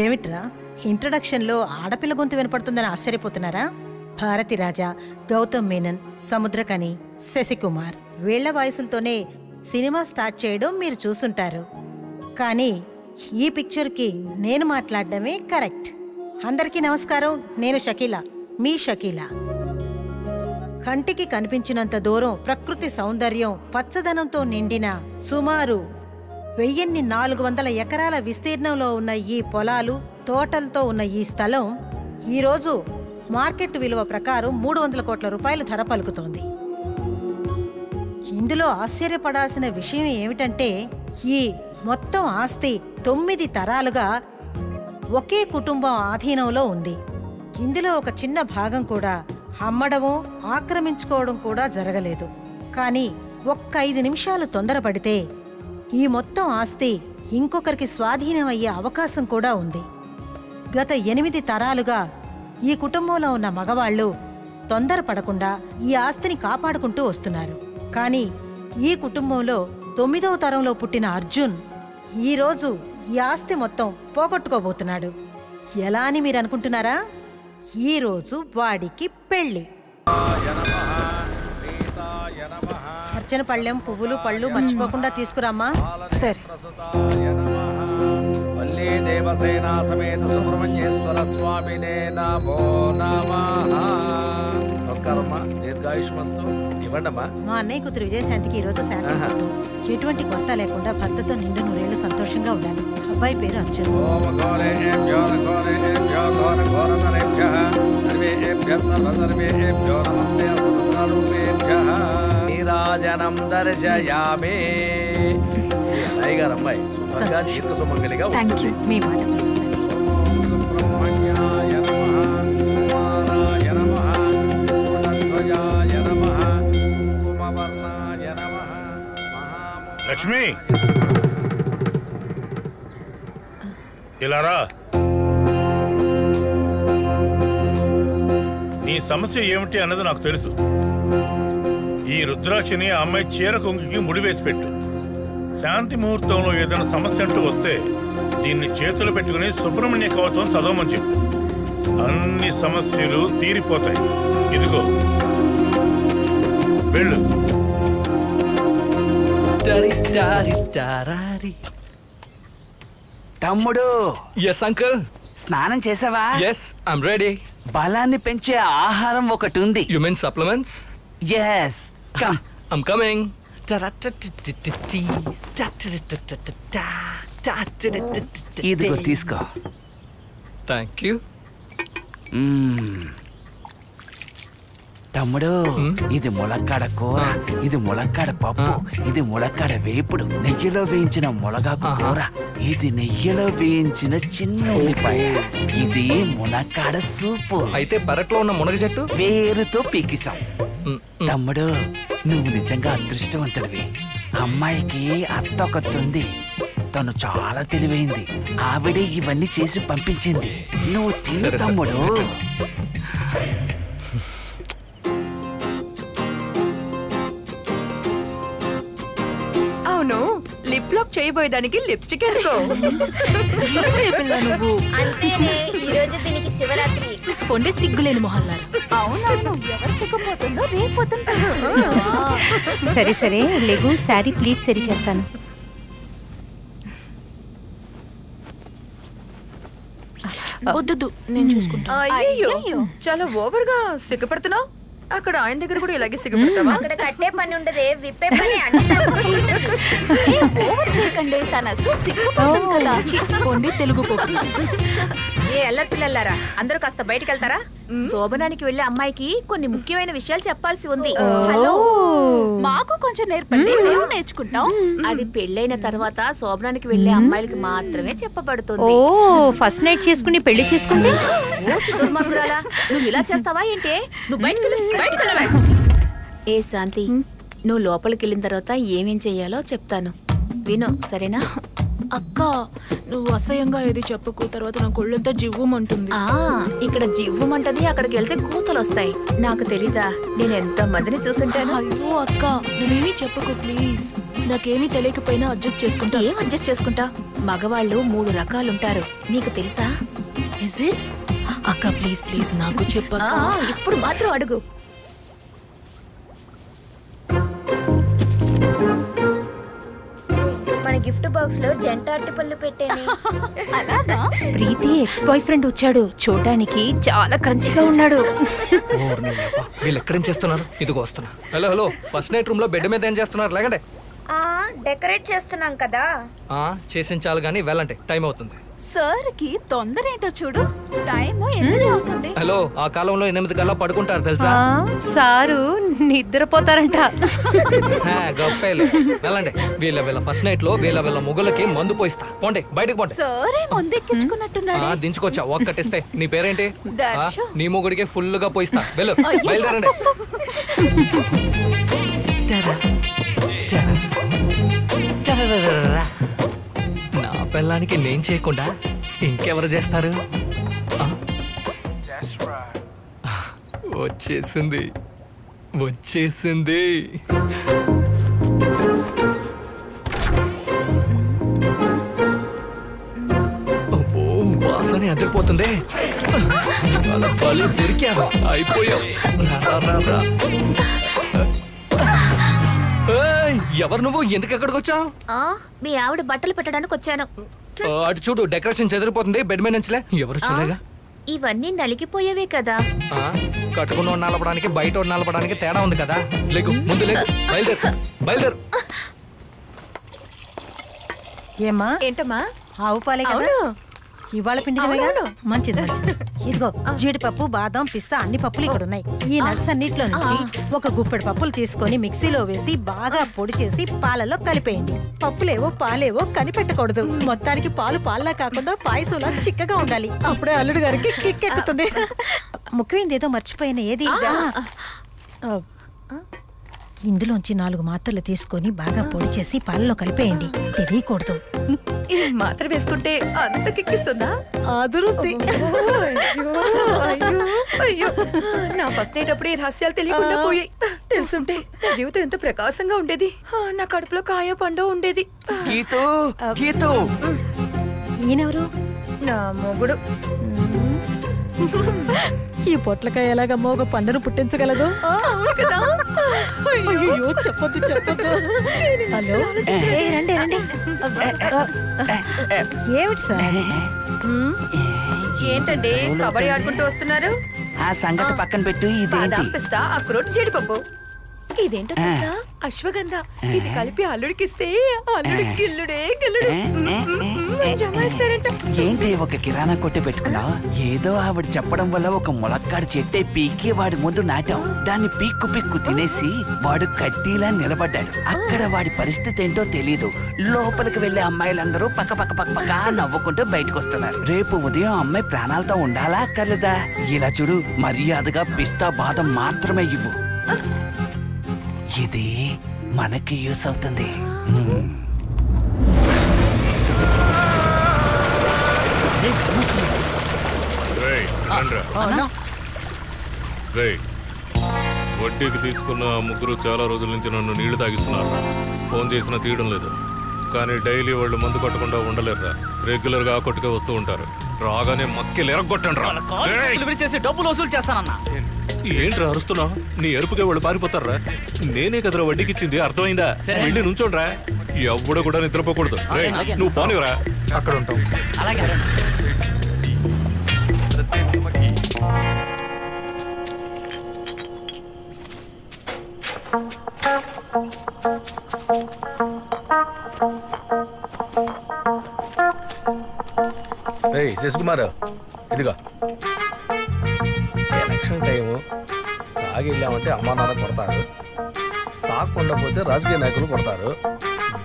ఏమిట్రా ఇంట్రడక్షన్లో ఆడపిల్ల గొంతు వినపడుతుందని ఆశ్చర్యపోతున్నారా? భారతి రాజా, గౌతమ్ మేనన్, సముద్రకని, శశికుమార్ వీళ్ల వాయిసులతోనే సినిమా స్టార్ట్ చేయడం మీరు చూసుంటారు. కానీ ఈ పిక్చర్కి నేను మాట్లాడడమే కరెక్ట్. అందరికీ నమస్కారం. నేను షకీలా, మీ షకీలా. కంటికి కనిపించినంత దూరం ప్రకృతి సౌందర్యం, పచ్చదనంతో నిండిన సుమారు 1400 ఎకరాల విస్తీర్ణంలో ఉన్న ఈ పొలాలు, తోటలతో ఉన్న ఈ స్థలం ఈరోజు మార్కెట్ విలువ ప్రకారం 300 కోట్ల రూపాయలు ధర పలుకుతోంది. ఇందులో ఆశ్చర్యపడాల్సిన విషయం ఏమిటంటే ఈ మొత్తం ఆస్తి 9 తరాలుగా ఒకే కుటుంబం ఆధీనంలో ఉంది. ఇందులో ఒక చిన్న భాగం కూడా అమ్మడమో ఆక్రమించుకోవడం కూడా జరగలేదు. కానీ ఒక్క 5 నిమిషాలు తొందరపడితే ఈ మొత్తం ఆస్తి ఇంకొకరికి స్వాధీనమయ్యే అవకాశం కూడా ఉంది. గత 8 తరాలుగా ఈ కుటుంబంలో ఉన్న మగవాళ్లు తొందరపడకుండా ఈ ఆస్తిని కాపాడుకుంటూ వస్తున్నారు. కానీ ఈ కుటుంబంలో 9వ తరంలో పుట్టిన అర్జున్ ఈరోజు ఈ ఆస్తి మొత్తం పోగొట్టుకోబోతున్నాడు. ఎలా అని మీరు అనుకుంటున్నారా? ఈరోజు వాడికి పెళ్లి. అర్చన పళ్ళెం, పువ్వులు, పళ్ళు మర్చిపోకుండా తీసుకురామ్మా. సరే. దేవసేనా సమేత సుబ్రహ్మణ్యేశ్వర స్వామినే నమో నమః. నమస్కారమ్మా, దీర్ఘాయుష్మస్తు. ఇవ్వండమ్మా. మా అన్నయ్య కూతురు విజయశాంతికి ఈరోజు శాంతి ముహూర్తం. ఎటువంటి కొత్త లేకుండా భర్తతో నిండు 100 ఏళ్లు సంతోషంగా ఉండాలి. అబ్బాయి పేరు అర్జున్. నీరాజనం దర్శయామి. అయ్య గారు అమ్మాయి దీర్ఘ సుమంగళిగా. మీ మాట లక్ష్మి, ఇలా రా. నీ సమస్య ఏమిటి అన్నది నాకు తెలుసు. ఈ రుద్రాక్షని ఆ అమ్మాయి చీర కొంగికి ముడివేసి పెట్టు. శాంతి ముహూర్తంలో ఏదైనా సమస్య అంటూ వస్తే దీన్ని చేతులు పెట్టుకుని సుబ్రహ్మణ్య కవచం చదవమని చెప్పు. అన్ని సమస్యలు తీరిపోతాయి. ఇదిగో వెళ్ళు. తమ్ముడు. Yes uncle. స్నానం చేసావా? Yes, I'm ready. బలాన్ని పెంచే ఆహారం ఒకటి ఉంది. You mean supplements? Yes, come. I'm coming. ఇదిగో తీసుకో. Thank you. తమ్ముడు, ఇది ములక్కాడ కూర, ఇది ములక్కాడ పప్పు, ఇది ములక్కాడ వేపుడు, నెయ్యిలో వేయించిన ములగాకు కూర, ఇది నెయ్యిలో వేయించిన చిన్న ఉల్లిపాయ, ఇది మునక్కాడ సూపు. అయితే పెరట్లో ఉన్న మునగ చెట్టు వేరుతో పీకిసాం. తమ్ముడు, నువ్వు నిజంగా అదృష్టవంతుడివి. అమ్మాయికి అత్త ఒకతుంది. తను చాలా తెలివైంది. ఆవిడే ఇవన్నీ చేసి పంపించింది. నువ్వు తిను తమ్ముడు. అవును, లిప్ లాక్ చేయబోయేదానికి లిప్స్టిక్ ఎందుకో? అంతేనే, ఈ రోజు దీనికి శివరాత్రి. పొండే సిగ్గులేని మొహల్లారా. అవునవును, ఎవరు సిగ్గుపోతుందో రేపోతుందో. సరే సరే, లెగు, శారీ ప్లీట్ సరి చేస్తాను. వద్దు, నేను చూసుకుంటా. అయ్యో, చాలా ఓవర్ గా సిగ్గుపడుతున్నావు. అక్కడ ఆయన దగ్గర కూడా ఇలాగే సిగ్గుపడతావా? అక్కడ కట్టే పని ఉండదే, విప్పే పని. ఓవర్ చేయకండి, తన అసలు సిగ్గుపడతాం కదా. పొండి తెలుగు పోలీస్. ఏ అల్లరి పిల్లలారా, అందరూ కాస్త బయటికి వెళ్తారా? శోభనానికి వెళ్లే అమ్మాయికి కొన్ని ముఖ్యమైన విషయాలు చెప్పాల్సి ఉంది. హలో, మాకు కొంచెం నేర్పండి, మేము నేర్చుకుంటాం. అది పెళ్ళైన తర్వాత శోభనానికి వెళ్లే అమ్మాయిలకి మాత్రమే చెప్పబడుతుంది. ఫస్ట్ నైట్ చేసుకుని పెళ్లి చేసుకుంటే దుర్మార్గురాలా, నువ్వు ఇలా చేస్తావా ఏంటి? నువ్వు బయటకు వెళ్ళవా? ఏ శాంతి, నువ్వు లోపలికి వెళ్ళిన తర్వాత ఏమేం చెయ్యాలో చెప్తాను, విను, సరేనా? అక్క నువ్వు అసహ్యంగా ఏది చెప్పకు, తర్వాత నా కొళ్ళంతా జివ్వమంటుంది. ఇక్కడ జివ్వమంటది, అక్కడికి వెళ్తే కూతలు వస్తాయి. నాకు తెలీదా? నేను ఎంత మందిని చూసుంటాను. అయ్యో అక్క నువ్వేమీ చెప్పకు ప్లీజ్. నాకేమీ తెలియకపోయినా అడ్జస్ట్ చేసుకుంటా. ఏం అడ్జస్ట్ చేసుకుంటా? మగవాళ్ళు 3 రకాలుంటారు, నీకు తెలుసా? Is it? అక్క ప్లీజ్ ప్లీజ్ నాకు చెప్పక్క. ఇప్పుడు మాత్రం అడుగు. మన గిఫ్ట్ బాక్స్ లో జంట అరటిపళ్ళు పెట్టేని. అలాగా? ప్రీతి ఎక్స్ బాయ్ ఫ్రెండ్ వచ్చాడు, చూడడానికి చాలా క్రంచిగా ఉన్నాడు. వీళ్ళు ఎక్కడేం చేస్తున్నారు? ఇదిగో వస్తున్నా. Hello hello, first night room లో బెడ్ మీద ఏం చేస్తున్నారు? లేకండి. డెకరేట్ చేస్తున్నాం కదా. చేసిన చాలు కానీ వెళ్ళండి, టైం అవుతుంది. సార్ కి తొందర ఏంటో చూడు, టైం 8 అవుతుంది. హలో, ఆ కాలంలో 8 కల్లా పడుకుంటారు తెలుసా? సారు నిద్రపోతారంట. గొప్పలు వెళ్ళండి. వీళ్ళ ఫస్ట్ నైట్ లో వీళ్ళ ముగ్గులకి మందు పోయిస్తా. పోండి బయటకు పోండి. సరే ముందెక్కించుకున్నట్టున్నాడు. దించుకోవచ్చా? ఒక్కటిస్తే. నీ పేరేంటి? దర్శు. నీ మొగుడికి ఫుల్ గా పోయిస్తా. వెళ్ళు, బయలుదేరండి. నా పిల్లానికి నేను చేయకుండా ఇంకెవరు చేస్తారు? వచ్చేసింది వచ్చేసింది. అబ్బో, వాసన అదిరిపోతుంది. అలా బలి దొరికావు, అయిపోయావు. ఎవరు నువ్వు? ఎందుకు ఎక్కడికి వచ్చావు? మీ ఆవిడ బట్టలు పెట్టడానికి వచ్చాను. అటు చూడు, డెకరేషన్ చెదిరిపోతుంది. బెడ్ మీద నుంచిలే. ఎవరు చూడగా? ఇవన్నీ నలిగిపోయేవే కదా. కట్టుకున్న నలపడానికి బయట నలపడానికి తేడా ఉంది కదా. లేకు, ముందు లేకు, బయలుదేరు బయలుదేరు. ఏమ్మా? ఏంటమ్మా? ఆవు పాలే కదా ఇవాళ పిండినవేగా? మంచిది మంచిది. ఇదిగో జీడిపప్పు, బాదం, పిస్తా అన్ని పప్పులు ఇక్కడ ఉన్నాయి. ఈ నట్స్ అన్నిట్లో నుంచి ఒక గుప్పెడు పప్పులు తీసుకొని మిక్సీలో వేసి బాగా పొడి చేసి పాలలో కలిపేయండి. పప్పులేవో పాలేవో కనిపెట్టకూడదు. మొత్తానికి పాలు పాల్లా కాకుండా పాయసంలా చిక్కగా ఉండాలి. అప్పుడే అల్లుడు గారికి కిక్కెక్కుతుంది. ముఖ్యమైనది ఏదో మర్చిపోయిన. ఏది? ఇందులోంచి 4 మాత్రలు తీసుకొని బాగా పొడి చేసి పాలలో కలిపేయండి. తెలియకూడదు. మాత్ర వేసుకుంటే అంత కిక్కిస్తుందా? అదురుద్ది. అయ్యో, నా ఫస్ట్ నైట్ అప్పుడే రహస్యాలు తెలియకుండా పోయాయి. తెలుసుంటే నా జీవితం ఎంత ప్రకాశంగా ఉండేది. నా కడుపులో కాయ పండు ఉండేది. గీతూ గీతూ. ఈయనెవరు? నా మొగుడు. ఈ పొట్లకాయ ఎలాగమ్మా ఒక పండును పుట్టించగలదు? అయ్యో చెప్పొద్దు చెప్పొద్దు. హలో, రండి రండి. ఏమిటి సార్? ఏంటండి కబడ్డీ ఆడుకుంటూ వస్తున్నారు? ఆ సంగతి పక్కన పెట్టు. ఇదేంటి? పిస్తా, అక్రోట్, జీడిపప్పు. ఇదేంటో తెలుసా? అశ్వగంధ. ఇది కలిపి అల్లుడికిస్తే అల్లుడికి గిల్లుడే గిల్లుడు జమాయిస్తారంట. ఏంటి ఒక కిరాణా కొట్టు పెట్టుకున్నావు? ఏదో ఆవిడ చెప్పడం వల్ల ఒక ములక్కాడు చెట్టే పీకి వాడి ముందు నాటాం. దాన్ని పీక్కు పీక్కు తినేసి వాడు కడ్డీలా నిలబడ్డాడు. అక్కడ వాడి పరిస్థితి ఏంటో తెలీదు. లోపలికి వెళ్లే అమ్మాయిలందరూ పక్క పక్క పక్క పక్క నవ్వుకుంటూ బయటకు వస్తున్నారు. రేపు ఉదయం అమ్మాయి ప్రాణాలతో ఉండాలా అక్కర్లేదా? ఇలా చూడు, మర్యాదగా పిస్తా బాదం మాత్రమే ఇవ్వు. ఇది మనకి యూస్ అవుతుంది. వడ్డీకి తీసుకున్న ముగ్గురు చాలా రోజుల నుంచి నన్ను నీళ్లు తాగిస్తున్నారు. ఫోన్ చేసినా తీయడం లేదు. కానీ డైలీ వాళ్ళు మందు కొట్టకుండా ఉండలేరురా. రెగ్యులర్ గా కొట్టుకే వస్తూ ఉంటారు. రాగానే మక్కి ఎరగొట్టండి రా. డబ్బులు వసూలు చేస్తానన్నా. ఏంట్రా అరుస్తున్నావు? నీ ఎరుపుకే వాళ్ళు పారిపోతారా? నేనే కదరా వడ్డీకి ఇచ్చింది, అర్థమైందా? వెళ్ళి నుంచోండ్రా. ఎవడ కూడా నిద్రపోకూడదు. నువ్వు పోనివరా, అక్కడ ఉంటావు. శశికుమార్, ఇదిగో ఎలక్షన్ టైము. తాగి వెళ్ళామంటే అమ్మా నాన్న కొడతారు. తాగకుండా పోతే రాజకీయ నాయకులు కొడతారు.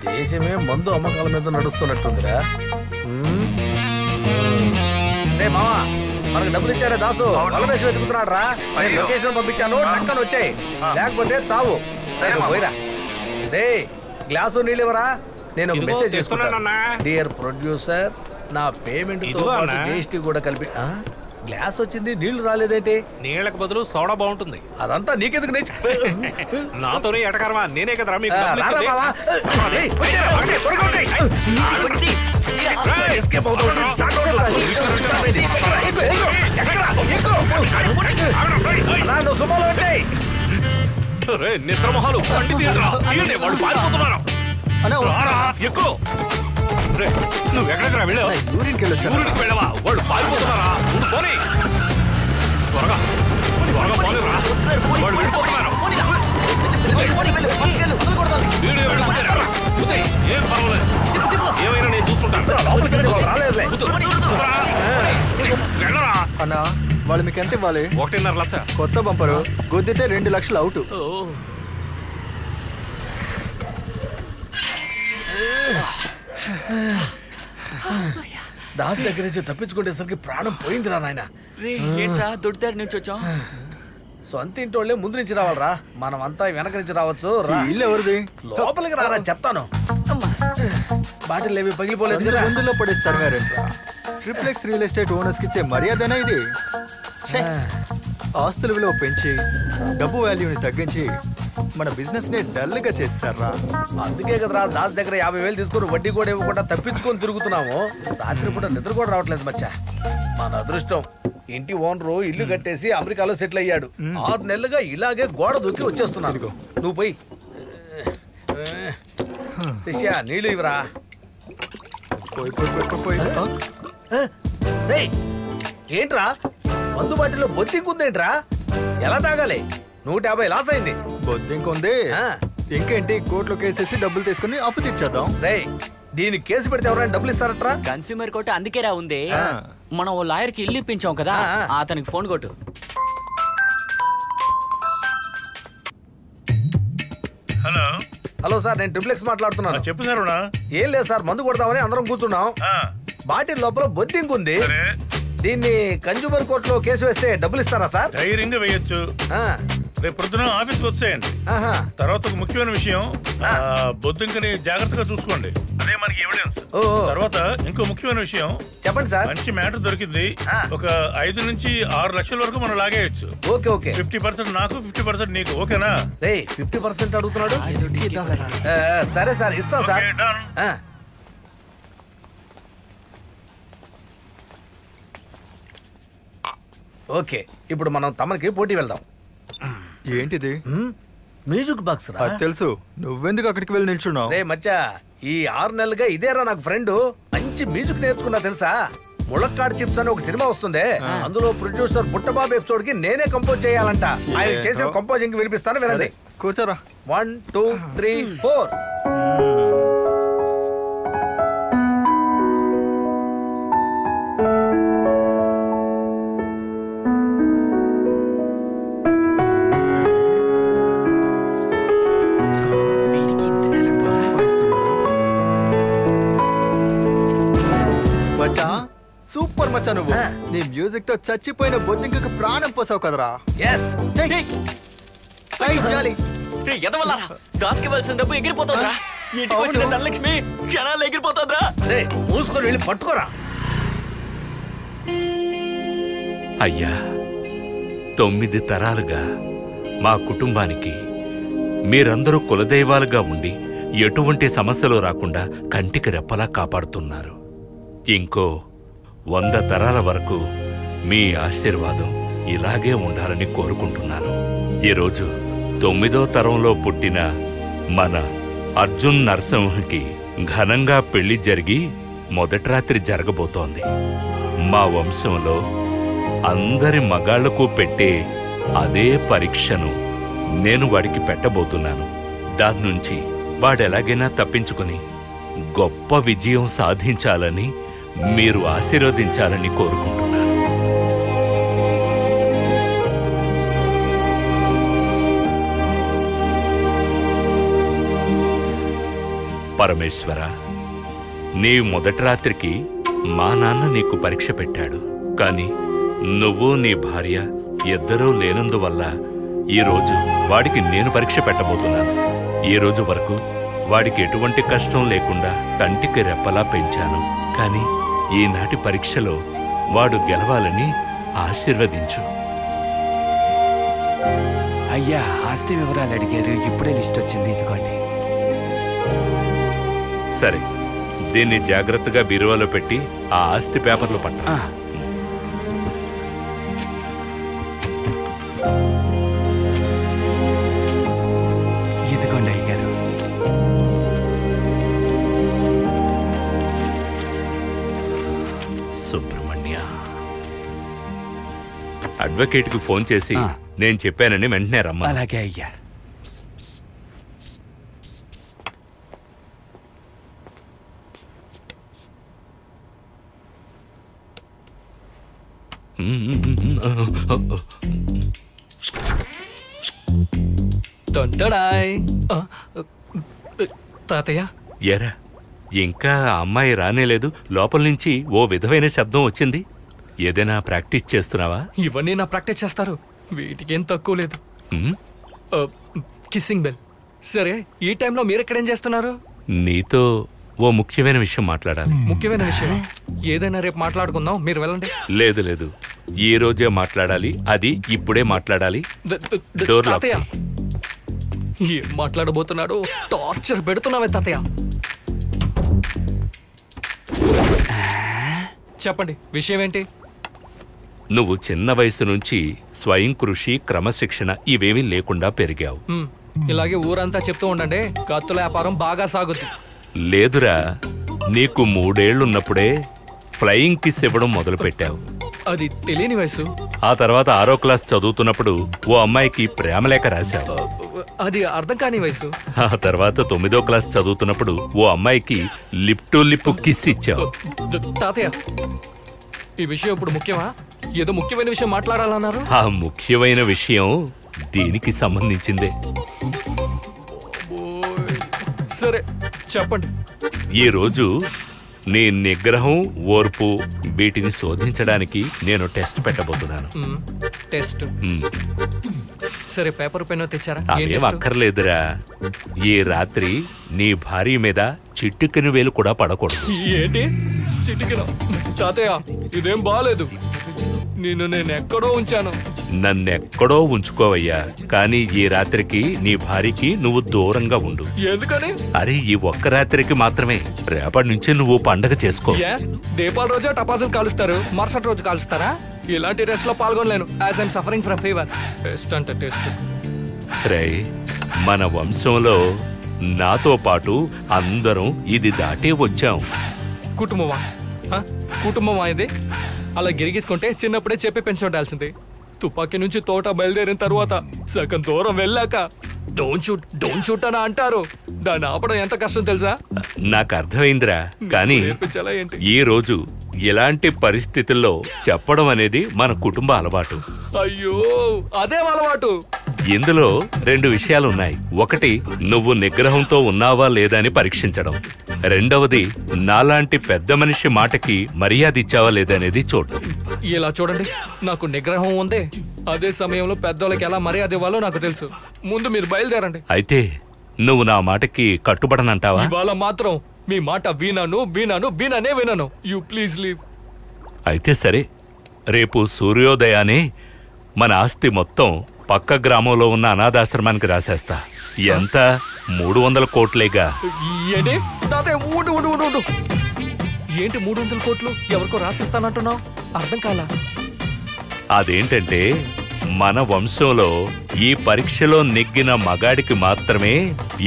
దేశమే మందు అమ్మకాల మీద నడుస్తున్నట్టుందిరా. రే మావా, మనకు డబ్బులు ఇచ్చాడే దాసు, వల వేసి వెతుకుతున్నాడు రా. లొకేషన్ పంపించాను, టక్కన వచ్చాయి. లేకపోతే చావు. పోయిరా. రే గ్లాసు నీళ్ళు ఇవ్వరా. నేను ఒక మెసేజ్ చేసుకున్నాను. డియర్ ప్రొడ్యూసర్, నా పేమెంట్ తో పాటు జీఎస్టీ కూడా కలిపి. గ్లాస్ వచ్చింది, నీళ్లు రాలేదేంటి? నీళ్ళకి బదులు సోడా బాగుంటుంది. అదంతా నీకెందుకు నాతోనే ఎటకరమా, నేనే కదరా మీకు నిద్రమొహాలు వాళ్ళు పారిపోతున్నారు. ఎక్కువ నువ్వు ఎక్కడికి వెళ్ళావు? ఊరికి వెళ్ళవా? వాళ్ళు పారిపోతున్నారా? పోనీ త్వరగా త్వరగా పోలేరా, వాళ్ళు వెళ్ళిపోతున్నారు. ఏం పర్వాలేదు, ఏమైనా నేను చూసుకుంటాను. అన్నా వాళ్ళు మీకు ఎంత ఇవ్వాలి? 1.5 లక్ష. కొత్త బంపరు గుద్దితే 2 లక్షలు అవుట్. దాస్ దగ్గర నుంచి తప్పించుకునేసరికి ప్రాణం పోయిందిరా నాయన. దొడ్డిదారి నుంచి వచ్చాం. సొంత ఇంటోళ్ళే ముందు నుంచి రావాలరా, మనం అంతా వెనక నుంచి రావచ్చు. ఇల్లు ఎవరిది? లోపలికి రారా చెప్తాను. బాటిల్ ఏవి పగిలిపోలేదు కదా, ముందులో పడేస్తారు గారు. ట్రిప్లెక్స్ రియల్ ఎస్టేట్ ఓనర్స్ కి ఇచ్చే మర్యాదనా ఇది? ఆస్తుల విలువ పెంచి డబ్బు వాల్యూని తగ్గించి మన బిజినెస్ ని డల్ గా చేస్తారా. అందుకే కదరా దాస్ దగ్గర 50,000 తీసుకుని వడ్డీ కూడా ఇవ్వకుండా తప్పించుకొని తిరుగుతున్నాము. రాత్రి పూట నిద్ర కూడా రావట్లేదు మచ్చా. మన అదృష్టం, ఇంటి ఓనరు ఇల్లు కట్టేసి అమెరికాలో సెటిల్ అయ్యాడు. 6 నెలలుగా ఇలాగే గోడ దూకి వచ్చేస్తున్నాడు. నువ్వు పోయి శిష్య నీళ్ళు ఇవ్వరా. ఏంట్రా మందు బాటిలో బొద్దింకుందేంట్రా? ఎలా తాగాలి? 150 లాస్ అయింది. బొద్దింకుంది ఇంకేంటి? కోర్టులో కేసేసి డబ్బులు తీసుకుని అప్పు తీర్చేద్దాం. దీనికి కేసు పెడితే ఎవరైనా డబ్బులు ఇస్తారట్రా? కన్స్యూమర్ కోర్టు అందుకేరా ఉంది. మనం ఓ లాయర్ కి ఇల్లు ఇప్పించాం కదా, అతనికి ఫోన్ కొట్టు. హలో హలో సార్, నేను ట్రిప్లెక్స్ మాట్లాడుతున్నాను. చెప్పు సార్. ఏం లేదు సార్, మందు కొడదామని అందరం కూర్చున్నాం. బాటిల్ లోపల బొద్దింకుంది. దీన్ని కన్స్యూమర్ కోర్టులో కేసు వేస్తే డబ్బులు ఇస్తారా సార్? ధైర్యంగా వేయొచ్చు. రేపు పొద్దున ఆఫీస్కి వచ్చేయండి. తర్వాత ఒక ముఖ్యమైన విషయం, బొద్దింకని జాగ్రత్తగా చూసుకోండి, అదే మనకి ఎవిడెన్స్. తర్వాత ఇంకో ముఖ్యమైన విషయం చెప్పండి సార్. మంచి మ్యాటర్ దొరికింది. ఒక 5 నుంచి 6 లక్షల వరకు మనం లాగేయచ్చు. Okay okay. 50% నాకు, 50% నీకు. ఓకేనా? 50% అడుగుతున్నాడు. సరే సార్, ఇస్తాం సార్. ఓకే, ఇప్పుడు మనం తమకి పోటీ వెళ్దాం. ఏంటిది? మ్యూజిక్ బాక్స్ రా. తెలుసు, నువ్వెందుకు అక్కడికి వెళ్ళి నిల్చున్నావు? రే మచ్చా, ఈ 6 నెలలుగా ఇదేరా నాకు ఫ్రెండ్. మంచి మ్యూజిక్ నేర్చుకున్నా తెలుసా? ములక్కాడ్ చిప్స్ అని ఒక సినిమా వస్తుంది, అందులో ప్రొడ్యూసర్ బుట్టబాబు ఎపిసోడ్ కి నేనే కంపోజ్ చేయాలంట. ఆయన చేసిన కంపోజింగ్ వినిపిస్తాను, వినండి. కూర్చోరా. 1 2 3 4. సూపర్ మచ్చా, నువ్వు నీ మ్యూజిక్ తో చచ్చిపోయిన బొద్దింకకు ప్రాణం పోసావు కదరా. దాసుకెళ్ళాల్సిన డబ్బు ఎగిరిపోతుందిరా. ఇంటికి వచ్చిన ధనలక్ష్మి క్షణాలు ఎగిరిపోతుందిరా. మూసుకొని వెళ్ళి పట్టుకోరా. అయ్యా, 9 తరాలుగా మా కుటుంబానికి మీరందరూ కులదైవాలుగా ఉండి ఎటువంటి సమస్యలు రాకుండా కంటికి రెప్పలా కాపాడుతున్నారు. ఇంకో 100 తరాల వరకు మీ ఆశీర్వాదం ఇలాగే ఉండాలని కోరుకుంటున్నాను. ఈరోజు 9వ తరంలో పుట్టిన మన అర్జున్ నరసింహకి ఘనంగా పెళ్లి జరిగి మొదటి రాత్రి జరగబోతోంది. మా వంశంలో అందరి మగాళ్లకు పెట్టే అదే పరీక్షను నేను వాడికి పెట్టబోతున్నాను. దాని నుంచి వాడెలాగైనా తప్పించుకుని గొప్ప విజయం సాధించాలని మీరు ఆశీర్వదించాలని కోరుకుంటున్నాను. పరమేశ్వర, నీ మొదటి రాత్రికి మా నాన్న నీకు పరీక్ష పెట్టాడు. కాని నువ్వు నీ భార్య ఇద్దరూ లేనందువల్ల ఈరోజు వాడికి నేను పరీక్ష పెట్టబోతున్నాను. ఈ రోజు వరకు వాడికి ఎటువంటి కష్టం లేకుండా కంటికి రెప్పలా పెంచాను. కానీ ఈనాటి పరీక్షలో వాడు గెలవాలని ఆశీర్వదించు. అయ్యా, ఆస్తి వివరాలు అడిగారు, ఇప్పుడే లిస్ట్ వచ్చింది, ఇదిగోండి. సరే, దీన్ని జాగ్రత్తగా బీరువాలో పెట్టి ఆ ఆస్తి పేపర్లు పట్ట. ఇదిగోండి అయ్యగారు. సుబ్రహ్మణ్య, అడ్వకేట్కి ఫోన్ చేసి నేను చెప్పానని వెంటనే రమ్మా. అలాగే అయ్యా. తాతయ్య, ఎరా ఇంకా అమ్మాయి రానేలేదు. లోపల నుంచి ఓ విధమైన శబ్దం వచ్చింది. ఏదైనా ప్రాక్టీస్ చేస్తున్నావా? ఇవన్నీ నా ప్రాక్టీస్ చేస్తారు, వీటికేం తక్కువ లేదు. Kissing bell. సరే, ఈ టైంలో మీరు ఎక్కడేం చేస్తున్నారు? నీతో ఓ ముఖ్యమైన విషయం మాట్లాడాలి. ముఖ్యమైన విషయం ఏదైనా రేపు మాట్లాడుకుందాం, మీరు వెళ్ళండి. లేదు లేదు, ఈ రోజే మాట్లాడాలి, అది ఇప్పుడే మాట్లాడాలి. డోర్ లాక్ తాతయ్య, ఏం మాట్లాడబోతున్నాడు? టార్చర్ పెడుతున్నావే తాతయ్య. చెప్పండి, విషయం ఏంటి? నువ్వు చిన్న వయసు నుంచి స్వయం కృషి, క్రమశిక్షణ ఇవేమీ లేకుండా పెరిగావు. ఇలాగే ఊరంతా చెప్తూ ఉండండి, కత్తుల వ్యాపారం బాగా సాగుద్ది. లేదురా, నీకు 3 ఏళ్లున్నప్పుడే ఫ్లయింగ్ కిస్ ఇవ్వడం మొదలుపెట్టావు. అది తెలియని వయసు. ఆ తర్వాత 6వ క్లాస్ చదువుతున్నప్పుడు ఓ అమ్మాయికి ప్రేమలేఖ రాశావు. అది అర్థం కాని వయసు. ఆ తర్వాత 9వ క్లాస్ చదువుతున్నప్పుడు ఓ అమ్మాయికి లిప్ టు లిప్ కిస్ ఇచ్చావు. తాతయ్య, ఈ విషయం ఇప్పుడు ముఖ్యమా? ఏదో ముఖ్యమైన విషయం మాట్లాడాలన్నారు. ఆ ముఖ్యమైన విషయం దీనికి సంబంధించిందే. సరే చెప్పండి. ఈ రోజు నీ నిగ్రహం, ఓర్పు వీటిని శోధించడానికి నేను టెస్ట్ పెట్టబోతున్నాను. టెస్ట్? సరే, పేపర్ పెన్ తెచ్చారా? అవేం అక్కర్లేదురా. ఈ రాత్రి నీ భార్య మీద చిట్టుకిన వేలు కూడా పడకూడదు. ఏంటి చిట్టుకిన? తాతయ్య, ఇదేం బాలేదు. నేను ఎక్కడో ఉంచాను. నన్నెక్కడో ఉంచుకోవయ్యా, కానీ ఈ రాత్రికి నీ భార్యకి నువ్వు దూరంగా ఉండు. ఎందుకని? అరే, ఈ ఒక్క రాత్రికి మాత్రమే. రేపటి నుంచి నువ్వు పండగ చేసుకో. దీపాల రోజే టపాసులు కాలుస్తారు, మరుసటి రోజు కాలుస్తారా? ఇలాంటి టెస్ట్ లో పాల్గొనలేను. As I'm suffering from fever. Test అంటే టెస్ట్. రే, మన వంశంలో నాతో పాటు అందరం ఇది దాటే వచ్చాం. కుటుంబమా? కుటుంబమా ఇది? అలా గిరిగీసుకుంటే చిన్నప్పుడే చెప్పి పెంచుండాల్సింది. తుపాకీ నుంచి తోట బయలుదేరిన తర్వాత సగం దూరం వెళ్ళాక డోంట్ షూట్ అని అంటారు. దాన్ని ఆపడం ఎంత కష్టం తెలుసా? నాకు అర్థమైందిరా, కానీ ఈ రోజు ఇలాంటి పరిస్థితుల్లో చెప్పడం అనేది మన కుటుంబ అలవాటు. అయ్యో, అదే అలవాటు. ఇందులో 2 విషయాలున్నాయి. ఒకటి, నువ్వు నిగ్రహంతో ఉన్నావా లేదా అని పరీక్షించడం. రెండవది, నాలాంటి పెద్ద మనిషి మాటకి మర్యాద ఇచ్చావా లేదనేది చూడు. ఇలా చూడండి, నాకు నిగ్రహం ఉంది, అదే సమయంలో పెద్దోళ్ళకి ఎలా మర్యాద ఇవ్వాలో నాకు తెలుసు. ముందు మీరు బయలుదేరండి. అయితే నువ్వు నా మాటకి కట్టుబడనంటావా? ఇవాళ మాత్రం మీ మాట విననే వినను. You please leave. అయితే సరే, రేపు సూర్యోదయానే మన ఆస్తి మొత్తం పక్క గ్రామంలో ఉన్న అనాథాశ్రమానికి రాసేస్తా. ఎంత? 300 కోట్లేగా. ఏంటి తాతయ్య? ఉండు. ఏంటి 300 కోట్లు? ఎవరికో రాసిస్తానంటున్నావు? అర్థం కాలా. అదేంటంటే, మన వంశంలో ఈ పరీక్షలో నెగ్గిన మగాడికి మాత్రమే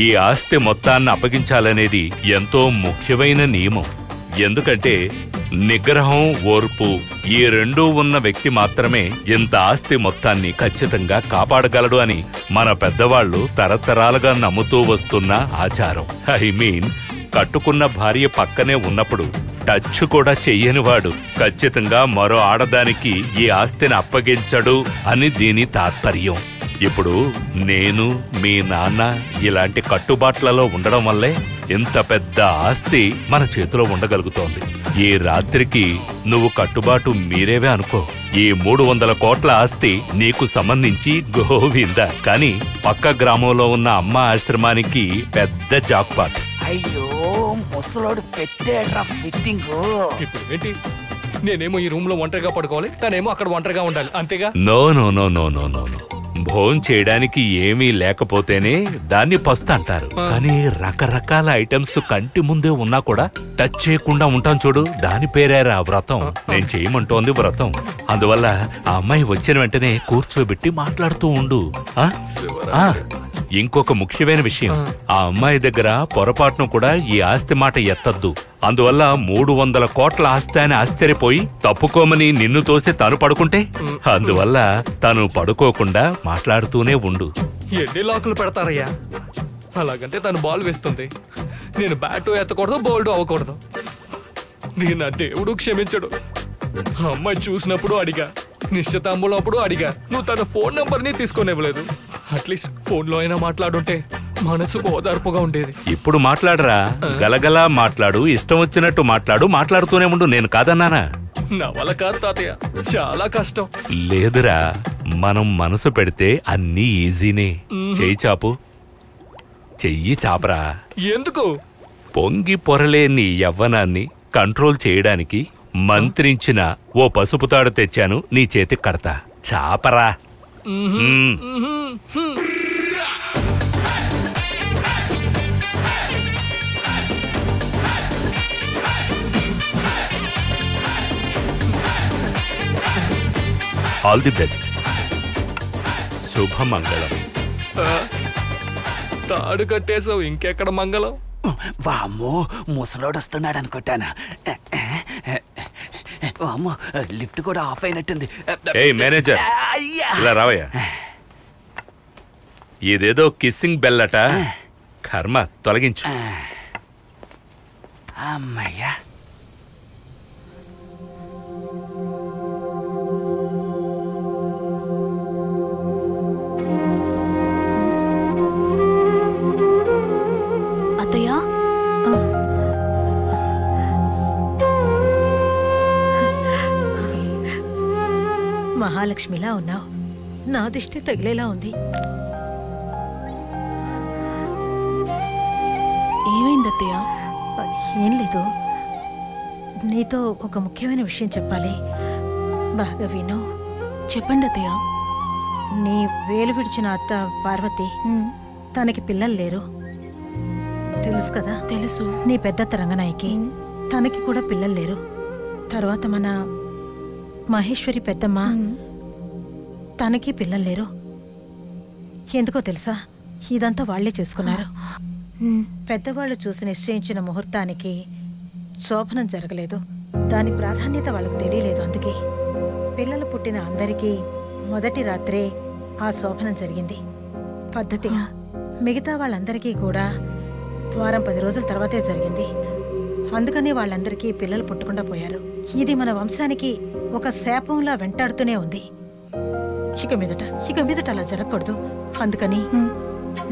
ఈ ఆస్తి మొత్తాన్ని అప్పగించాలనేది ఎంతో ముఖ్యమైన నియమం. ఎందుకంటే నిగ్రహం, ఓర్పు ఈ 2 ఉన్న వ్యక్తి మాత్రమే ఇంత ఆస్తి మొత్తాన్ని ఖచ్చితంగా కాపాడగలడు అని మన పెద్దవాళ్లు తరతరాలుగా నమ్ముతూ వస్తున్న ఆచారం. ఐ మీన్, కట్టుకున్న భార్య పక్కనే ఉన్నప్పుడు టచ్ కూడా చెయ్యనివాడు ఖచ్చితంగా మరో ఆడదానికి ఈ ఆస్తిని అప్పగించడు అని దీని తాత్పర్యం. ఇప్పుడు నేను, మీ నాన్న ఇలాంటి కట్టుబాట్లలో ఉండడం వల్లే ఇంత పెద్ద ఆస్తి మన చేతిలో ఉండగలుగుతోంది. ఈ రాత్రికి నువ్వు కట్టుబాటు మీరేవే అనుకో. ఈ 300 కోట్ల ఆస్తి నీకు సంబంధించి గోవింద. కానీ పక్క గ్రామంలో ఉన్న అమ్మ ఆశ్రమానికి పెద్ద జాక్పాట్. అయ్యో ముసలోడు పెట్టేట్రా ఫిట్టింగ్. ఇప్పుడు ఏంటి, నేనేమో ఈ రూమ్ లో ఒంటరిగా పడుకోవాలి, తనేమో అక్కడ ఒంటరిగా ఉండాలి, అంతేగా? No no no no no no no. భోజనం చేయడానికి ఏమీ లేకపోతేనే దాన్ని పస్తు అంటారు. కానీ రకరకాల ఐటమ్స్ కంటి ముందే ఉన్నా కూడా టచ్ చేయకుండా ఉంటాం చూడు, దాని పేరేరా వ్రతం. నేను చేయమంటోంది వ్రతం. అందువల్ల ఆ అమ్మాయి వచ్చిన వెంటనే కూర్చోబెట్టి మాట్లాడుతూ ఉండు. ఇంకొక ముఖ్యమైన విషయం, ఆ అమ్మాయి దగ్గర పొరపాటును కూడా ఈ ఆస్తి మాట ఎత్తద్దు. అందువల్ల 300 కోట్ల ఆస్తి అని ఆశ్చర్యపోయి తప్పుకోమని నిన్ను తోసి తను పడుకుంటే, అందువల్ల తను పడుకోకుండా మాట్లాడుతూనే ఉండు. ఎన్ని లాకులు పెడతారయ్యా? అలాగంటే తను బాల్ వేస్తుంది, నేను బ్యాటు ఎత్తకూడదు, బౌల్డ్ అవ్వకూడదు. నేను ఆ దేవుడు క్షమించడు. అమ్మాయి చూసినప్పుడు అడిగా, నిశ్చితాంబులప్పుడు అడిగా, నువ్వు తన ఫోన్ నంబర్ని తీసుకొనివ్వలేదు. అట్లీస్ట్ ఫోన్లో అయినా మాట్లాడుంటే మనసుకు ఓదార్పుగా ఉండేది. ఇప్పుడు మాట్లాడరా, గలగలా మాట్లాడు, ఇష్టం వచ్చినట్టు మాట్లాడు, మాట్లాడుతూనే ఉండు. నేను కాదన్నానా? నా వల్ల కాదు తాతయ్య, చాలా కష్టం. లేదురా, మనం మనసు పెడితే అన్నీ ఈజీనే. చెయ్యి చాపు, చెయ్యి చాపరా. ఎందుకు? పొంగి పొరలే నీ యవ్వనాన్ని కంట్రోల్ చేయడానికి మంత్రించిన ఓ పసుపు తాడు తెచ్చాను, నీ చేతికి కడతా. చాపరా. All the best. శుభమంగళం. తాడు కట్టేసావు, ఇంకెక్కడ మంగళం? వామ్మో ముసలోడు వస్తున్నాడు అనుకుంటానా. వామ్మో లిఫ్ట్ కూడా ఆఫ్ అయినట్టుంది. ఏయ్ మేనేజర్, ఇలా రావయ్యా. ఇదేదో కిస్సింగ్ బెల్ అట, కర్మ తొలగించు. అమ్మయ్యా. అత్తయ్య, మహాలక్ష్మిలా ఉన్నావు, నా దిష్టి తగిలేలా ఉంది. ఏమైంది అత్తయ్య? ఏం లేదు, నీతో ఒక ముఖ్యమైన విషయం చెప్పాలి. బాగా విను. చెప్పండి అత్తయ్య. నీ వేలు విడిచిన అత్త పార్వతి, తనకి పిల్లలు లేరు, తెలుసు కదా? తెలుసు. నీ పెద్దత్త రంగనాయకి, తనకి కూడా పిల్లలు లేరు. తర్వాత మన మహేశ్వరి పెద్దమ్మ, తనకి పిల్లలు లేరు. ఎందుకో తెలుసా? ఇదంతా వాళ్లే చేసుకున్నారు. పెద్దవాళ్ళు చూసి నిశ్చయించిన ముహూర్తానికి శోభనం జరగలేదు. దాని ప్రాధాన్యత వాళ్ళకు తెలియలేదు. అందుకే పిల్లలు పుట్టిన అందరికీ మొదటి రాత్రే ఆ శోభనం జరిగింది పద్ధతిగా. మిగతా వాళ్ళందరికీ కూడా వారం 10 రోజుల తర్వాతే జరిగింది. అందుకని వాళ్ళందరికీ పిల్లలు పుట్టకుండా పోయారు. ఇది మన వంశానికి ఒక శాపంలా వెంటాడుతూనే ఉంది. ఇక మీదట అలా జరగకూడదు. అందుకని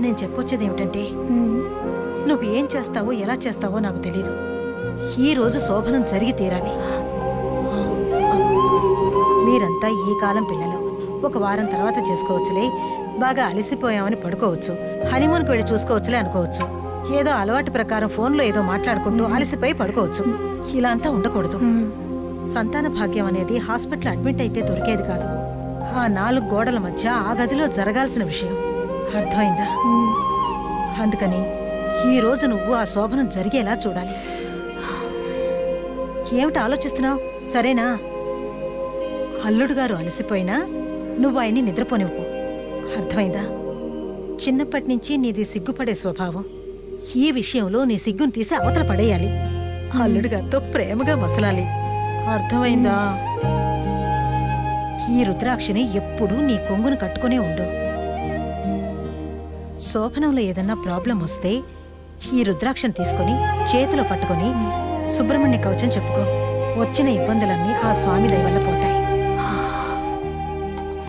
నేను చెప్పొచ్చేది ఏమిటంటే, నువ్వు ఏం చేస్తావో ఎలా చేస్తావో నాకు తెలీదు. ఈ రోజు శోభనం జరిగి తీరాలి. మీరంతా ఈ కాలం పిల్లలు, ఒక వారం తర్వాత చేసుకోవచ్చులే, బాగా అలసిపోయామని పడుకోవచ్చు, హనీమూన్కి వెళ్ళి చూసుకోవచ్చులే అనుకోవచ్చు, ఏదో అలవాటు ప్రకారం ఫోన్లో ఏదో మాట్లాడుకుంటూ అలసిపోయి పడుకోవచ్చు. ఇలా అంతా ఉండకూడదు. సంతాన భాగ్యం అనేది హాస్పిటల్ అడ్మిట్ అయితే దొరికేది కాదు. ఆ 4 గోడల మధ్య ఆ గదిలో జరగాల్సిన విషయం. అర్థమైందా? అందుకని ఈ రోజు నువ్వు ఆ శోభనం జరిగేలా చూడాలి. ఏమిటి ఆలోచిస్తున్నావు? సరేనా? అల్లుడు గారు అలసిపోయినా నువ్వు ఆయన్ని నిద్రపోనివ్వు. అర్థమైందా? చిన్నప్పటి నుంచి నీది సిగ్గుపడే స్వభావం. ఈ విషయంలో నీ సిగ్గును తీసి అవతల పడేయాలి. అల్లుడు గారితో ప్రేమగా మసలాలి. అర్థమైందా? ఈ రుద్రాక్షిని ఎప్పుడూ నీ కొంగును కట్టుకునే ఉండు. శోభనంలో ఏదన్నా ప్రాబ్లం వస్తే ఈ రుద్రాక్షను తీసుకుని చేతిలో పట్టుకుని సుబ్రహ్మణ్య కవచం చెప్పుకో. వచ్చిన ఇబ్బందులన్నీ ఆ స్వామి దయ వల్ల పోతాయి.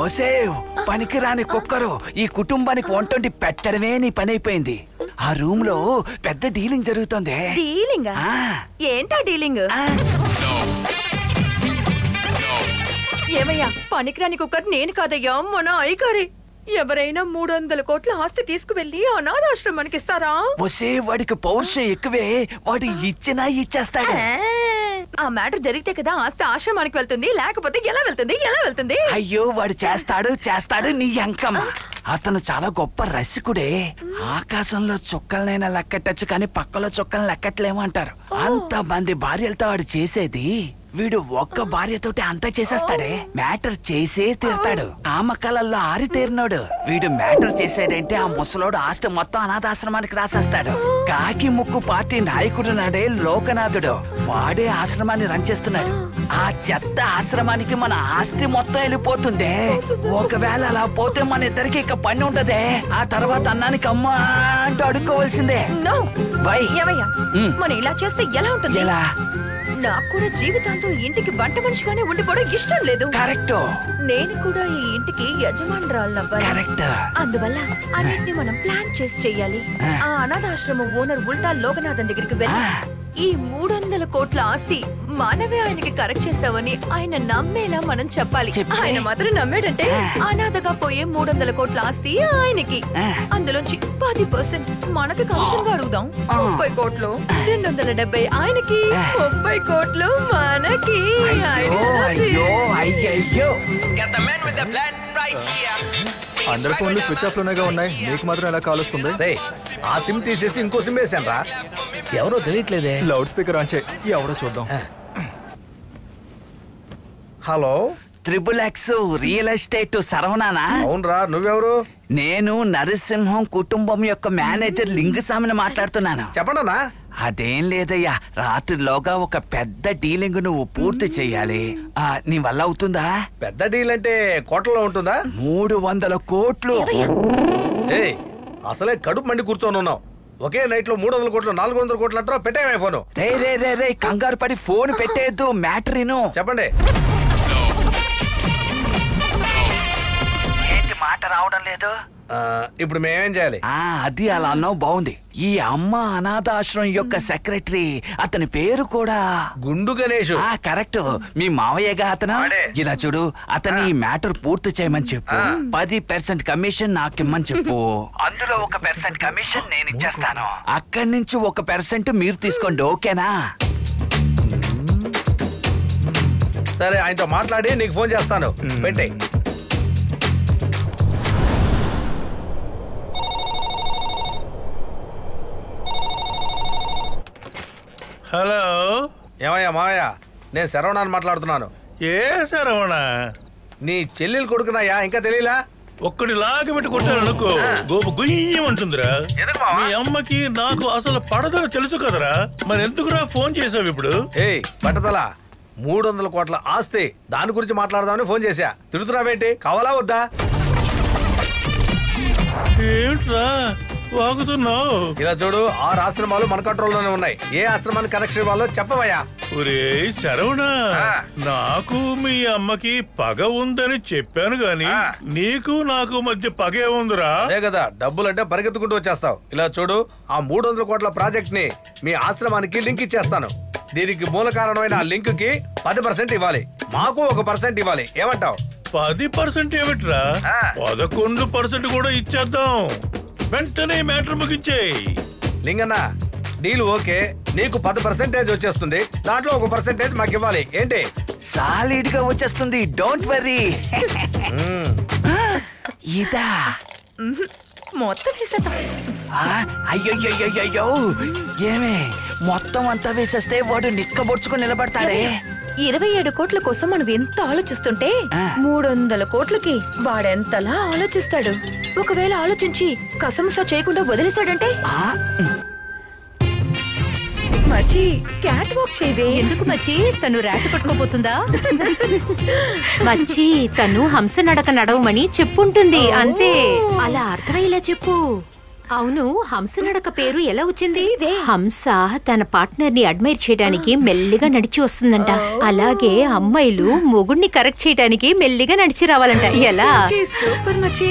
ఒసేవ్, పనికిరాని కుక్కరు, ఈ కుటుంబానికి వంటొంటి పెట్టడమే నీ పని అయిపోయింది. ఆ రూమ్ లో పెద్ద డీలింగ్ జరుగుతుంది. డీలింగ్? ఏంటా డీలింగ్? ఏమయ్యా పనికిరాని కుక్కర్ నేను కాదయ్యా మన అయ్యగారి. ఎవరైనా 300 కోట్ల ఆస్తి తీసుకువెళ్ళి అనాథాశ్రమానికి ఇస్తారా? ఒసే వాడికి పౌరుషం ఎక్కువే, వాడు ఇచ్చినా ఇచ్చేస్తాడు. ఆ మ్యాటర్ జరిగితే కదా ఆస్తి ఆశ్రమానికి వెళ్తుంది, లేకపోతే ఎలా వెళ్తుంది? అయ్యో వాడు చేస్తాడు నీ అంకమ్మ. అతను చాలా గొప్ప రసికుడే. ఆకాశంలో చుక్కలనైనా లెక్కట్టచ్చు కానీ పక్కలో చుక్కలను లెక్కట్లేమో అంటారు. అంత మంది భార్యలతో వాడు చేసేది, వీడు ఒక్క భార్యతోటి అంతా చేసేస్తాడే. మ్యాటర్ చేసే తీరుతాడు. కామకళల్లో ఆరితేరినోడు వీడు. మ్యాటర్ చేసాడంటే ఆ ముసలోడు ఆస్తి మొత్తం అనాథాశ్రమానికి రాసేస్తాడు. కాకి ముక్కు పార్టీ నాయకుడు నాడే లోకనాథుడు, వాడే ఆశ్రమాన్ని రన్ చేస్తున్నాడు. ఆ చెత్త ఆశ్రమానికి మన ఆస్తి మొత్తం వెళ్ళిపోతుందే. ఒకవేళ అలా పోతే మన ఇద్దరికి ఇక పని ఉంటదే. ఆ తర్వాత అన్నానికి అమ్మా అంటూ అడుక్కోవాల్సిందే. మనం ఇలా చేస్తే ఎలా ఉంటుంది? నాకు కూడా జీవితాంతం ఇంటికి వంట మనిషిగానే ఉండిపోవడం ఇష్టం లేదు. కరెక్ట్. నేను కూడా ఈ ఇంటికి యజమానురాలవ్వాలి. కరెక్ట్. అందువల్ల అన్నిటిని మనం ప్లాన్ చేసి చెయ్యాలి. ఆ అనాథాశ్రమం ఓనర్ ఉల్టా లోకనాథన్ దగ్గరికి వెళ్ళి ఈ 300 కోట్ల ఆస్తి మనమే ఆయనకి కరెక్ట్ చేసావని ఆయన నమ్మేలా మనం చెప్పాలి. ఆయన మాత్రం నమ్మాడంటే అనాథగా పోయే 300 కోట్ల ఆస్తి ఆయనకి, అందులోంచి 10% మనకి కమిషన్ గా అడుగుదాం. 30 కోట్లు 270 ఆయనకి, 30 కోట్లు మనకి. అందరి ఫోన్లు స్విచ్ ఆఫ్ లోనేగా ఉన్నాయి, నీకు మాత్రం ఎలా కాల్ వస్తుంది? ఆ సిమ్ తీసేసి ఇంకో సిమ్ వేసాను రా. ఎవరో తెలియట్లేదే. లౌడ్ స్పీకర్ ఆన్ చేయి, ఎవరో చూద్దాం. హలో, XXX రియల్ ఎస్టేట్ సరవణానా? అవునరా, నువ్వెవరు? నేను నరసింహం కుటుంబం యొక్క మేనేజర్ లింగస్వామిని మాట్లాడుతున్నాను. చెప్పండన్నా. అదేం లేదయ్యా, రాత్రిలోగా ఒక పెద్ద డీలింగ్ నువ్వు పూర్తి చెయ్యాలి. నీ వల్ల అవుతుందా? పెద్ద డీల్ అంటే కోట్లలో ఉంటుందా? 300 కోట్లు. అసలే కడుపు మండి కూర్చొని ఉన్నావు. ఒకే నైట్ లో 300 కోట్లు 400 కోట్లు అంటారా? పెట్టే ఫోను. రే కంగారు పడి ఫోన్ పెట్టేద్దు. మ్యాటర్ ఇను. చెప్పండి. ఏంటి మాట రావడం లేదు? ఇప్పుడు మేమేం చేయాలి? అది అలా అన్నావు, బాగుంది. ఈ అమ్మ అనాథాశ్రమం యొక్క సెక్రటరీ, అతని పేరు కూడా గుండు గణేష్. కరెక్ట్, మీ మావయ్యగా అతను. ఇలా చూడు, అతని ఈ మ్యాటర్ పూర్తి చేయమని చెప్పు. 10% కమిషన్ నాకిమ్మని చెప్పు. అందులో 1% కమిషన్ నేను ఇచ్చేస్తాను. అక్కడి నుంచి 1% మీరు తీసుకోండి, ఓకేనా? సరే, ఆయనతో మాట్లాడి నీకు ఫోన్ చేస్తాను. పెట్టే. హలో, ఏమయ్యా మావయ్య, నేను శరవణాన్ని మాట్లాడుతున్నాను. ఏ శరవణ? నీ చెల్లెలు కొడుకున్నాయా, ఇంకా తెలియలా? ఒక్కడి లాగి పెట్టి కొట్టాననుకో, గోపు గుయ్యమంటుందిరా. మీ అమ్మకి నాకు అసలు పడదని తెలుసు కదరా, మరి ఎందుకురా ఫోన్ చేసావు ఇప్పుడు? పట్టదలా, 300 కోట్ల ఆస్తి, దాని గురించి మాట్లాడదామని ఫోన్ చేశా. తిరుగుతున్నావేంటి? కావాలా వద్దా? ఏంట్రా వాగుతున్నావు? ఇలా చూడు, 6 ఆశ్రమాలు మన కంట్రోల్లోనే ఉన్నాయి. ఏ ఆశ్రమానికి కనెక్షన్ ఇవ్వాలో చెప్పవయ్యా. ఒరే శరవణ, నాకు మీ అమ్మకి పగ ఉందని చెప్పాను గాని నీకు నాకు మధ్య పగే ఉందిరా. అదే కదా, డబ్బులంటే పరిగెత్తుకుంటూ వచ్చేస్తావు. ఇలా చూడు, ఆ 300 కోట్ల ప్రాజెక్ట్ ని మీ ఆశ్రమానికి లింక్ ఇచ్చేస్తాను. దీనికి మూల కారణమైన ఆ లింక్ కి 10% ఇవ్వాలి, మాకు 1% ఇవ్వాలి. ఏమంటావు? 10% ఏమిట్రా, 11% కూడా ఇచ్చేద్దాం. వెంటనే మ్యాటర్ ముగించేయి. లింగన్న, డీల్ ఓకే, నీకు 10% వచ్చేస్తుంది, దాంట్లో 1% మాకు ఇవ్వాలి. ఏంటి? సాలిడ్ గా వచ్చేస్తుంది, డోంట్ వర్రీ. ఇదా మొత్తం వేసేద్దాం. అయ్యో, ఏమే మొత్తం అంతా వేసేస్తే వాడు నిక్కబొడ్చుకుని నిలబడతాడే. 27 కోట్ల కోసం మనం ఎంత ఆలోచిస్తుంటే 300 కోట్లకి వాడెంతలా ఆలోచిస్తాడు. ఒకవేళ ఆలోచించి కసమసా చేయకుండా వదిలేశాడంటే? మచ్చి, క్యాట్ వాక్ చేయవే. ఎందుకు మచ్చి? తను ర్యాట్ పట్టుకోబోతుందా? మచ్చి, తను హంస నడక నడవమని చెప్పుంటుంది, అంతే. అలా అర్థమయ్యేలా చెప్పు. అవును, హంస నడక పేరు ఎలా వచ్చింది? హంస తన పార్ట్నర్ ని అడ్మైర్ చేయడానికి మెల్లిగా నడిచి వస్తుందంట. అలాగే అమ్మాయిలు మొగుడిని కరెక్ట్ చేయడానికి మెల్లిగా నడిచి రావాలంట. ఎలా? సూపర్ మచ్చి.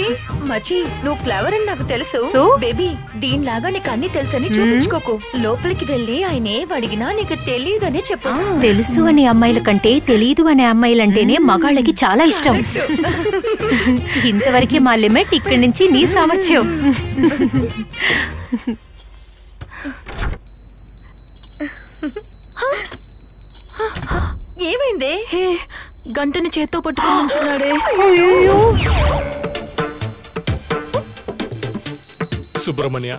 మచి నువ్వు క్లవర్ అని నాకు తెలుసు. సో? బేబీ దీనిలాగా నీకు అన్ని తెలుసని చూపించుకోకు. లోపలికి వెళ్ళి ఆయన ఏం అడిగినా నీకు తెలియదని చెప్పు. తెలుసు అనే అమ్మాయిల కంటే తెలీదు అనే అమ్మాయిలంటేనే మగాళ్ళకి చాలా ఇష్టం. ఇంతవరకే మా లిమిట్, ఇక్కడి నుంచి నీ సామర్థ్యం. ఏమైందే? హే, గంటని చేత్తో పట్టుకుని ఉంచున్నాడే. సుబ్రహ్మణ్య,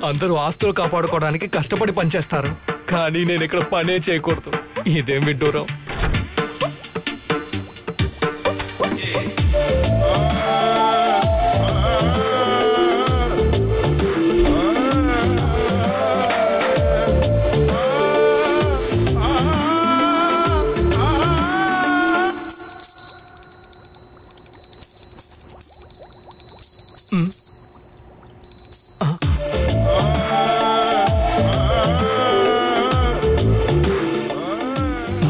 అందరూ ఆస్తులు కాపాడుకోవడానికి కష్టపడి పనిచేస్తారు, కానీ నేను ఇక్కడ పనే చేయకూడదు. ఇదేం విడ్డూరం.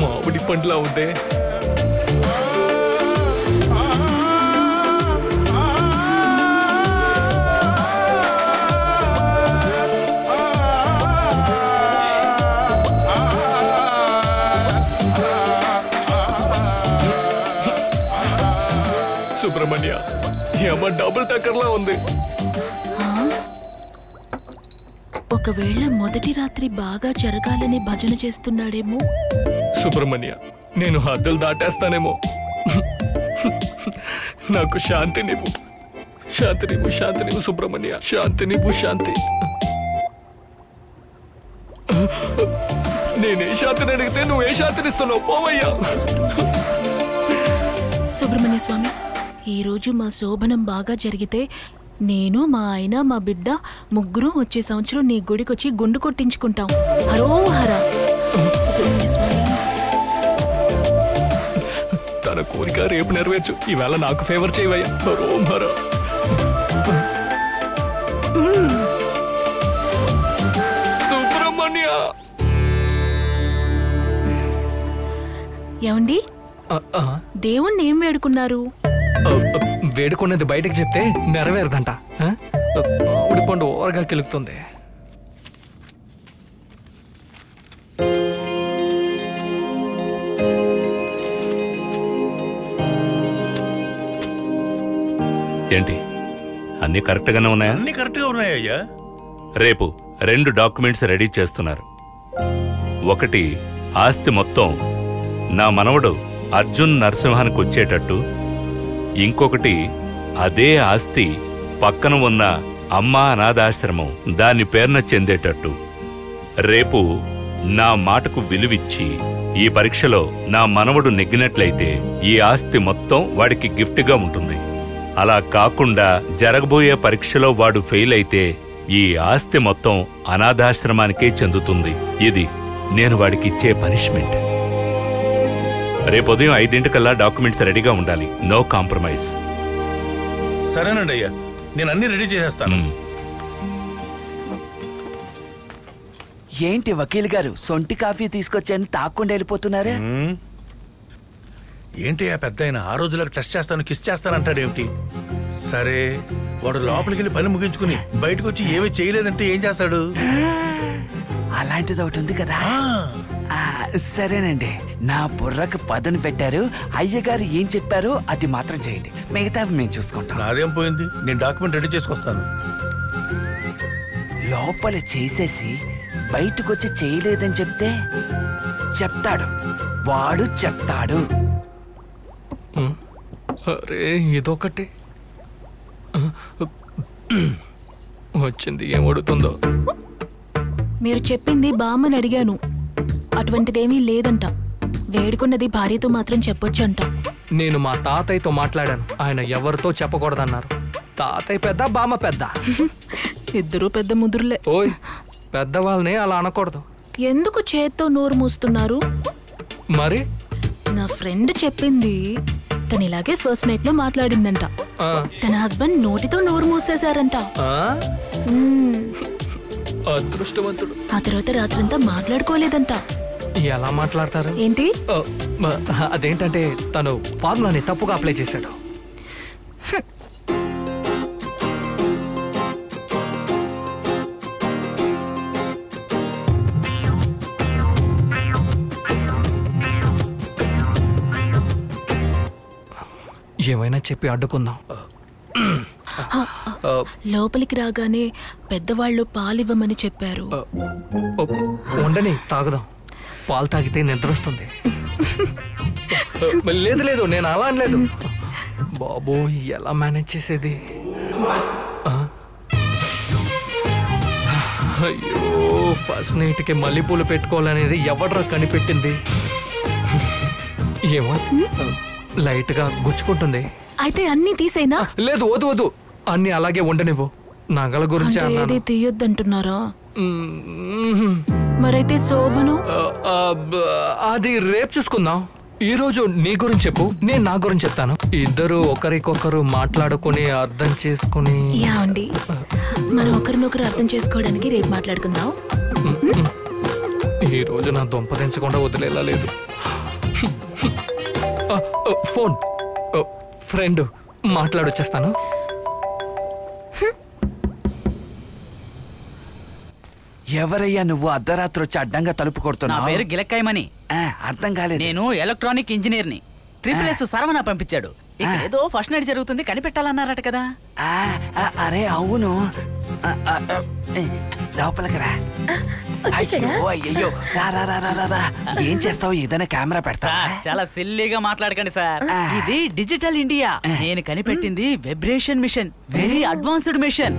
మామిడి పండ్లా ఉందే. సుబ్రహ్మణ్య, ఈ అమ్మ డబుల్ టక్కర్లా ఉంది. ఒకవేళ మొదటి రాత్రి బాగా జరగాలని భజన చేస్తున్నాడేమో. సుబ్రహ్మణ్య, నేను హద్దులు దాటేస్తానేమో. నాకు శాంతి నీవు, శాంతి నీవు, శాంతి నీవు సుబ్రహ్మణ్య, శాంతి నీవు, శాంతి. నేనే శాంతిని అడిగితే నువ్వు ఏ శాంతినిస్తున్నావు? పోవయ్యా. సుబ్రహ్మణ్య స్వామి, ఈరోజు మా శోభనం బాగా జరిగితే నేను, మా ఆయన, మా బిడ్డ ముగ్గురు వచ్చే సంవత్సరం నీ గుడికొచ్చి గుండు కొట్టించుకుంటాం. హరోహర. సుబ్రహ్మణ్య స్వామి, తన కోరిక రేపు నెరవేర్చు. ఈవేళ నాకు ఫేవర్ చేయవయ్యా. హరోహర. సుబ్రహ్మణ్య. ఏమండి, దేవుణ్ణి ఏం వేడుకున్నారు? వేడుకున్నది బయటకు చెప్తే నెరవేరదంట. ఉడిపండు ఓరగా కెలుగుతుంది. ఏంటి అన్ని కరెక్ట్ గానే ఉన్నాయా? అన్ని కరెక్ట్ గా ఉన్నాయ్యా. రేపు 2 డాక్యుమెంట్స్ రెడీ చేస్తున్నారు. ఒకటి ఆస్తి మొత్తం నా మనవడు అర్జున్ నరసింహానికి వచ్చేటట్టు, ఇంకొకటి అదే ఆస్తి పక్కన ఉన్న అమ్మ అనాథాశ్రమం దాని పేరున చెందేటట్టు. రేపు నా మాటకు విలువిచ్చి ఈ పరీక్షలో నా మనవడు నెగ్గినట్లయితే ఈ ఆస్తి మొత్తం వాడికి గిఫ్ట్గా ఉంటుంది. అలా కాకుండా జరగబోయే పరీక్షలో వాడు ఫెయిల్ అయితే ఈ ఆస్తి మొత్తం అనాథాశ్రమానికే చెందుతుంది. ఇది నేను వాడికి ఇచ్చే పనిష్మెంట్. రేపు ఉదయం 5 డాక్యుమెంట్స్ రెడీగా ఉండాలి. No compromise. సరేనండి అయ్యా, నేను అన్ని రెడీ చేసేస్తాను. ఏంటి వకీల్ గారు, సొంటి కాఫీ తీసుకొచ్చాను తాకుండా వెళ్ళిపోతున్నారా? ఏంటి ఆ పెద్ద ఆయన ఆ రోజులకు టెస్ట్ చేస్తాను కిస్ చేస్తానంటాడేమిటి? సరే, వాడు లోపలికి వెళ్ళి పని ముగించుకుని బయటకు వచ్చి ఏమీ చేయలేదంటే ఏం చేస్తాడు? అలాంటిది ఒకటి ఉంది కదా. సరేనండి, నా బుర్రకు పదును పెట్టారు. అయ్యగారు ఏం చెప్పారో అది మాత్రం చేయండి, మిగతా మేము చూసుకుంటాం. నాదేం పోయింది, నేను డాక్యుమెంట్ రెడీ చేసుకొస్తాను. లోపల చేసేసి బయటకొచ్చి చేయలేదని చెప్తే చెప్తాడు, వాడు చెప్తాడు. అరే ఇదొకటి వచ్చింది, ఏమడుగుతుందో. మీరు చెప్పింది బామ్మని అడిగాను, అటువంటిదేమీ లేదంట. వేడుకున్నది భార్యతో మాత్రం చెప్పొచ్చంట. నేను మా తాతయ్యతో మాట్లాడాను, ఆయన ఎవరితో చెప్పకూడదన్నారు. తాతయ్య పెద్ద, బామ్మ పెద్ద. ఇద్దరూ పెద్ద ముదురులే. ఓయ్, పెద్దవాళ్ళని అలా అనకూడదు. ఎందుకు చేత్తో నోరు మూస్తున్నారు? మరి నా ఫ్రెండ్ చెప్పింది, తను ఇలాగే ఫస్ట్ నైట్ లో మాట్లాడిందంట. తన హస్బెండ్ నోటితో నోరు మూసేశారంట. అదృష్టవంతుడు. ఆ తర్వాత రాత్రంతా మాట్లాడుకోలేదంట. ఎలా మాట్లాడతారు? ఏంటి? అదేంటంటే తను ఫార్ములాని తప్పుగా అప్లై చేశాడు. ఏమైనా చెప్పి అడ్డుకుందాం. లోపలికి రాగానే పెద్దవాళ్ళు పాలివ్వమని చెప్పారు. ఉండని, తాగుదాం. పాలు తాగితే నిద్ర వస్తుంది. లేదు లేదు, నేను అలా అనలేదు. బాబో, ఎలా మేనేజ్ చేసేది? అయ్యో, ఫస్ట్ నైట్కి మల్లెపూలు పెట్టుకోవాలనేది ఎవడ్రా కనిపెట్టింది? ఏమో, లైట్గా గుచ్చుకుంటుంది. అయితే అన్ని తీసేనా? లేదు, వద్దు వద్దు, అన్ని అలాగే ఉండనివ్వు. నగల గురించి ఏది తీయొద్దంటున్నారా? మరైతే శోభను అది రేపు చూసుకుందాం. ఈ రోజు నీ గురించి చెప్పు, నేను నా గురించి చెప్తాను. ఇద్దరు ఒకరికొకరు మాట్లాడుకుని అర్థం చేసుకుని. యాండి, మనం ఒకరినొకరు అర్థం చేసుకోవడానికి రేపు మాట్లాడుకుందాం. ఈ రోజు నా దొంప తెంచకుండా వదిలేలా లేదు. ఫోన్, ఫ్రెండ్, మాట్లాడొచ్చేస్తాను. ఎవరయ్యా నువ్వు? అర్ధరాత్రి వచ్చి అడ్డంగా తలుపు కొడుతున్నా? నా పేరు గిలక్కాయమని. అర్థం కాలేదు. నేను ఎలక్ట్రానిక్ ఇంజనీర్ని. ట్రిపుల్ సరవణ పంపించాడు. ఇక్కడ ఏదో ఫస్ట్ నైట్ జరుగుతుంది, కనిపెట్టాలన్నారట కదా. అరే అవును, లోపలికి రా. అయ్యో, రా. ఏం చేస్తావు? ఏదైనా కెమెరా పెడతా? చాలా సిల్లీగా మాట్లాడకండి సార్. ఇది డిజిటల్ ఇండియా. నేను కనిపెట్టింది vibration machine, very advanced machine.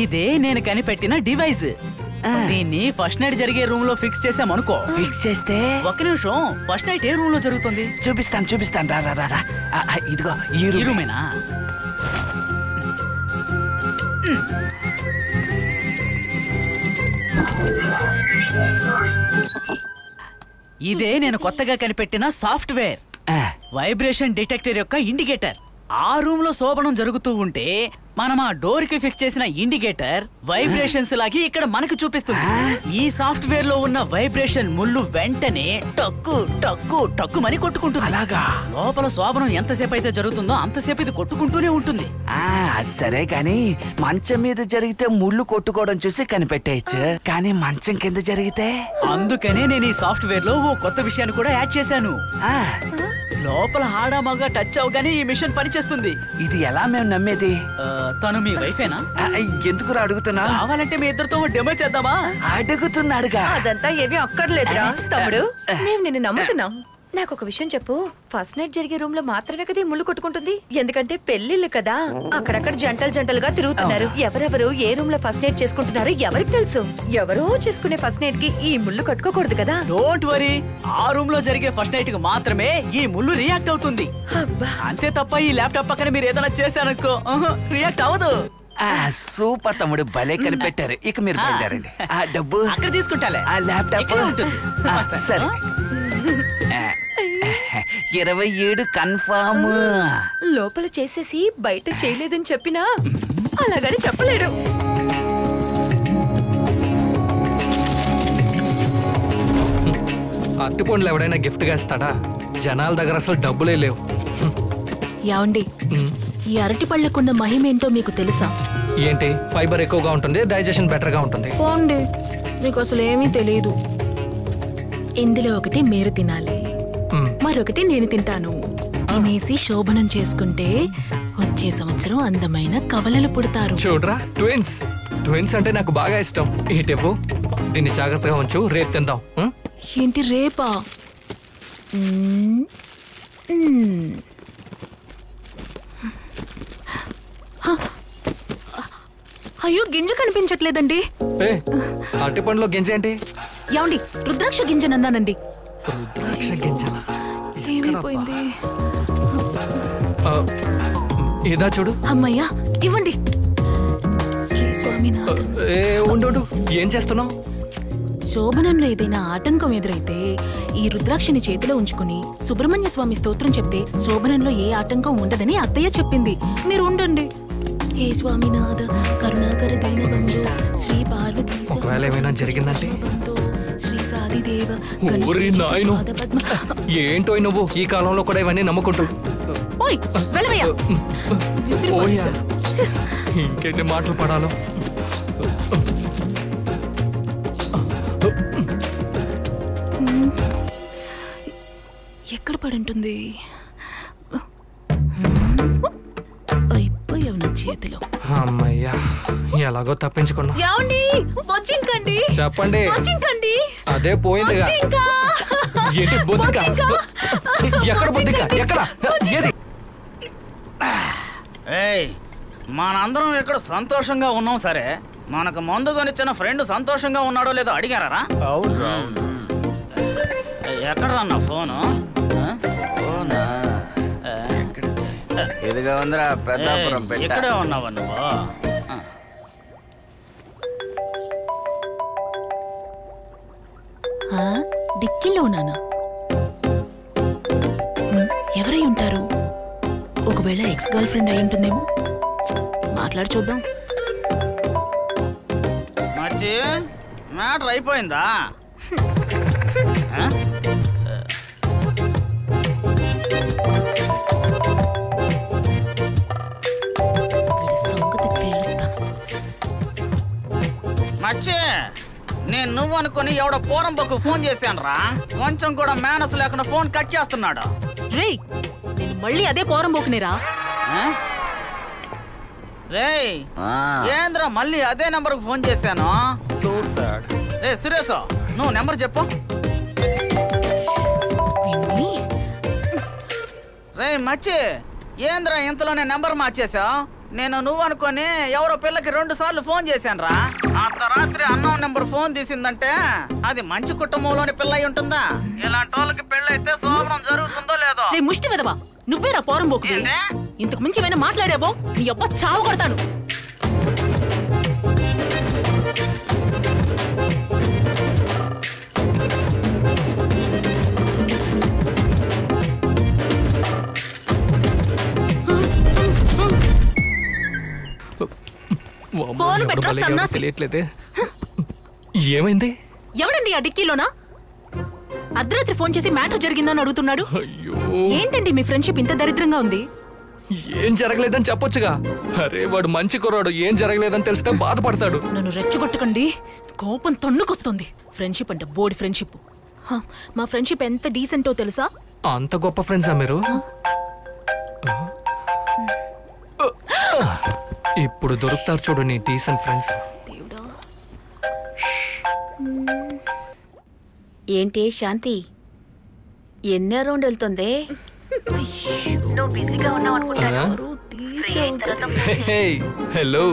ఇదే నేను కనిపెట్టిన డివైస్. దీన్ని ఫస్ట్ నైట్ జరిగే రూమ్ లో ఫిక్స్ చేసామనుకో. ఫిక్స్ చేస్తే ఒక్క నిమిషం, ఫస్ట్ నైట్ ఏ రూమ్ లో జరుగుతుంది చూపిస్తాను. రా. ఇదిగో ఈ రూమేనా? ఇదే నేను కొత్తగా కనిపెట్టిన సాఫ్ట్వేర్, వైబ్రేషన్ డిటెక్టర్ యొక్క ఇండికేటర్. ఆ రూమ్ లో శోభనం జరుగుతూ ఉంటే మనం ఆ డోర్ కి ఫిక్స్ చేసిన ఇండికేటర్ వైబ్రేషన్స్ లాగి ఇక్కడ మనకు చూపిస్తుంది. ఈ సాఫ్ట్వేర్ లో ఉన్న వైబ్రేషన్ ముళ్ళు వెంటనే టక్కు టక్కు టక్కు మని కొట్టుకుంటుంది. అలాగా? లోపల శోభనం ఎంతసేపు అయితే జరుగుతుందో అంతసేపు ఇది కొట్టుకుంటూనే ఉంటుంది. సరే గాని మంచం మీద జరిగితే ముళ్ళు కొట్టుకోవడం చూసి కనిపెట్టేయచ్చు, కానీ మంచం కింద జరిగితే? అందుకనే నేను ఈ సాఫ్ట్వేర్ లో ఓ కొత్త విషయాన్ని కూడా యాడ్ చేశాను. లోపల ఆడా మగ టచ్ అవగానే ఈ మిషన్ పనిచేస్తుంది. ఇది ఎలా మేము నమ్మేది? తను మీ వైఫేనా? ఎందుకు అడుగుతున్నా? కావాలంటే మీ ఇద్దరితో డెమో చేద్దామా? అడుగుతున్నాడుగా. అదంతా ఏమీ అక్కర్లేదురా తమ్ముడు, మేము నిన్ను నమ్ముతున్నాం. నాకు ఒక విషయం చెప్పు, ఫస్ట్ నైట్ జరిగే రూమ్ లో మాత్రమే కదా ముళ్ళు కొట్టుకుంటుంది? ఎందుకంటే పెళ్లిళ్ళు కదా, అక్కడక్కడ జంటలుగా తిరుగుతున్నారు. ఎవరెవరు ఏ రూమ్ లో ఫస్ట్ నైట్ చేసుకుంటున్నారో ఎవరికి తెలుసు? ఎవరో చేసుకునే ఫస్ట్ నైట్ కి ఈ ముళ్ళు కట్టుకోకూడదు కదా. డోంట్ వరీ, ఆ రూమ్ లో జరిగే ఫస్ట్ నైట్ కి మాత్రమే ఈ ముళ్ళు రియాక్ట్ అవుతుంది. అంతే తప్ప ఈ ల్యాప్టాప్ పక్కన మీరు ఏదైనా చేశారనుకో రియాక్ట్ అవ్వదు. సూపర్ తమ్ముడు, భలే కనిపెట్టారు. ఇక మీరు బయలుదేరండి. ఆ డబ్బు అక్కడ తీసుకుంటాలే, ఆ ల్యాప్టాప్ ఉంటుంది. సరే, 27 కన్ఫర్మ్. లోపల చేసేసి బయట చేయలేదని చెప్పినా అలాగని చెప్పలేడు. అరటిపండ్లు ఎవడైనా గిఫ్ట్ గా ఇస్తాడా? జనాల దగ్గర అసలు డబ్బులే లేవు. యాండి, ఈ అరటి పళ్ళకున్న మహిమేంటో మీకు తెలుసా? ఏంటి? ఫైబర్ ఎక్కువగా ఉంటుంది, డైజెషన్ బెటర్ గా ఉంటుంది. పోండి, మీకు అసలు ఏమీ తెలియదు. ఇందులో ఒకటి మీరు తినాలి, మరొకటి నేను తింటాను. తినేసి శోభనం చేసుకుంటే వచ్చే సంవత్సరం అందమైన కవలలు పుడతారు. చూడరా, ట్విన్స్ అంటే నాకు బాగా ఇష్టం. ఏంటేవో, దీన్ని జాగ్రత్తగా ఉంచు, రేపు తిందాం. ఏంటి రేపా? అయ్యో, గింజ కనిపించట్లేదండి. అరటిపండులో గింజ ఏంటి? ఏమండి, రుద్రాక్ష గింజనన్నానండి. రుద్రాక్ష గింజనా? ఏమైపోయింది? ఏదా చూడు. అమ్మయ్యా, ఇవ్వండి. శ్రీ స్వామినాథన్. ఉండు, ఏం చేస్తున్నావు? శోభనంలో ఏదైనా ఆటంకం ఎదురైతే ఈ రుద్రాక్షని చేతిలో ఉంచుకుని సుబ్రహ్మణ్య స్వామి స్తోత్రం చెప్తే శోభనంలో ఏ ఆటంకం ఉండదని అత్తయ్య చెప్పింది. మీరు ఉండండి. హే స్వామినాథ కరుణాకర దీనబంధు శ్రీ పార్వతీ ఒకవేళ ఏమైనా జరిగిందంటే? శ్రీ సాదిదేవ. ఏంటో నువ్వు ఈ కాలంలో కూడా ఇవన్నీ నమ్ముకుంటూ. ఇంకెన్ని మాటలు పడాలో. ఎక్కడ పడి ఉంటుంది? అయిపోయావు నా చేతిలో. అమ్మయ్యా, ఎలాగో తప్పించుకున్నా. ఏమండి? వచ్చింకండి. చెప్పండి. వచ్చింకండి. అదే పోయిందిగా. ఏంటి బొద్దిక? ఎక్కడ బొద్దిక? ఎక్కడ? ఏది? మనందరం ఇక్కడ సంతోషంగా ఉన్నాం సరే, మనకు మందు కొనిచ్చిన ఫ్రెండ్ సంతోషంగా ఉన్నాడో లేదో అడిగారా? అవును. ఎక్కడ నా ఫోను? ఇదిగా ఉందిరా పెద్దాపురం పెట్ట. ఇక్కడే ఉన్నావా నువ్వు? డిక్కీలోనా? ఎవరై ఉంటారు? ఒకవేళ ఎక్స్ గర్ల్ ఫ్రెండ్ అయి ఉంటుందేమో. మాట్లాడి చూద్దాం. మచ్చి, మ్యాటర్ అయిపోయిందా? మచ్చి, నేను నువ్వు అనుకుని ఎవడో పోరంబకు ఫోన్ చేశాను రా. కొంచెం కూడా మేనస్ లేకుండా ఫోన్ కట్ చేస్తున్నాడు. రే, నేను మళ్ళీ అదే పోరంబోకునేరా. రేయ్, ఏంద్రా మళ్ళీ అదే నెంబర్కి ఫోన్ చేశాను? రే సురేష్, నువ్వు నెంబర్ చెప్పు. రే మచ్చి, ఏంద్రా ఇంతలోనే నెంబర్ మార్చేశావు? నేను నువ్వు అనుకొని ఎవరో పిల్లకి 2 సార్లు ఫోన్ చేశాను రా. అర్ధరాత్రి అన్నోన్ నెంబర్ ఫోన్ తీసిందంటే అది మంచి కుటుంబంలోని పిల్ల అయి ఉంటుందా? ఇలాంటి వాళ్ళకి పెళ్ళైతే శోభనం జరుగుతుందో లేదో? రే ముష్టి వెదవా, నువ్వేరా పోరంబోకు. ఇంతకు మించి ఏమైనా మాట్లాడావో నీ అబ్బ చావు కొడతాను. ఫోన్ పెట్టరా సన్నాసి. తెలియట్లేదే. ఏమైంది? ఎవడండి ఆ డిక్కీలోనా? అర్ధరాత్రి ఫోన్ చేసి మ్యాటర్ జరిగిందని అడుగుతున్నాడు. ఏంటండి మీ ఫ్రెండ్షిప్ ఇంత దరిద్రంగా ఉంది? ఏం జరగలేదని చెప్పొచ్చుగా. అరే వాడు మంచి కుర్రాడు, ఏం జరగలేదని తెలిస్తే బాధపడతాడు. నన్ను రెచ్చగొట్టకండి, కోపం తన్నుకొస్తుంది. ఫ్రెండ్షిప్ అంటే బోడి ఫ్రెండ్షిప్. మా ఫ్రెండ్షిప్ ఎంత డీసెంటో తెలుసా? అంత గొప్ప ఫ్రెండ్సా మీరు? ఇప్పుడు దొరుకుతారు చూడు నీ డీసెంట్ ఫ్రెండ్స్. ఏంటి శాంతి, ఎన్నో రౌండ్ వెళ్తుంది? నువ్వు బిజీగా ఉన్నావు అనుకుంటాను. Hello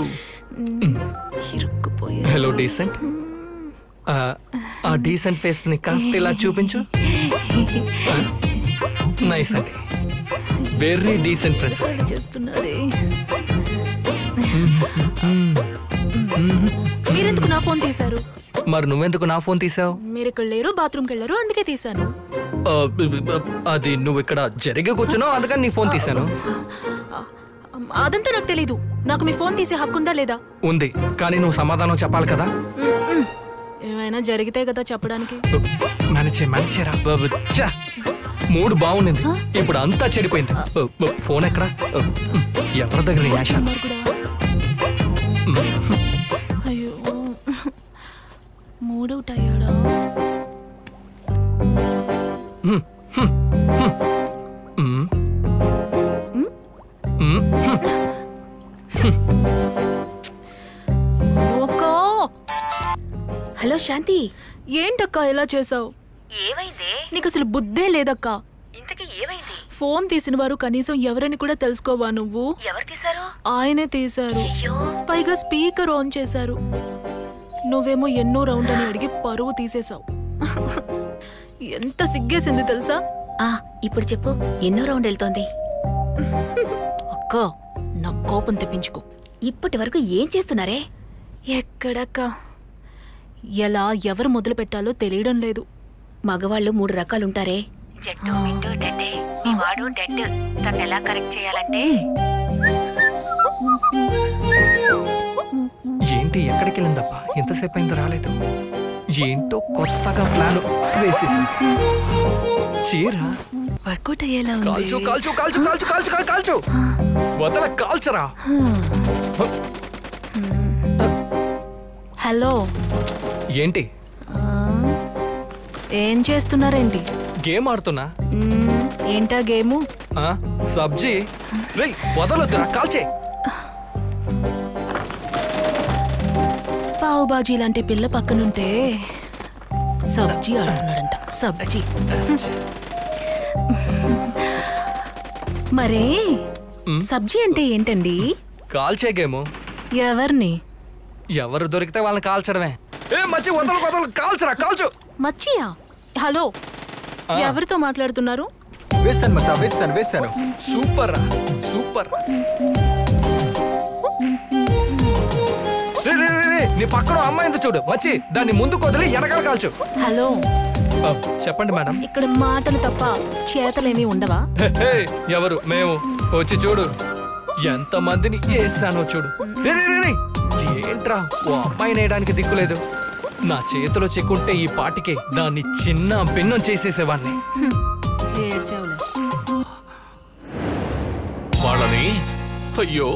hello decent. ఆ డీసెంట్ ఫేస్ ని కాస్త ఇలా చూపించు. నైస్ అండి, వెరీ డీసెంట్ ఫ్రెండ్స్. మీరెందుకు నా ఫోన్ తీశారు? మరి నువ్వెందుకు నా ఫోన్ తీసావు? మీరు ఇక్కడ లేరు, బాత్రూమ్కి వెళ్ళారు, అందుకే తీశాను. అది నువ్వు ఇక్కడ జరిగే కూర్చున్నావు, అందుకని నీ ఫోన్ తీశాను. అదంతా నాకు తెలీదు. నాకు మీ ఫోన్ తీసే హక్కు ఉందా లేదా? ఉంది, కానీ నువ్వు సమాధానం చెప్పాలి కదా. ఏమైనా జరిగితే కదా చెప్పడానికి. మూడు బాగుండింది, ఇప్పుడు అంతా చెడిపోయింది. ఫోన్ ఎక్కడ? ఎవరి దగ్గర? అయ్యో, మూడవుట్ అయ్యాడా? హలో శాంతి, ఏంటక్క ఇలా చేసావు? ఏమైంది? నీకు అసలు బుద్ధే లేదక్క. ఇంతకీ ఏమైంది? ఫోన్ తీసిన వారు కనీసం ఎవరని కూడా తెలుసుకోవా నువ్వు? ఎవరు తీశారు? ఆయనే తీశారు, పైగా స్పీకర్ ఆన్ చేశారు. నువ్వేమో ఎన్నో రౌండ్ అని అడిగి పరువు తీసేశావు. ఎంత సిగ్గేసింది తెలుసా? ఇప్పుడు చెప్పు, ఎన్నో రౌండ్ వెళ్తోంది? అక్క, నా కోపం తెప్పించుకో. ఇప్పటి వరకు ఏం చేస్తున్నారే? ఎక్కడక్క, ఎలా ఎవరు మొదలు పెట్టాలో తెలియడం లేదు. మగవాళ్ళు 3 రకాలుంటారే. జట్టు వింటూ డెడ్డే, మీ వాడు డెడ్. తను ఎలా కరెక్ట్ చేయాలంటే? ఏంటి, ఎక్కడికి వెళ్ళిందప్పా? ఎంతసేపు అయింది రాలేదు? ఏంటో కొత్తగా ప్లాన్ వేసేసింది. చీర వర్కౌట్ అయ్యేలా ఉంది. కాల్చు కాల్చు కాల్చు కాల్చు కాల్చు కాల్చు, వదల కాల్చరా. హలో, ఏంటి? ఏం చేస్తున్నారేంటి? గేమ్ ఆడుతున్నా. ఏంటా గేము? సబ్జీ. రే వదలొద్దురా, కాల్చే. పావు బాజీ లాంటి పిల్ల పక్కనుంటే సబ్జీ ఆడుతున్నాడంట. సబ్జీ. మరే సబ్జీ అంటే ఏంటండి? కాల్చే గేము. ఎవరిని? ఎవరు దొరికితే వాళ్ళని కాల్చడమే. ఏ మచ్చి వదలు కాల్చరా, కాల్చు. మచ్చియా? హలో, ఎవరితో మాట్లాడుతున్నారు? వేస్తాను మచ్చా, వేస్తాను. సూపర్ రా, సూపర్. నీ పక్కన అమ్మాయింది చూడు మచ్చి, దాన్ని ముందుకు వదిలి వెనకాల కాల్చు. హలో, చెప్పండి మేడం. ఇక్కడ మాటలు తప్ప చేతలేమీ ఉండవా? ఎవరు? మేము. వచ్చి చూడు ఎంత మందిని వేసానో చూడు. ఏంట్రా ఓ అమ్మాయిని వేయడానికి దిక్కులేదు. నా చేతిలో చెక్కుంటే ఈ పాటికే దాన్ని చిన్న భిన్నం చేసేసేవాడిని. వాళ్ళని అయ్యో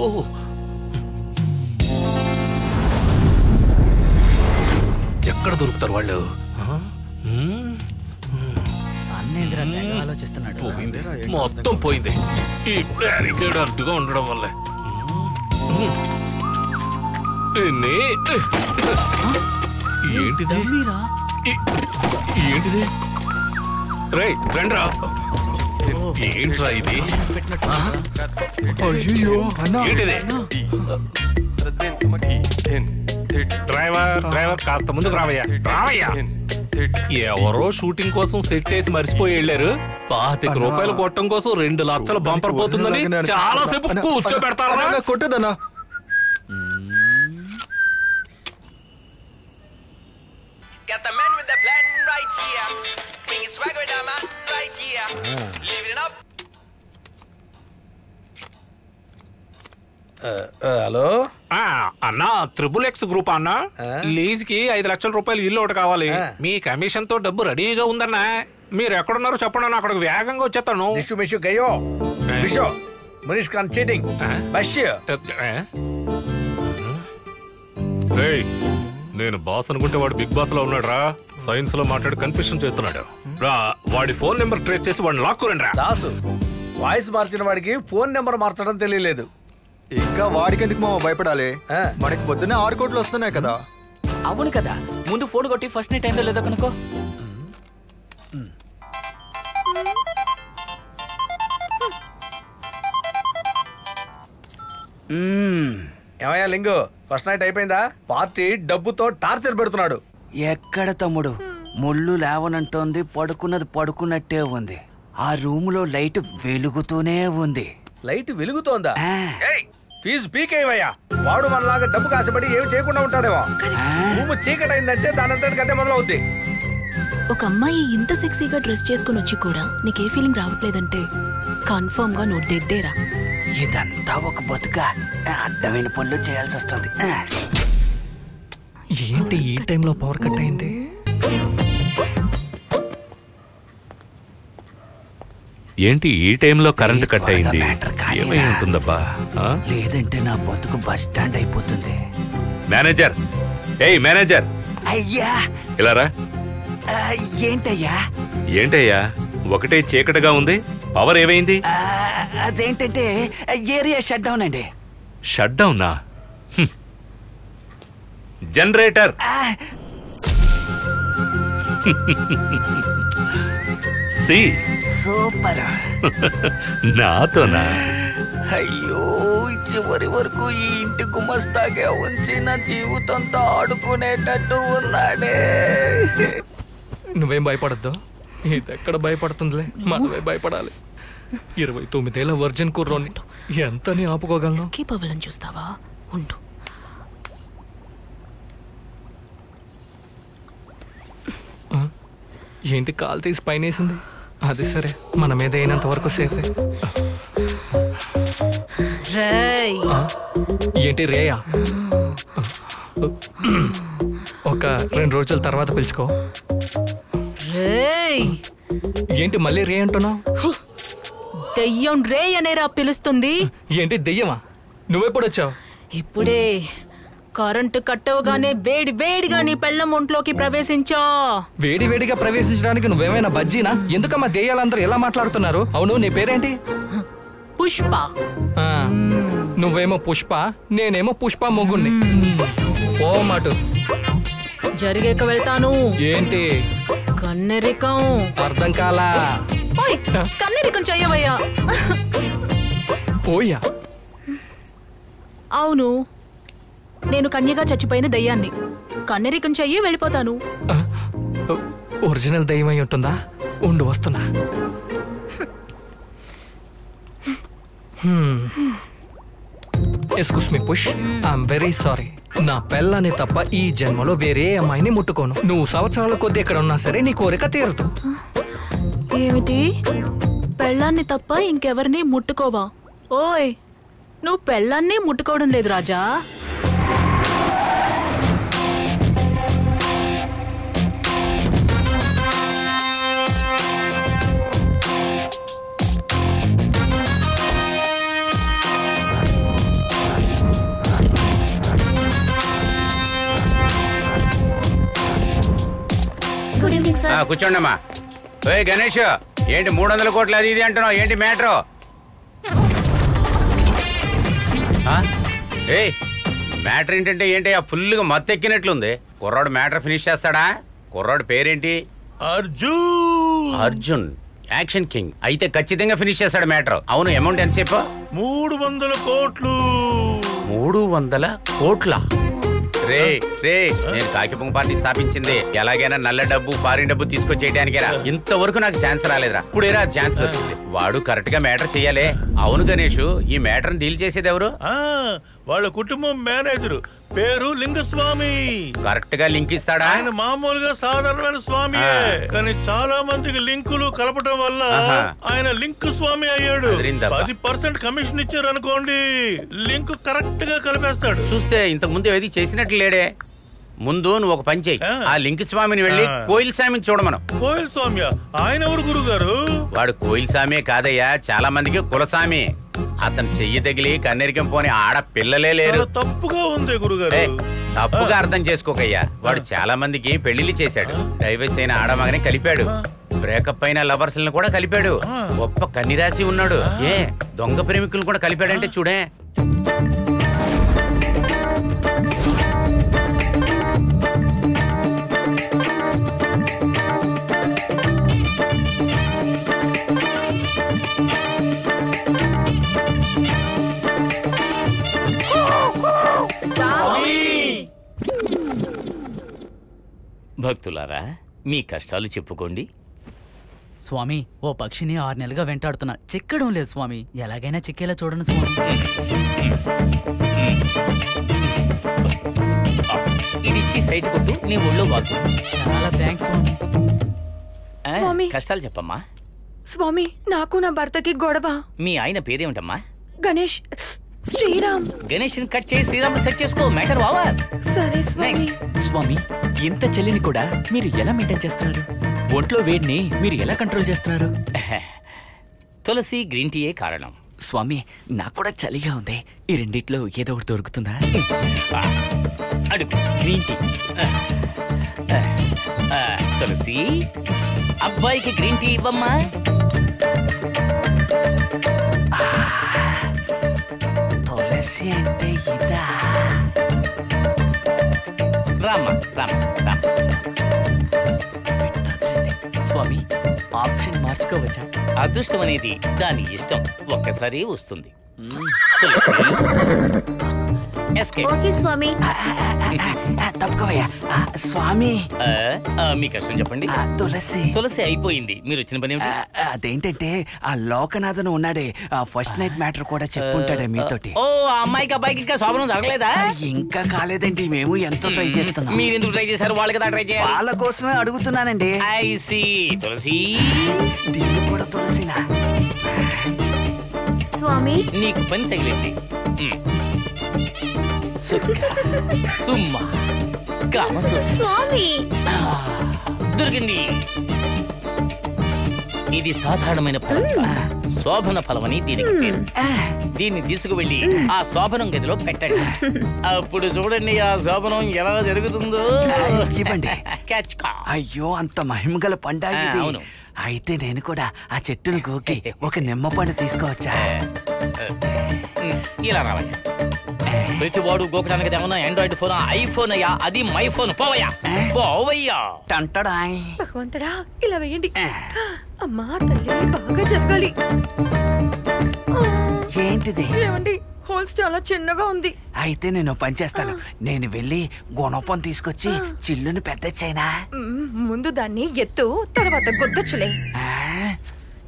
ఎక్కడ దొరుకుతారు వాళ్ళు? ఆలోచిస్తున్నాడు. మొత్తం పోయింది. ఈ బ్యారికేడ్ అడ్డుగా ఉండడం వల్లే. ఏంటిది? ఏంటిది? రేయ్ రండ్రా. ఏంట్రా ఇది? ఏంటిది? డ్రైవర్ కాస్త ముందుకు రావయ్యా. ఎవరో షూటింగ్ కోసం సెట్ వేసి మర్చిపోయి వెళ్ళారు. 25 రూపాయలు కొట్టడం కోసం 2 లక్షల బంపర్ పోతుందని చాలా సేపు కూర్చోబెడతారా? కొట్టదన్నా. Got the man with the plan right here. Bringing swag with the man right here. Living it up. Hello అన్నా, XXX గ్రూప్ అన్నా. లీజ్ కి 5 లక్షల రూపాయలు ఇల్లు ఒకటి కావాలి. మీ కమిషన్ తో డబ్బు రెడీగా ఉందన్నా. మీరు ఎక్కడున్నారు చెప్పండి, అక్కడికి వేగంగా వచ్చేస్తాను. మనీష్ ఖాన్ చీటింగ్. నేను బాస్ అనుకుంటే వాడు బిగ్ బాస్ లో ఉన్నాడు రా. సైన్స్ లో మాట్లాడి కన్ఫ్యూషన్ చేస్తున్నాడు రా. వాడి ఫోన్ నెంబర్ ట్రేస్ చేసి వాడిని లాక్కురండి రా. దాసు వాయిస్ మార్చిన వాడికి ఫోన్ నెంబర్ మార్చడం తెలియలేదు. ఇంకా వాడికి ఎందుకు మామ భయపడాలి? మనకి పొద్దున్నే 6 కోట్లు వస్తున్నాయి కదా. అవును కదా, ముందు ఫోన్ కొట్టి ఫస్ట్ నైట్ అయిందో లేదో కనుకో. ఏమయ్యా లింగు, ఫస్ట్ నైట్ అయిపోయిందా? పార్టీ డబ్బుతో టార్చర్ పెడుతున్నాడు. ఎక్కడ తమ్ముడు, ముళ్ళు లేవనంటోంది, పడుకున్నది పడుకున్నట్టే ఉంది. ఆ రూమ్ లో లైట్ వెలుగుతూనే ఉంది. లైట్ వెలుగుతోందా? ఫీజు పీకేవయ్యా. వాడు మనలాగా డబ్బు కాసిపడి ఏమి చేయకుండా ఉంటాడేమో. రూమ్ చీకటైందంటే దానంతటికి అదే మొదలవుద్ది. ఒక అమ్మాయి ఇంత సెక్సీగా డ్రెస్ చేసుకుని వచ్చి కూడా నీకే ఫీలింగ్ రావట్లేదంటే కన్ఫర్మ్ గా నువ్వు డెడ్డేరా. ఇదంతా ఒక బతుక అడ్డమైన పనులు చేయాల్సి వస్తుంది. ఏంటి ఈ టైంలో పవర్ కట్ అయింది? ఏంటి ఈ టైంలో కరెంట్ కట్ అయింది? ఏమై ఉంటుందబ్బా? లేదంటే నా బతుకు బస్ స్టాండ్ అయిపోతుంది. మేనేజర్, ఏయ్ మేనేజర్. అయ్యా ఇలా రా. ఏంటయ్యా? ఏంటయ్యా ఒకటే చీకటిగా ఉంది, పవర్ ఏమైంది? అదేంటంటే ఏరియా షట్ డౌన్ అండి. షట్ డౌనా? జనరేటర్. సి సూపర్. నాతోనా? అయ్యో, చివరి వరకు ఈ ఇంటి గుమస్తాగే ఉంచి నా జీవితంతో ఆడుకునేటట్టు ఉన్నాడే. నువ్వేం భయపడద్దు, ఇదెక్కడ భయపడుతుందిలే, మనమే భయపడాలి. 29 ఏళ్ల వర్జిన్ కుర్రోని ఎంతని ఆపుకోగలను? స్కిప్ అవ్వాలని చూస్తావా? ఉండు. ఏంటి కాలు తీసి పైనేసింది? అది సరే, మన మీద అయినంత వరకు సేఫే. ఏంటి రేయా? ఒక 2 రోజుల తర్వాత పిలుచుకో. ఏంటి మళ్ళీ రే అంటున్నావు? దెయ్యం రే అనేరా పిలుస్తుంది. ఏంటి దెయ్యమా? నువ్వెప్పుడు వచ్చావు? ఇప్పుడే కరెంటు కట్టవగానే వేడి వేడిగా నీ పెళ్ళం ఒంట్లోకి ప్రవేశించా. వేడి వేడిగా ప్రవేశించడానికి నువ్వేమైనా బజ్జీనా? ఎందుకమ్మా దెయ్యాలందరూ ఎలా మాట్లాడుతున్నారు? అవును, నీ పేరేంటి? పుష్ప. నువ్వేమో పుష్ప, నేనేమో పుష్ప మొగుణ్ణి. ఓ మాటు జరిగాక వెళ్తాను. ఏంటి? కన్నెరికం. అర్థం కాలా? కన్నెరికం చెయ్యవయ్యా. ఓయ్యా. అవును, నేను కన్యగా చచ్చిపోయిన దయ్యాన్ని. కన్నెరికం చెయ్యి, వెళ్ళిపోతాను. ఒరిజినల్ దయ్యం అయి ఉంటుందా? ఉండు, వస్తున్నా. ఎస్క్యూస్ మీ పుష్, ఐఎమ్ వెరీ సారీ. నా పెళ్ళని తప్ప ఈ జన్మలో వేరే అమ్మాయిని ముట్టుకోను. నువ్వు సంవత్సరాల కొద్ది ఎక్కడ ఉన్నా సరే నీ కోరిక తీరదు. ఏమిటి? పెళ్ళాన్ని తప్ప ఇంకెవరిని ముట్టుకోవా? ఓయ్, నువ్వు పెళ్ళాన్ని ముట్టుకోవడం లేదు రాజా. కూర్చోండమ్మా. గణేష్, ఏంటి 300 కోట్లు అది ఇది అంటున్నావు? ఏంటి మ్యాటర్? మ్యాటర్ ఏంటంటే ఏంటి? ఫుల్గా మత్తెక్కినట్లుంది. కుర్రాడు మ్యాటర్ ఫినిష్ చేస్తాడా? కుర్రాడు పేరేంటి? అర్జున్. అర్జున్ యాక్షన్ కింగ్ అయితే ఖచ్చితంగా ఫినిష్ చేస్తాడు మ్యాటర్. అవును, అమౌంట్ ఎంత చెప్పు? 300 కోట్లు. 300 కోట్ల? రే రే, నేను కాకిపొంగ పార్టీ స్థాపించింది ఎలాగైనా నల్ల డబ్బు ఫారిన్ డబ్బు తీసుకొచ్చేయడానికేరా. ఇంతవరకు నాకు ఛాన్స్ రాలేదురా. ఇప్పుడేరా ఛాన్స్ వచ్చింది. వాడు కరెక్ట్ గా మ్యాటర్ చెయ్యాలి. అవును గణేష్, ఈ మ్యాటర్ డీల్ చేసేది ఎవరు? వాళ్ళ కుటుంబం మేనేజర్, పేరు లింగస్వామి. కరెక్ట్ గా లింక్ ఇస్తాడా? ఆయన మామూలుగా సాధారణమైన స్వామి, కానీ చాలా మందికి లింకులు కలపడం వల్ల ఆయన లింక్ స్వామి అయ్యాడు. 10% కమిషన్ ఇచ్చారు అనుకోండి, లింక్ కరెక్ట్ గా కలిపేస్తాడు. చూస్తే ఇంతకు ముందు ఏది చేసినట్లు లేడే. ముందు నువ్వు ఒక పని చెయ్యి, ఆ లింక్ స్వామిని వెళ్ళి కోయిల్ స్వామిని చూడమను. కోయిల్ స్వామి? ఆయన ఎవరు గురుగారు? వాడు కోయిల్ స్వామి కాదయ్యా, చాలా మందికి కులస్వామి. అతను చెయ్యి తగిలి కన్నెరికం పోని ఆడపిల్లలే లేరు. తప్పుగా ఉంది గురుగారు. తప్పుగా అర్థం చేసుకోకయ్యా. వాడు చాలా మందికి పెళ్లిళ్ళు చేశాడు. డైవర్స్ అయిన ఆడమగని కలిపాడు. బ్రేకప్ అయిన లవర్స్ కూడా కలిపాడు. గొప్ప కన్నిరాశి ఉన్నాడు. దొంగ ప్రేమికులను కూడా కలిపాడంటే చూడే. భక్తులారా, మీ కష్టాలు చెప్పుకోండి. స్వామి, ఓ పక్షిని 6 నెలలుగా వెంటాడుతున్నా, చిక్కడం లేదు స్వామి. ఎలాగైనా చిక్కేలా చూడండి స్వామి. ఇది ఇచ్చి సైట్ కొట్టు, నీ ఒళ్ళో వాకు. చాలా థ్యాంక్స్ స్వామి. స్వామి, కష్టాలు చెప్పమ్మా. స్వామి, నాకు నా భర్తకి గొడవ. మీ ఆయన పేరేమిటమ్మా? గణేష్. శ్రీరామ్. గణేష్ కట్ చేసి శ్రీరామ్ సెట్ చేసుకో. మ్యాటర్ వావా. సరే స్వామి. స్వామి, ఇంత చెల్లిని కూడా మీరు ఎలా మెయింటైన్ చేస్తున్నారు? ఒంట్లో వేడిని మీరు ఎలా కంట్రోల్ చేస్తున్నారు? తులసి గ్రీన్ టీయే కారణం. స్వామి, నాకు కూడా చలిగా ఉంది. ఈ రెండిట్లో ఏదో ఒకటి దొరుకుతుందా? అడుగు. Green tea. తులసి, అబ్బాయికి గ్రీన్ టీ ఇవ్వమ్మా. తులసి అంటే ఇదా? రామ్మా, రామ్మా. స్వామి, ఆప్షన్ మార్చుకోవచ్చా? అదృష్టం అనేది దాని ఇష్టం, ఒక్కసారి వస్తుంది. ఓకే స్వామి. తప్పుకోవయ్యా. స్వామి, మీ కష్టం చెప్పండి. తులసి. తులసి అయిపోయింది. మీరు వచ్చిన పని ఏమిటి? అదేంటంటే ఆ లోకనాథన్ ఉన్నాడే, ఫస్ట్ నైట్ మ్యాటర్ కూడా చెప్పుంటాడే మీతోటి. ఓ, ఆ అమ్మాయికి అబ్బాయికి ఇంకా శోభనం జరగలేదా? ఇంకా కాలేదండి. మేము ఎంతో ట్రై చేస్తున్నాం. మీరు ఎందుకు ట్రై చేశారు? వాళ్ళకి ట్రై చేయాలి. వాళ్ళ కోసమే అడుగుతున్నానండి. I see. తులసి, దీన్ని కూడా తులసినా? స్వామి, నీకు పని తగిలింది. స్వామి దొరికింది. ఇది సాధారణమైన ఫలం కాదు. శోభన ఫలం అని దీనికి పేరు. దీన్ని తీసుకువెళ్ళి ఆ శోభనం గదిలో పెట్టండి. అప్పుడు చూడండి ఆ శోభనం ఎలా జరుగుతుందో. ఇవ్వండి. క్యాచ్ కా. అయ్యో, అంత మహిమగల పండ ఇది. అవును. అయితే నేను కూడా ఆ చెట్టును గోకి ఒక నిమ్మ పండు తీసుకోవచ్చా? ఇలా రావాలి. ప్రతి వాడు గోకడానికి ఏమన్నా ఆండ్రాయిడ్ ఫోన్, ఐఫోన్ అయ్యా, అది మై ఫోన్. పోవయ్యా, పోవయ్యా. టంటడాయ్. భగవంతుడా, ఇలా వేయండి. అమ్మా తల్లి, బాగా జరగాలి. ఏంటిది? ఏమండి, హోల్స్ చాలా చిన్నగా ఉంది. అయితే నేను పని చేస్తాను. నేను వెళ్ళి గుణపం తీసుకొచ్చి చిల్లుని పెద్ద చేయనా? ముందు దాన్ని ఎత్తు, తర్వాత గుద్దచ్చులే.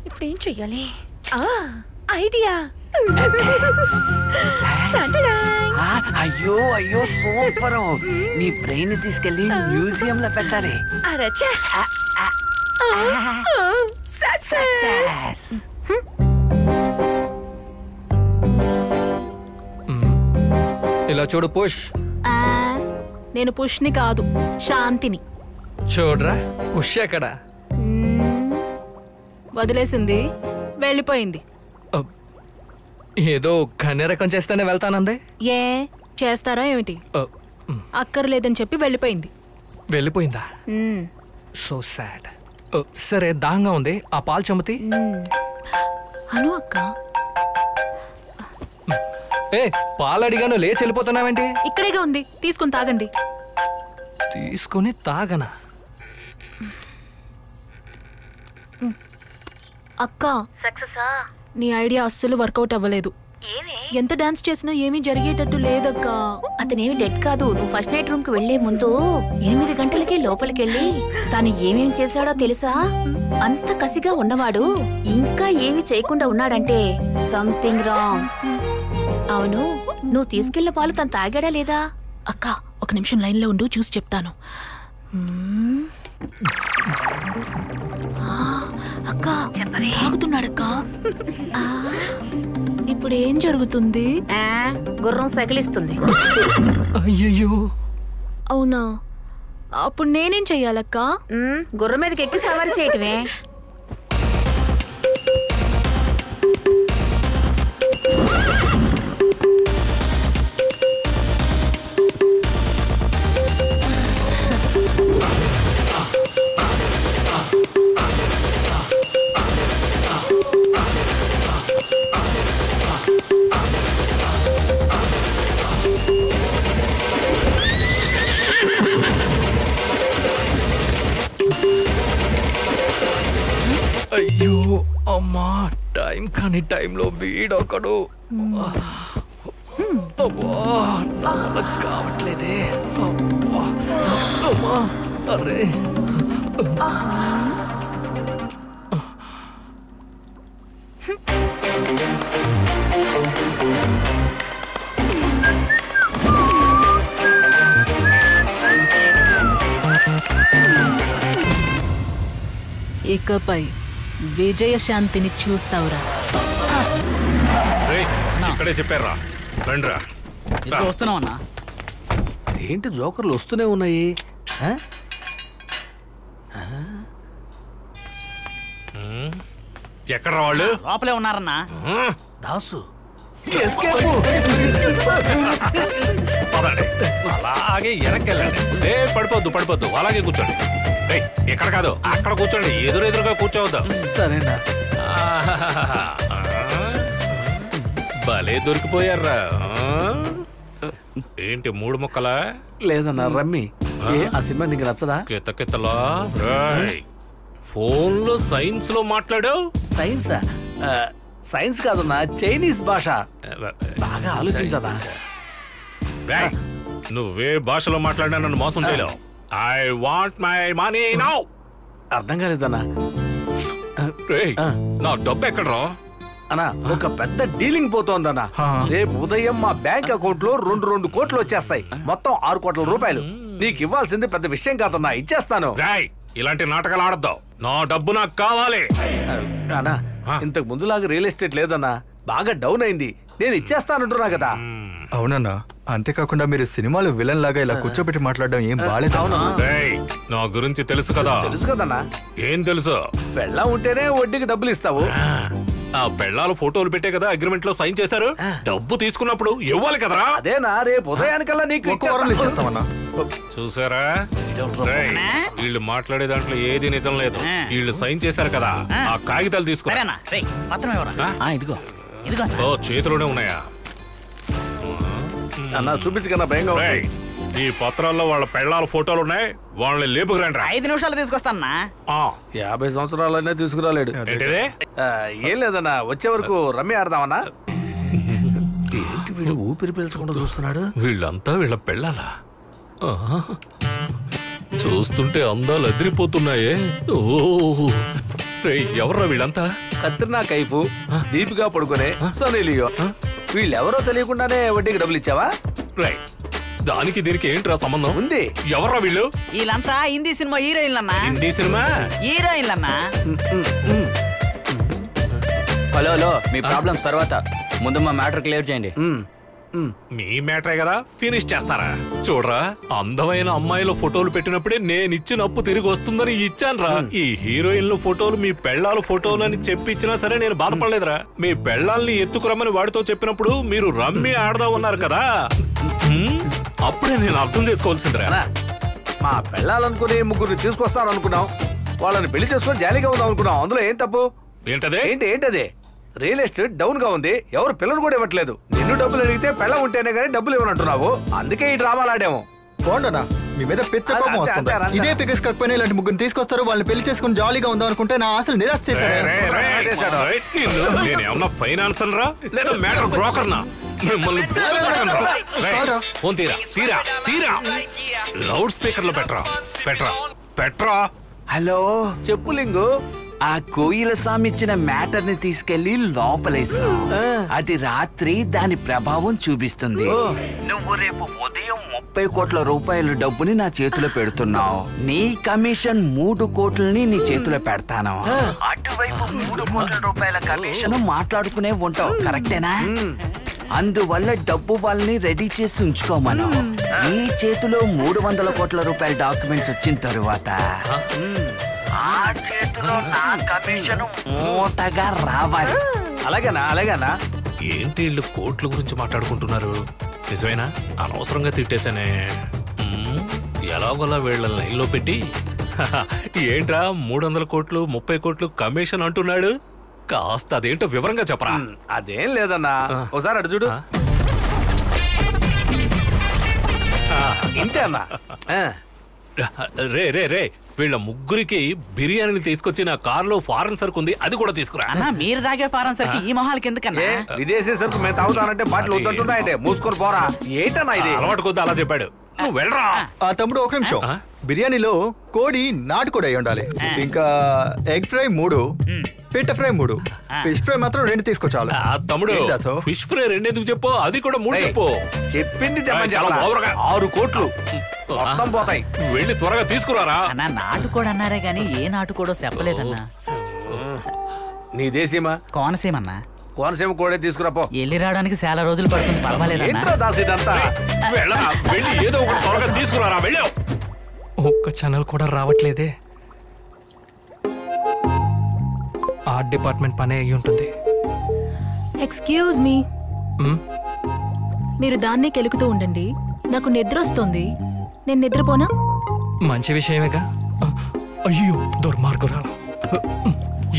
ఇప్పుడు ఏం చెయ్యాలి? ఐడియా. అయ్యో అయ్యో, సూపర్. నీ బ్రెయిన్ తీసుకెళ్లి మ్యూజియం లో పెట్టాలి. సక్సెస్. ఇలా చూడు పుష్. నేను పుష్ని కాదు, శాంతిని. చూడరా పుష్ ఎక్కడ? వదిలేసింది, వెళ్ళిపోయింది. ఏదో కన్య రకం చేస్తేనే వెళ్తానంది. ఏ చేస్తారా ఏమిటి? అక్కర్లేదని చెప్పి వెళ్ళిపోయింది. వెళ్ళిపోయిందా? So sad. సరే, దాహంగా ఉంది, ఆ పాలు చమ్మతి. అను అక్క. ఏ, పాలు అడిగాను, లేచి వెళ్ళిపోతున్నావేంటి? ఇక్కడేగా ఉంది, తీసుకుని తాగండి. తీసుకుని తాగనా? అక్క, సక్సెసా? నీ ఐడియా అస్సలు వర్కౌట్ అవ్వలేదు. ఎంత డాన్స్ చేసినా ఏమీ జరిగేటట్టు లేదక్క. అతనేమి డెడ్ కాదు. నువ్వు ఫస్ట్ నైట్ రూమ్ కి వెళ్లే ముందు 8 గంటలకే లోపలికెళ్ళి తాను ఏమేం చేశాడో తెలుసా? అంత కసిగా ఉన్నవాడు ఇంకా ఏమి చేయకుండా ఉన్నాడంటే సంథింగ్ రాంగ్. అవును, నువ్వు తీసుకెళ్లిన పాలు తను తాగాడా లేదా? అక్క, ఒక నిమిషం లైన్లో ఉండు, చూసి చెప్తాను. అక్క, తాగుతున్నాడక్క. ఇప్పుడు ఏం జరుగుతుంది? గుర్రం సకిలిస్తుంది. అయ్యయ్యో, అవునా? అప్పుడు నేనేం చెయ్యాలక్క? గుర్రం మీదకి ఎక్కి సవారీ చేయటమే. అయ్యో అమ్మా, టైం కాని టైంలో వీడొకడు. కావట్లేదే. అమ్మా, అరే. ఇకపై విజయశాంతిని చూస్తావురా. ఇక్కడే చెప్పారా? రండ్రా. వస్తున్నాం అన్నా. ఏంటి జోకర్లు వస్తూనే ఉన్నాయి? ఎక్కడ వాళ్ళు? లోపలే ఉన్నారన్నా. దాసు, అలాగే వెనక్కెళ్ళండి. పడిపోద్దు, అలాగే కూర్చోండి. ఎక్కడ కాదు, అక్కడ కూర్చోండి. ఎదురుగా కూర్చోవద్దాం. సరేనా? భలే దొరికిపోయారా? ఏంటి 3 ముక్కలా? లేదన్నా, రమ్మి. ఆ సినిమా నీకు నచ్చదా? కితకితలా. ఫోన్ లో సైన్స్ లో మాట్లాడావు. సైన్సా? సైన్స్ కాదన్నా, చైనీస్ భాష. బాగా ఆలోచించదా? నువ్వే భాషలో మాట్లాడినా నన్ను మోసం చేయలేవు. I want my money now. అర్థం కాలేదన్నా. నా డబ్బు ఎక్కడ్రా? అన్నా, ఒక పెద్ద డీలింగ్ పోతోందన్నా. రేపు ఉదయం మా బ్యాంక్ అకౌంట్ లో 2 కోట్లు వచ్చేస్తాయి. మొత్తం 6 కోట్ల రూపాయలు. నీకు ఇవ్వాల్సింది పెద్ద విషయం కాదన్నా, ఇచ్చేస్తాను. ఇలాంటి నాటకాలు ఆడద్దాం. నా డబ్బు నాకు కావాలి. అన్నా, ఇంతకు ముందులాగా రియల్ ఎస్టేట్ లేదన్నా, బాగా డౌన్ అయింది. నేను ఇచ్చేస్తానంటున్నా కదా. అవునన్నా, అంతేకాకుండా మీరు సినిమాలో విలన్ లాగా ఇలా కూర్చోబెట్టి మాట్లాడడం ఏం బాలేదు. రేయ్, నా గురించి తెలుసు కదా. తెలుసు కదన్నా. ఏం తెలుసు? పెళ్ళం ఉంటేనే వడ్డీకి డబ్బులు ఇస్తావు. ఆ పెళ్ళాలు ఫోటోలు పెట్టే కదా అగ్రిమెంట్ లో సైన్ చేశారు. డబ్బు తీసుకున్నప్పుడు ఇవ్వాలి కదరా. అదేనా రేపు ఉదయానికల్లా నీకు ఇచ్చేస్తామన్నా. చూసారా, రేయ్, వీళ్ళు మాట్లాడే దాంట్లో ఏది నిజం లేదు. వీళ్ళు సైన్ చేశారు కదా, ఆ కాగితాలు తీసుకురా. ఇదిగో ఓ, చేతిలోనే ఉన్నాయా? అన్నా చూపించకన్నా భయంగా ఉంది. ఈ పత్రాల్లో వాళ్ళ పెళ్ళాల ఫోటోలు ఉన్నాయి. వాళ్ళని లేపుకురండి. 5 నిమిషాలు తీసుకొస్తానా? 50 సంవత్సరాలనే తీసుకురాలేడు. ఏం లేదన్నా, వచ్చే వరకు రమ్మి ఆడదామన్నా. ఏంటి వీడు ఊపిరి పీల్చకుండా చూస్తున్నాడు? వీళ్ళంతా వీళ్ళ పెళ్ళాలా? చూస్తుంటే అందాలు అదిరిపోతున్నాయే. ఎవర్రా వీళ్ళంతా? కత్రినా కైఫ్, దీపికా పడుకునే, సోనీ లియో. వీళ్ళెవరో తెలియకుండానే వడ్డీకి డబ్బులు ఇచ్చావా? రైట్. దానికి దీనికి ఏంట్రా సంబంధం? ఉంది. ఎవర్రా వీళ్ళు? వీళ్ళంతా హిందీ సినిమా హీరోయిన్లన్నా. హిందీ సినిమా హీరోయిన్లన్నా. హలో, మీ ప్రాబ్లమ్స్ తర్వాత ముందు మా మ్యాటర్ క్లియర్ చేయండి. మీ మ్యాటరే కదా, ఫినిష్ చేస్తారా? చూడరా, అందమైన అమ్మాయిల ఫోటోలు పెట్టినప్పుడే నేను ఇచ్చిన అప్పు తిరిగి వస్తుందని ఇచ్చానురా. ఈ హీరోయిన్ల ఫోటోలు మీ పెళ్ళాల ఫోటోలు అని చెప్పిచ్చినా సరే నేను బాధపడలేదురా. మీ పెళ్ళాల్ని ఎత్తుకురమ్మని వాడితో చెప్పినప్పుడు మీరు రమ్మి ఆడదా ఉన్నారు కదా, అప్పుడే నేను అర్థం చేసుకోవాల్సిందిరా. మా పెళ్ళాలనుకుని ముగ్గురిని తీసుకొస్తాను అనుకున్నాం. వాళ్ళని పెళ్లి చేసుకుని జాలీగా ఉందాం అనుకున్నాం. అందులో ఏం తప్పు? ఏంటదే? రియల్ ఎస్టేట్ డౌన్ గా ఉంది. ఎవరు పిల్లలు కూడా ఇవ్వట్లేదు. నిన్ను డబ్బులు అడిగితే పెళ్ళ ఉంటేనే గానీ డబ్బులు ఇవ్వనంటున్నావు. అందుకే ఈ డ్రామాలు ఆడాము. పోండనా, మీ మీద పిచ్చ కోపం వస్తుంది. ఇదే ఫిగర్స్ కాకపోయినా ఇలాంటి ముగ్గురు తీసుకొస్తారు. వాళ్ళని పెళ్లి చేసుకుని జాలీగా ఉందాం అనుకుంటే నా ఆశలు నిరాశ చేశారు. నేనేమన్నా ఫైనాన్సర్ రా లేదా మ్యాటర్ బ్రోకర్ నా? మిమ్మల్ని ఫోన్ తీరా లౌడ్ స్పీకర్ లో పెట్రా. హలో, చెప్పు లింగు. ఆ కోయిల స్వామి ఇచ్చిన మ్యాటర్ ని తీసుకెళ్లి లోపలేసాం. అది రాత్రి దాని ప్రభావం చూపిస్తుంది. నువ్వు రేపు ఉదయం 30 కోట్ల రూపాయల డబ్బుని నా చేతిలో పెడుతున్నావు. నీ కమిషన్ 3 కోట్లని నీ చేతిలో పెడతాను. అటువైపు 3 కోట్ల రూపాయల కమిషన్ మాట్లాడుకునే ఉంటావు. కరెక్టేనా? అందువల్ల డబ్బు వాళ్ళని రెడీ చేసి ఉంచుకోమను. ఈ చేతిలో 300 కోట్ల రూపాయల డాక్యుమెంట్స్ వచ్చిన తరువాత ఆ చేతిలో నా కమిషన్ మూటగా రావాలి. అలాగేనా? ఏంటి వీళ్ళు కోట్ల గురించి మాట్లాడుకుంటున్నారు? నిజమేనా? అనవసరంగా తిట్టేశానే. ఎలాగోలా వీళ్ళ లైన్లో పెట్టి ఏంట్రా 300 కోట్లు 30 కోట్లు కమిషన్ అంటున్నాడు? కాస్త అదేంటో వివరంగా చెప్పరా. అదేం లేదన్నా, ఒకసారి అటు చూడు. ఇంతే అన్నా. రే వీళ్ళ ముగ్గురికి బిర్యానీని తీసుకొచ్చి నా కారులో ఫారెన్ సరుకు ఉంది, అది కూడా తీసుకురా. మీరు తాగే ఫారెన్ సరుకు ఈ మొహాలకి ఎందుకన్నా? విదేశీ సరుకు మేము తాగుతానంటే బాటిల్ వద్దంటున్నాయంటే మూసుకొని పోరా. ఏంటన్నా ఇది? అలవాటు కొద్ది అలా చెప్పాడు. నువ్వు వెళ్ళరా. తమ్ముడు ఒక నిమిషం. బిర్యానీలో కోడి నాటుకోడి అయి ఉండాలి. ఇంకా ఎగ్ ఫ్రై 3, పిట్ట ఫ్రై 3, ఫిష్ ఫ్రై మాత్రం 2 తీసుకొచ్చాలి. తమ్ముడు, ఫిష్ ఫ్రై 2 ఎందుకు చెప్పు? అది కూడా 3 చెప్పు. చెప్పింది 6 కోట్లు మొత్తం పోతాయి. వెళ్ళి త్వరగా తీసుకురారా. నాటుకోడు అన్నారే గాని ఏ నాటుకోడో చెప్పలేదన్నా. నీ దేశీమా? కోనసీమన్నా. కోనసీమ కోడే తీసుకురాపో. వెళ్ళి రావడానికి చాలా రోజులు పడుతుంది. పర్వాలేదన్నా. ఏదో ఒకటి త్వరగా తీసుకురారా. వెళ్ళావు. ఒక్క ఛానల్ కూడా రావట్లేదే. ఆర్ట్ డిపార్ట్మెంట్ పనే అయ్యి ఉంటుంది. ఎక్స్క్యూజ్ మీ, మీరు దాన్నే కెలుకుతూ ఉండండి. నాకు నిద్ర వస్తుంది. నేను నిద్రపోనా? మంచి విషయమేగా. అయ్యో దుర్మార్గురాలు.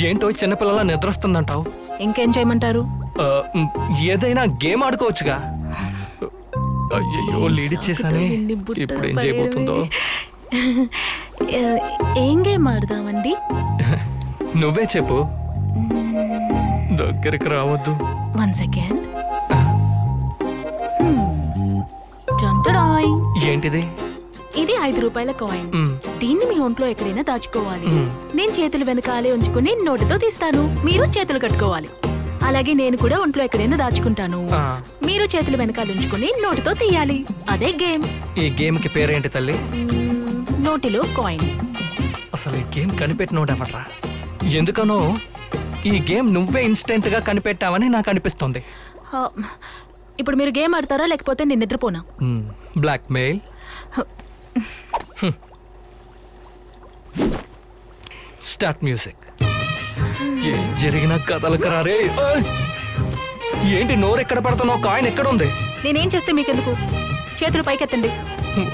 ఏంటో చిన్నపిల్లల నిద్ర వస్తుందంటావు? ఇంకేం చేయమంటారు? ఏదైనా గేమ్ ఆడుకోవచ్చుగా. అయ్యో లీడ్ ఇచ్చేసానే. ఇప్పుడు ఏం చేయబోతుందో? ఏం గేమ్ ఆడదామండి? నువ్వే చెప్పు. దగ్గరికి రావద్దు. 1 సెకండ్. ఏంటిది? ఇది 5 రూపాయల కాయిన్. దీన్ని మీ ఒంట్లో ఎక్కడైనా దాచుకోవాలి. నేను చేతులు వెనకాలే ఉంచుకుని నోటితో తీస్తాను. మీరు చేతులు కట్టుకోవాలి. అలాగే నేను కూడా ఒంట్లో ఎక్కడైనా దాచుకుంటాను. మీరు చేతులు వెనకాల ఉంచుకుని నోటితో తీయాలి. అదే గేమ్. ఈ గేమ్ కి పేరేంటి తల్లి? నోటిలో కాయిన్. అసలు ఈ గేమ్ కనిపెట్టినోడెవడ్రా? ఎందుకనో ఈ గేమ్ నువ్వే ఇన్స్టెంట్ గా కనిపెట్టావని నాకు అనిపిస్తుంది. ఇప్పుడు మీరు గేమ్ ఆడతారా లేకపోతే నేను నిద్రపోనా? Blackmail. Start music. ఏం జరిగిన కథలకు రారే. ఏంటి నోరెక్కడ పడుతున్నావు? కాయిన్ ఎక్కడ ఉంది? నేనేం చేస్తే మీకెందుకు? చేతులు పైకెత్తండి.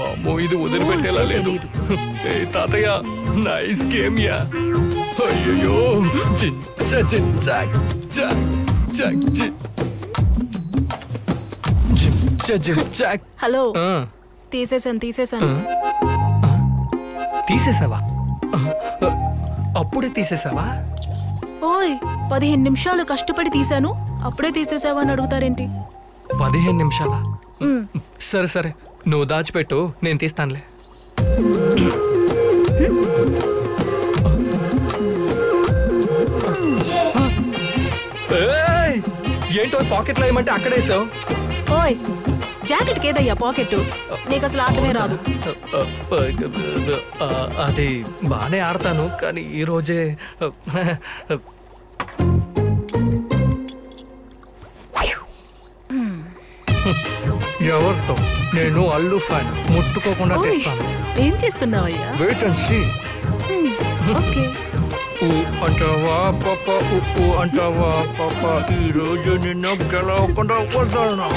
అమ్మో, ఇది వదిలిపెట్టేలా లేదు. తాతయ్య, నైస్ గేమ్ యా. అయ్యో, హలో, తీసేసాను. తీసేసావా? అప్పుడే తీసేసావా? ఓయ్, 15 నిమిషాలు కష్టపడి తీసాను, అప్పుడే తీసేసావా అని అడుగుతారేంటి? 15 నిమిషాలా? సరే సరే, నువ్వు దాచిపెట్టు, నేను తీస్తానులే. ఏంటో పాకెట్లో ఏమంటే అక్కడేసావు. ఓయ్, జాకెట్ కేదయ్యా పాకెట్? నీకు అసలు ఆటమే రాదు. అది బానే ఆడతాను, కానీ ఈ రోజే ఎవరితో? నేను అల్లు ఫ్యాన్, ముట్టుకోకుండా తెస్తాను. ఏం చేస్తున్నావయ్యా? Wait and see. ఓకే. అంటావా పాప, ఉప్పు అంటావా పాప, ఈ రోజు నిన్ను గెలవకుండా వస్తాను.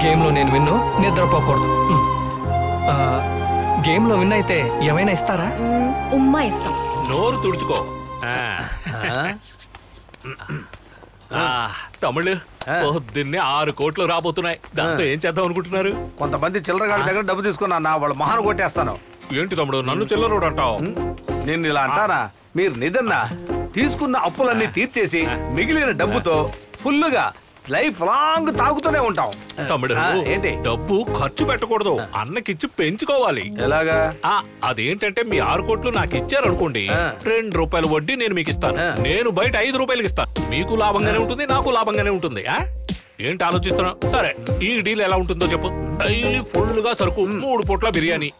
గేమ్లో నేను విన్ను, నిద్రపోకూడదు. గేమ్లో విన్ అయితే ఏమైనా ఇస్తారా? ఉమ్మా ఇస్తాం. నోరు తుడుచుకో. తమిళ పొద్దున్నే 6 కోట్లు రాబోతున్నాయి. దాంతో ఏం చేద్దాం అనుకుంటున్నారు? కొంతమంది చిల్లరగాళ్ళ దగ్గర డబ్బు తీసుకున్నా, వాళ్ళ మొహాన్ని కొట్టేస్తాను. ఏంటి తమ్ముడు నన్ను చిల్లరోడు అంటావు? నేను ఇలా అంటానా? మీరు నిజన్నా తీసుకున్న అప్పులన్నీ తీర్చేసి మిగిలిన డబ్బుతో ఫుల్లుగా లైఫ్ లాంగ్ తాగుతూనే ఉంటాం. తమ్ముడు, ఏంటి? డబ్బు ఖర్చు పెట్టకూడదు, అన్నకిచ్చి పెంచుకోవాలి. ఎలాగా? అదేంటంటే మీ 6 కోట్లు నాకు ఇచ్చారనుకోండి, 2 రూపాయల వడ్డీ నేను మీకు ఇస్తాను. నేను బయట 5 రూపాయలకి ఇస్తాను. మీకు లాభంగానే ఉంటుంది, నాకు లాభంగానే ఉంటుంది. ఏంటి ఆలోచిస్తున్నా? సరే, ఈ డీల్ ఎలా ఉంటుందో చెప్పు. డైలీ ఫుల్ గా సరుకు, 3 పూట్ల బిర్యానీ.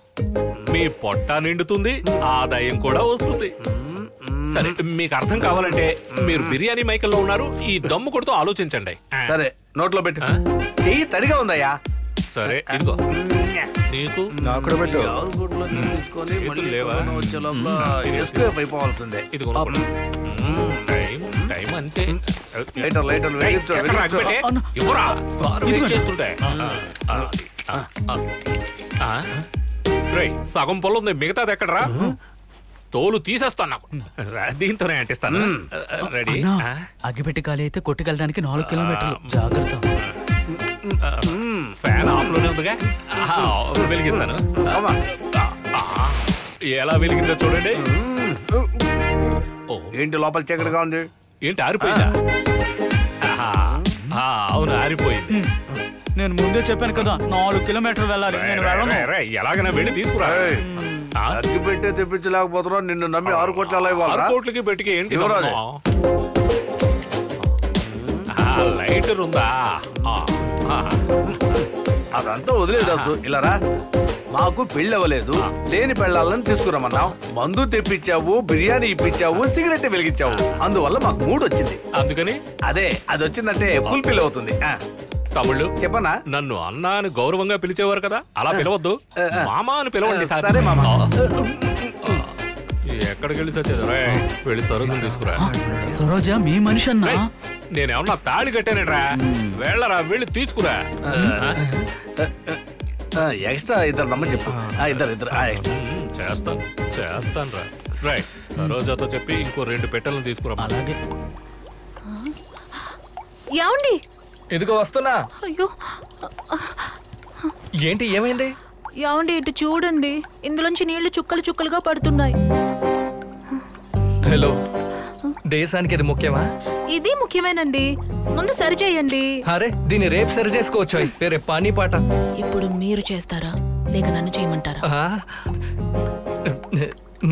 మీ పొట్ట నిండుతుంది, ఆదాయం కూడా వస్తుంది. సరే, మీకు అర్థం కావాలంటే మీరు బిర్యానీ మైకల్లో ఉన్నారు, ఈ దమ్ము కొడుతూ ఆలోచించండి. సరే, నోట్లో పెట్టు. చెయ్యి తడిగా ఉందయ్యా. సరే, ఇదిగో నీకు నాకు పెట్టు. లేవా? అయిపోవాల్సిందే. ఇదిగో టైం అంతే. చేస్తుంటే సగం పొలం ఉంది, మిగతాది ఎక్కడరా? తోలు తీసేస్తాను, నాకు దీంతోనే అంటిస్తాను. రెడీ? అగ్గిపెట్టి ఖాళీ అయితే కొట్టుకెళ్ళడానికి 4 కిలోమీటర్లు. జాగ్రత్త. ఫ్యాన్ ఆఫ్ లోనే ఉందిగా, వెలిగిస్తాను. ఎలా వెలిగిందో చూడండి. ఏంటి లోపల చీకటిగా ఉంది? ఏంటి ఆరిపోయిందా? అవును, ఆరిపోయింది. నేను ముందే చెప్పాను కదా 4 కిలోమీటర్లు వెళ్ళాలి. ఎలాగైనా వెళ్ళి తీసుకురా. అగ్గి పెట్టే తెప్పించలేకపోతున్నావు, నిన్ను నమ్మి 6 కోట్లు ఎలా ఇవ్వాలి? 6 కోట్లకి పెట్టికి ఏంటి? లైటర్ ఉందా? అదంతా వదిలేదు దాసు. ఇలా రా. మాకు పెళ్లి అవ్వలేదు, లేని పెళ్ళాలని తీసుకురమ్మన్నావు. మందు తెప్పించావు, బిర్యానీ ఇప్పించావు, సిగరెట్ వెలిగించావు. అందువల్ల మాకు మూడు వచ్చింది. అందుకని అదే అది వచ్చిందంటే ఫుల్ఫిల్ అవుతుంది. తమ్ముళ్ళు చెప్పనా? నన్ను అన్న అని గౌరవంగా పిలిచేవారు కదా, అలా పిలవద్దు, మామా అని పిలవండి. సరే మామా. ఎక్కడికి వెళ్ళి సచ్చేది? వెళ్ళి సరోజను తీసుకురా. సరోజ మీ మనిషి అన్నా? నేనేమన్నా తాళి కట్టానేట్రా? వెళ్ళరా, వెళ్ళి తీసుకురా. ఎక్స్ట్రా ఇద్దరు నమ్మని చెప్పు. ఇద్దరు చేస్తాను రా. రైట్, సరోజాతో చెప్పి ఇంకో 2 పెట్టెలను తీసుకురా. అలాగే. ఏమండి? ఎదుగో వస్తున్నా. అయ్యో, ఏంటి ఏమైంది? ఏమండి ఇటు చూడండి, ఇందులోంచి నీళ్లు చుక్కలు చుక్కలుగా పడుతున్నాయి. హలో, దేశానికి ఇది ముఖ్యమా? ఇది ముఖ్యమేనండి, ముందు సరి చేయండి. అరే, దీన్ని రేపు సరి చేసుకోవచ్చు. వేరే పని పాట. ఇప్పుడు మీరు చేస్తారా లేక నన్ను చేయమంటారా?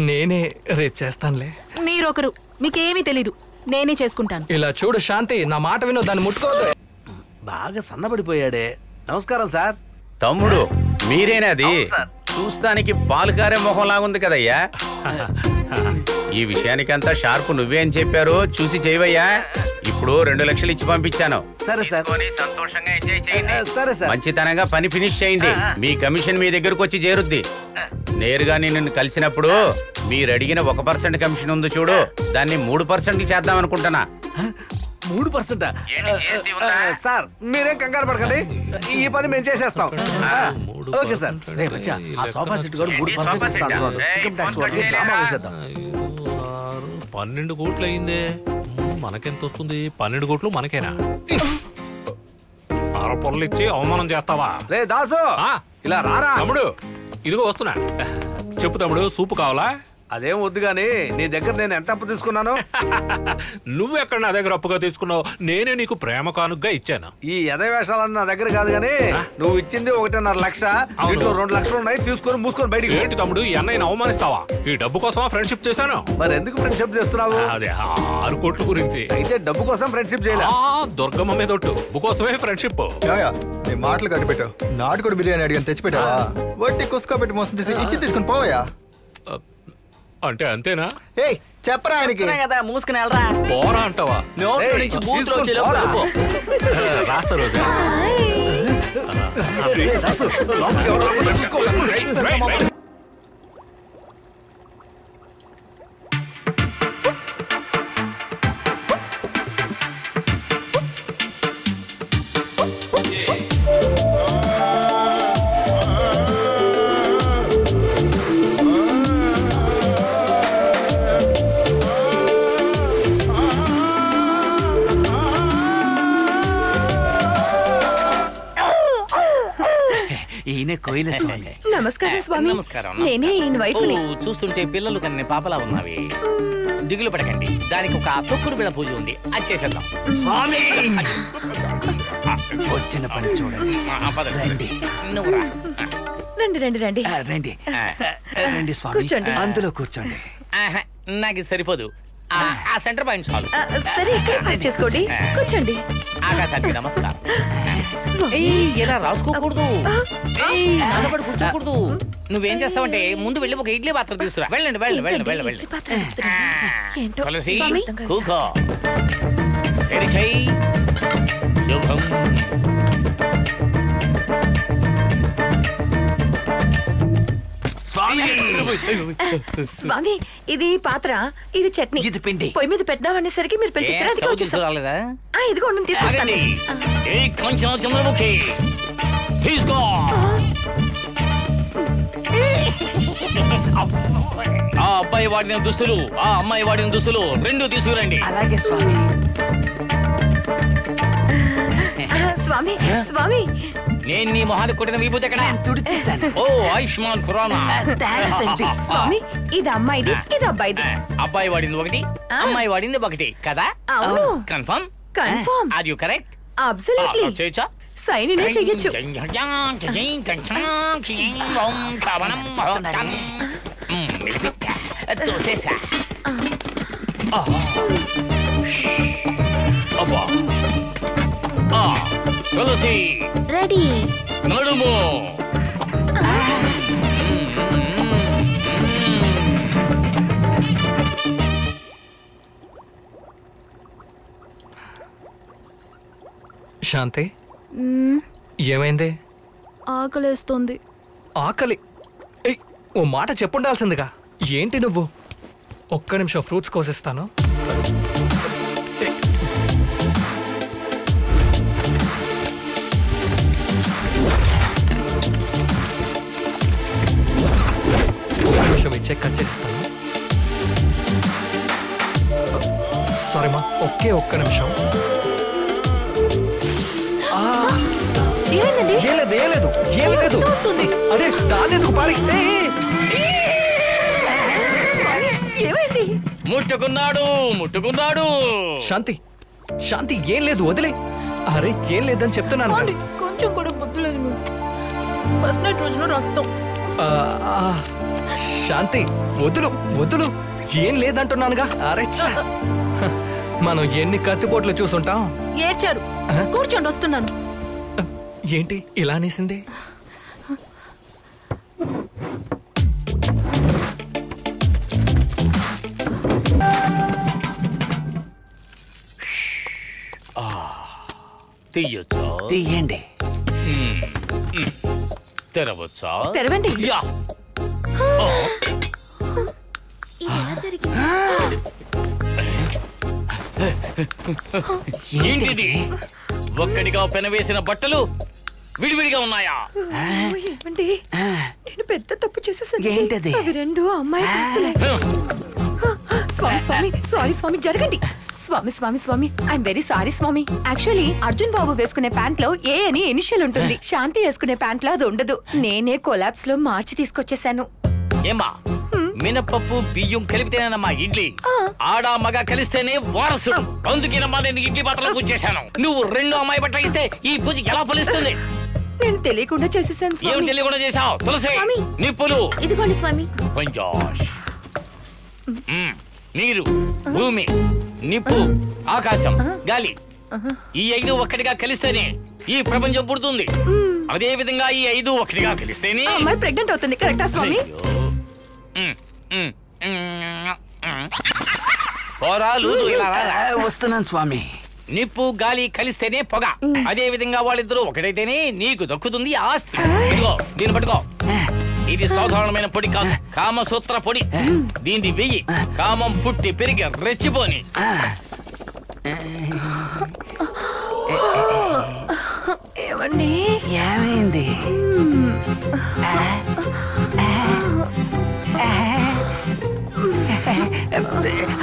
నేనే రేపు చేస్తానులే. మీరొకరు, మీకేమీ తెలీదు, నేనే చేసుకుంటాను. ఇలా చూడు శాంతి, నా మాట విను, దాన్ని ముట్టుకోవద్దు. బాగా సన్నబడిపోయాడే. నమస్కారం సార్. తమ్ముడు మీరేనాది? చూస్తానికి పాలుకారే మొహం లాగుంది కదయ్యా. ఈ విషయానికంతా షార్ప్ నువ్వే అని చెప్పారు, చూసి చేయవయ్యా. ఇప్పుడు 2 లక్షలు ఇచ్చి పంపించాను. సరే సార్. సంతోషంగా ఎంజాయ్ చేయండి. సరే సార్. మంచితనంగా పని ఫినిష్ చేయండి. మీ కమిషన్ మీ దగ్గరకు వచ్చి చేరుద్ది. నేరుగా నిన్ను కలిసినప్పుడు మీరు అడిగిన 1% కమిషన్ ఉంది చూడు, దాన్ని 3% చేద్దాం అనుకుంటున్నా. 3%? సార్ మీరేం కంగారు పడకండి, ఈ పని మేము చేసేస్తాం. Okay sir. ఆ సోఫా సెట్ కూడా 3% ఇన్కమ్ ట్యాక్స్ వాడికి డ్రామా వేసేద్దాం. 12 కోట్లు అయిందే, మనకెంత వస్తుంది? 12 కోట్లు మనకేనా? పొరలు ఇచ్చి అవమానం చేస్తావా? రే దాసు, ఇలా రారా. తమ్ముడు ఇదిగో వస్తున్నా. చెప్పు తమ్ముడు, సూపు కావాలా? అదేం వద్దు గానీ నీ దగ్గర నేను ఎంత అప్పు తీసుకున్నాను? నువ్వెక్కడ నా దగ్గర అప్పుగా తీసుకున్నావు? నేనే నీకు ప్రేమ కానుకగా ఇచ్చాను. ఈ ఎదవేషాలన్నీ నా దగ్గర కాదు గానీ నువ్వు ఇచ్చింది 1.5 లక్ష, ఇంట్లో 2 లక్షలు ఉన్నాయి, తీసుకొని మూసుకొని బయటికి. ఏంటి తమ్ముడు ఈ అన్నయ్యని అవమానిస్తావా? ఈ డబ్బు కోసమా ఫ్రెండ్షిప్ చేశాను? మరి ఎందుకు ఫ్రెండ్షిప్ చేస్తున్నావు? అదే 6 కోట్ల గురించి. అయితే డబ్బు కోసం ఫ్రెండ్షిప్ చేయాలి. దుర్గమ్మ మీద ఒట్టు, డబ్బు కోసమే ఫ్రెండ్షిప్. నీ మాటలు కట్టి పెట్టావు. నాటుకోడి బిర్యానీ అడిగాను తెచ్చిపెట్టావా? వట్టి కుస్కా పెట్టి మోసం తీసి ఇచ్చి తీసుకుని పోవయ్యా. అంటే అంతేనా? ఏయ్ చెప్పరా ఆయనకి కదా, మూసుకుని వెళ్ళరా. పోరా అంటావా? నోట్లో నుంచి బూతులు వచ్చేలోపు రాస్తా రోజు. ఈయన కోయిల స్వామి. నమస్కారం స్వామి. నమస్కారం. నేనే ఈయన వైఫ్ని. చూస్తుంటే పిల్లలు కన్నీ పాపలా ఉన్నవి. దిగులు పడకండి, దానికి ఒక తొక్కుడు బిళ్ళ పూజ ఉంది, అది చేసేద్దాం. స్వామి వచ్చిన పని చూడండి. రండి. రండి రండి రండి రండి రండి స్వామి. కూర్చోండి. అందులో కూర్చోండి. నాకు ఇది సరిపోదు, ఆ సెంటర్ పాయింట్ చాలు. సరే ఇక్కడ పార్క్ చేసుకోండి, కూర్చోండి. ఆకాశానికి నమస్కారం. ఇలా రాసుకోకూడదు, నిలబడి కూర్చోకూడదు. నువ్వేం చేస్తావంటే ముందు వెళ్ళి ఒక ఇడ్లీ పాత్ర తీసుకురా. వెళ్ళండి వెళ్ళండి వెళ్ళండి వెళ్ళండి వెళ్ళండి. తులసి కూకో తెరిచై శుభం. స్వామి ఇది పాత్ర, ఇది చట్నీ, ఇది పిండి. పొయ్యి మీద పెడదామనేసరికి మీరు రాలేదా? ఇదిగో ఉండండి, తీసుకొస్తాను. చంద్రముఖి తీసుకో. ఆ అబ్బాయి వాడిన దుస్తులు, ఆ అమ్మాయి వాడిన దుస్తులు రెండు తీసుకురండి. అలాగే స్వామి. స్వామి స్వామి నేను నీ మొహానికి కొట్టిన విభూతి ఎక్కడ? ఓ ఆయుష్మాన్ ఖురానా. స్వామి ఇది అమ్మాయిది, ఇది అబ్బాయిది. అబ్బాయి వాడింది ఒకటి, అమ్మాయి వాడింది ఒకటి కదా? అవును. Confirm? Confirm. Are you correct? Absolutely. చేయొచ్చా? సైన్ నే చేయొచ్చు. తోసేసా. అబ్బా తులసి రెడీ. నడుము. శాంతి ఏమైంది? ఆకలేస్తుంది. ఆకలి? ఏయ్ ఓ మాట చెప్పుండాల్సిందిగా. ఏంటి నువ్వు? ఒక్క నిమిషం ఫ్రూట్స్ కోసిస్తాను. నిమిషం ఇచ్చే కట్ చేస్తాను. సారీ మా, ఒక్క నిమిషం. అరే దానెందుకు పారి? ఏమైంది? ముట్టుకున్నాడు ముట్టుకున్నాడు. శాంతి శాంతి ఏం లేదు, వదిలే. అరే ఏం లేదని చెప్తున్నాను. కొంచెం కూడా బుద్ధి లేదు మీకు. ఫస్ట్ నైట్ రోజున రక్తం. శాంతి వదులు వదులు, ఏం లేదంటున్నానుగా. అరే మనం ఎన్ని కత్తిపోట్లు చూసుంటాం. ఏడ్చారు. కూర్చోండి వస్తున్నాను. ఏంటి ఇలా అనేసింది? తీయొచ్చా? తీయండి. తెరవచ్చా? తెరవండి. యా. ఏంటిది? ఒక్కడిగా పెనవేసిన బట్టలు విడివిడిగా ఉన్నాయా? ఏమండి, నేను పెద్ద తప్పు చేసేసాను. ఏంటది? అవి రెండు అమ్మాయి స్వామి స్వామి సారీ స్వామి, జరగండి. స్వామి స్వామి స్వామి, ఐఎమ్ వెరీ సారీ స్వామి. యాక్చువల్లీ అర్జున్ బాబు వేసుకునే ప్యాంట్ లో ఏ అని ఇనిషియల్ ఉంటుంది, శాంతి వేసుకునే ప్యాంట్ లో అది ఉండదు. నేనే కొలాబ్స్ లో మార్చి తీసుకొచ్చేసాను. ఏమా, మినపప్పు బియ్యం కలిపితేనమ్మా ఇడ్లీ. ఆడ మగ కలిస్తేనే వారసుడు. అందుకేనమ్మా నేను ఇడ్లీ బట్టలు పూజ చేశాను. నువ్వు రెండు అమ్మాయి బట్టలు ఇస్తే ఈ పూజ ఎలా ఫలిస్తుంది? నేను తెలియకుండా చేసేసాను స్వామి. ఏం తెలియకుండా చేశావు? తులసి, నిప్పులు. ఇదిగోండి స్వామి. పంజాష్. నీరు, భూమి, నిప్పు, ఆకాశం, గాలి, ఈ 5 ఒక్కటిగా కలిస్తేనే ఈ ప్రపంచం పుడుతుంది. అదే విధంగా ఈ 5 ఒకటిగా కలిస్తేనే అమ్మాయి ప్రెగ్నెంట్ అవుతుంది. కరెక్టా స్వామి? వస్తున్నాను స్వామి. నిప్పు గాలి కలిస్తేనే పొగ. అదే విధంగా వాళ్ళిద్దరూ ఒకటైతేనే నీకు దక్కుతుంది ఆస్తి. ఇదిగో దీన్ని పట్టుకో. ఇది సాధారణమైన పొడి కాదు, కామసూత్ర పొడి. దీన్ని వెయ్యి. కామం పుట్టి పెరిగి రెచ్చిపోని. ఏమండి, ఏమైంది?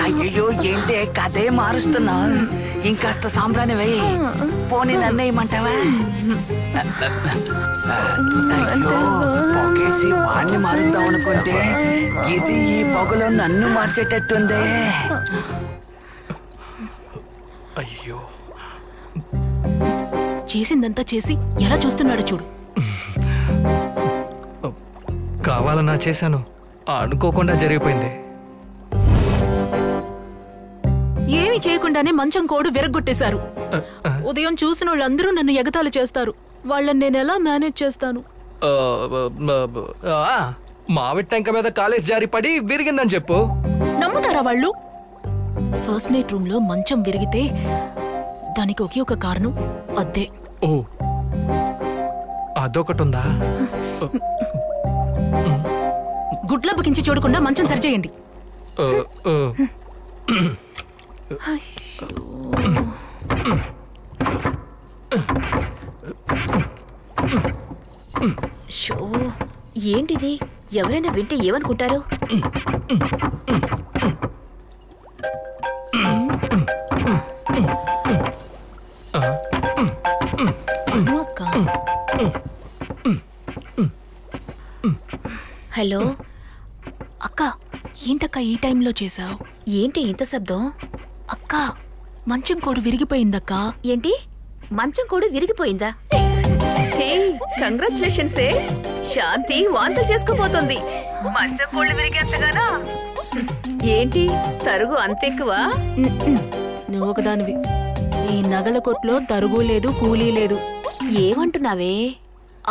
అయ్యో, ఏంటి కథే మారుస్తున్నా? ఇంకాస్త సాంబ్రాణి వెయ్యి. పోనీ నన్నేయమంటావా? అయ్యో, పొగేసి వాణ్ణి మారుద్దాం అనుకుంటే ఇది ఈ పొగలో నన్ను మార్చేటట్టుందే. అయ్యో, చేసిందంతా చేసి ఎలా చూస్తున్నాడు చూడు. కావాలన్నా చేశాను, అనుకోకుండా జరిగిపోయింది. ఏమీ చేయకుండానే మంచం కోడు విరగొట్టేశారు. ఉదయం చూసిన వాళ్ళందరూ నన్ను ఎగతాళి చేస్తారు. వాళ్ళని నేను ఎలా మేనేజ్ చేస్తాను? మావిడి టెంక మీద కాలేజ్ జారి పడి విరిగిందని చెప్పు. నమ్ముతారా వాళ్ళు? ఫస్ట్ నైట్ రూమ్ లో మంచం విరిగితే దానికి ఒకే ఒక కారణం, అద్దే. ఓ, అదొకటుందా? గుడ్లప్పకించి చూడకుండా మంచం సరిచేయండి. షో, ఏంటిది? ఎవరైనా వింటే ఏమనుకుంటారు? హలో అక్క, ఏంటక్క ఈ టైంలో చేసావు? ఏంటి ఇంత శబ్దం? అక్క, మంచం కోడు విరిగిపోయిందక్క. ఏంటి? మంచం కోడు విరిగిపోయిందా? కంగ్రాచులేషన్స్. శాంతి వాంటలు చేసుకోబోతోంది. మంచం కోళ్ళు విరిగేంతగానా? ఏంటి తరుగు అంతెక్కువ? నువ్వు ఒకదానివి. ఈ నగల కొట్లో తరుగు లేదు, కూలీ లేదు. ఏమంటున్నావే?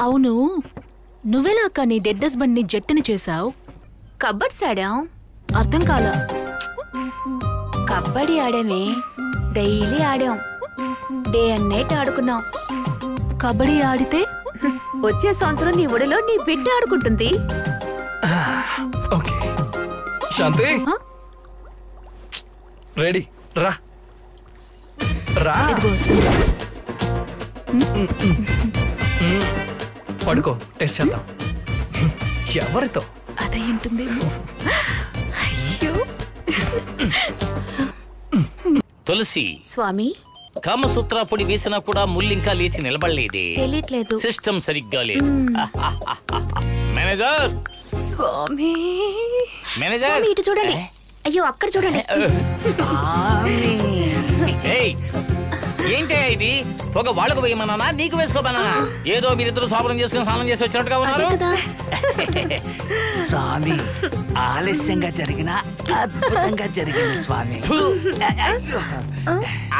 అవును, నువ్వెలా అక్క నీ డెడ్ హస్బెండ్ ని జట్టుని చేసావు? కబడ్స్ ఆడాం. అర్థం కాలా? కబడ్డీ ఆడామే, డైలీ ఆడాం. డే అండ్ నైట్ ఆడుకున్నాం. కబడ్డీ ఆడితే వచ్చే సంవత్సరం నీ ఒడిలో నీ బిడ్డ ఆడుకుంటుంది. ఓకే శాంతి, రెడీ రా రా. పడుకో, టెస్ట్ చేద్దాం. ఎవరితో? అదే ఉంటుందేమో. అయ్యో. తులసి స్వామి, కామసూత్ర పొడి వేసినా కూడా ముళ్ళింకా లేచి నిలబడలేదే. తెలియట్లేదు. సిస్టమ్ సరిగ్గా లేదు. మేనేజర్ స్వామి, మేనేజర్ ఇటు చూడండి. అయ్యో, అక్కడ చూడండి. ఏంటే ఇది? పొగ వాళ్ళకు వేయమన్నా నీకు వేసుకోమన్నా? ఏదో మీరిద్దరు శోభనం చేసుకుని స్నానం చేసి వచ్చినట్టుగా ఉన్నారు. స్వామి, ఆలస్యంగా జరిగిన అద్భుతంగా జరిగింది స్వామి.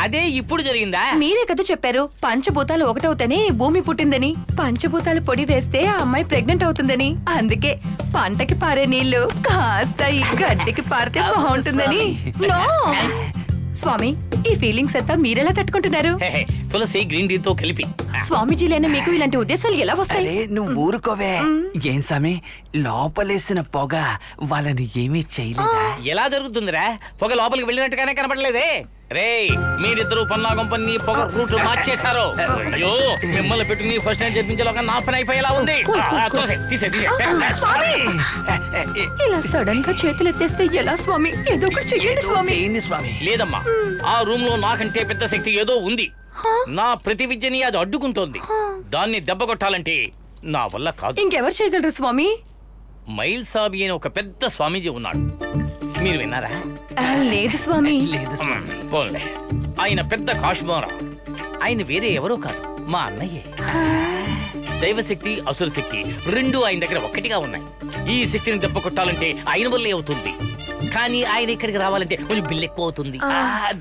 అదే ఇప్పుడు జరిగిందా? మీరే కదా చెప్పారు పంచభూతాలు ఒకటవుతేనే భూమి పుట్టిందని. పంచభూతాలు పొడి వేస్తే ఆ అమ్మాయి ప్రెగ్నెంట్ అవుతుందని. అందుకే పంటకి పారే నీళ్లు కాస్త ఈ గడ్డికి పారితే బాగుంటుందని. నో స్వామి, ఈ ఫీలింగ్స్ అంతా మీరెలా తట్టుకుంటున్నారు? తులసి గ్రీన్ టీతో కలిపి. స్వామీజీలైన మీకు ఇలాంటి ఉద్దేశాలు ఎలా వస్తాయి? అరే నువ్వు ఊరుకోవే. ఏం సామి లోపలేసిన పొగ వాళ్ళని ఏమీ చేయలేదా? ఎలా జరుగుతుందిరా? పొగ లోపలికి వెళ్ళినట్టుగానే కనపడలేదే. రే మీరిద్దరు పన్నాగం పన్ని పొగ రూట్ మార్చేశారు. అయ్యో మిమ్మల్ని పెట్టుకుని ఫస్ట్ నైట్ జరిపించేలోగా నా పని అయిపోయేలా ఉంది. ఇలా సడన్ గా చేతులు ఎత్తేస్తే ఎలా స్వామి? ఏదో ఒకటి చెయ్యండి స్వామి. లేదమ్మా, ఆ రూమ్ లో నాకంటే పెద్ద శక్తి ఏదో ఉంది. నా ప్రతి విద్యని అది అడ్డుకుంటోంది. దాన్ని దెబ్బ కొట్టాలంటే నా వల్ల కాదు. ఇంకెవరు చేయగలరు స్వామి? మైల్ సాబి అని ఒక పెద్ద స్వామీజీ ఉన్నాడు. మీరు విన్నారా? లేదు స్వామి. పోన్లే, ఆయన పెద్ద కాశ్మోరా. ఆయన వేరే ఎవరో కాదు, మా అన్నయ్యే. దైవశక్తి అసుర శక్తి రెండు ఆయన దగ్గర ఒక్కటిగా ఉన్నాయి. ఈ శక్తిని దెబ్బ కొట్టాలంటే ఆయన వల్లే అవుతుంది. కానీ ఆయన ఇక్కడికి రావాలంటే కొంచెం బిల్లు ఎక్కువ అవుతుంది.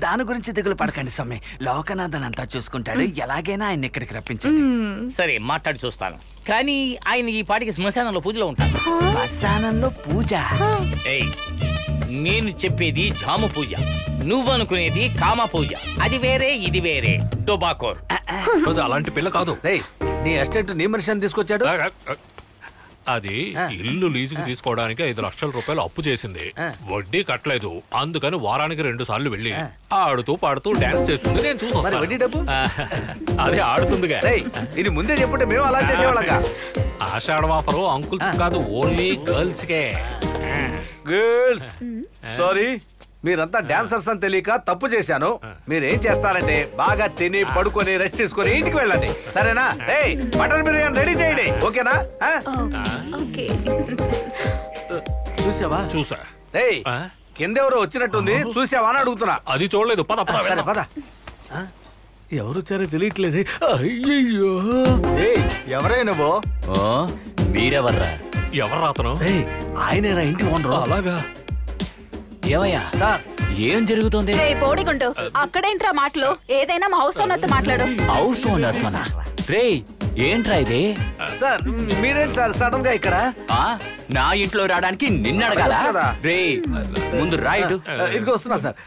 దాని గురించి దిగులు పడకండి స్వామి. లోకనాథన్ అంతా చూసుకుంటాడు. ఎలాగైనా ఆయన ఇక్కడికి రప్పించండి. సరే మాట్లాడి చూస్తాను. కానీ ఆయన ఈ పాటికి శ్మశానంలో పూజలో ఉంటారు. శ్మశానంలో పూజ? ఏయ్, నేను చెప్పేది జామ పూజ, నువ్వు అనుకునేది కామ పూజ. అది వేరే ఇది వేరే. టొబాకోర్ అలాంటి పిల్ల కాదు. నీ అసిస్టెంట్ నీ మనిషిని తీసుకొచ్చాడు. అది ఇల్లు లీజుకి తీసుకోవడానికి 5 లక్షల రూపాయలు అప్పు చేసింది. వడ్డీ కట్టలేదు. అందుకని వారానికి 2 సార్లు వెళ్ళి ఆడుతూ పాడుతూ డాన్స్ చేస్తుంది. నేను చూసి వస్తాను. అదే ఆడుతుందిగా. ఇది ముందే చెప్పుంటే మేము అలా చేసేవాళ్ళగా. ఆషాఢం ఆఫరు అంకుల్స్ కాదు, ఓన్లీ గర్ల్స్ కే. గర్ల్స్ సారీ, మీరంతా డాన్సర్స్ అని తెలియక తప్పు చేశాను. మీరేం చేస్తారంటే బాగా తిని పడుకొని రెస్ట్ చేసుకొని ఇంటికి వెళ్ళండి, సరేనా? మటన్ బిర్యానీ రెడీ చేయండి, ఓకేనా? చూసావా? చూసా. కిందెవరో వచ్చినట్టుంది, చూసావా అని అడుగుతున్నా. అది చూడలేదు. పద పద పద. ఎవరు వచ్చారో తెలియట్లేదు. అయ్యో, ఎవరైనా మీరెవర్రా? ఎవరు రాతను? ఆయనేరా ఇంటి ఓనరు. అలాగా? ఏమయ్యా ఏం జరుగుతుంది? పోడిగుండు, అక్కడేంట్రా మాటలు? ఏదైనా మా హౌస్ ఓనర్తో మాట్లాడు. హౌస్ ఓనర్తోనా? రే ఏంట్రా ఇది? సార్ మీరేంటి సార్ సడన్ గా ఇక్కడ? నా ఇంట్లో రావడానికి నిన్నడగాల? రే ముందు రాయిడు. ఇదిగో వస్తున్నా సార్.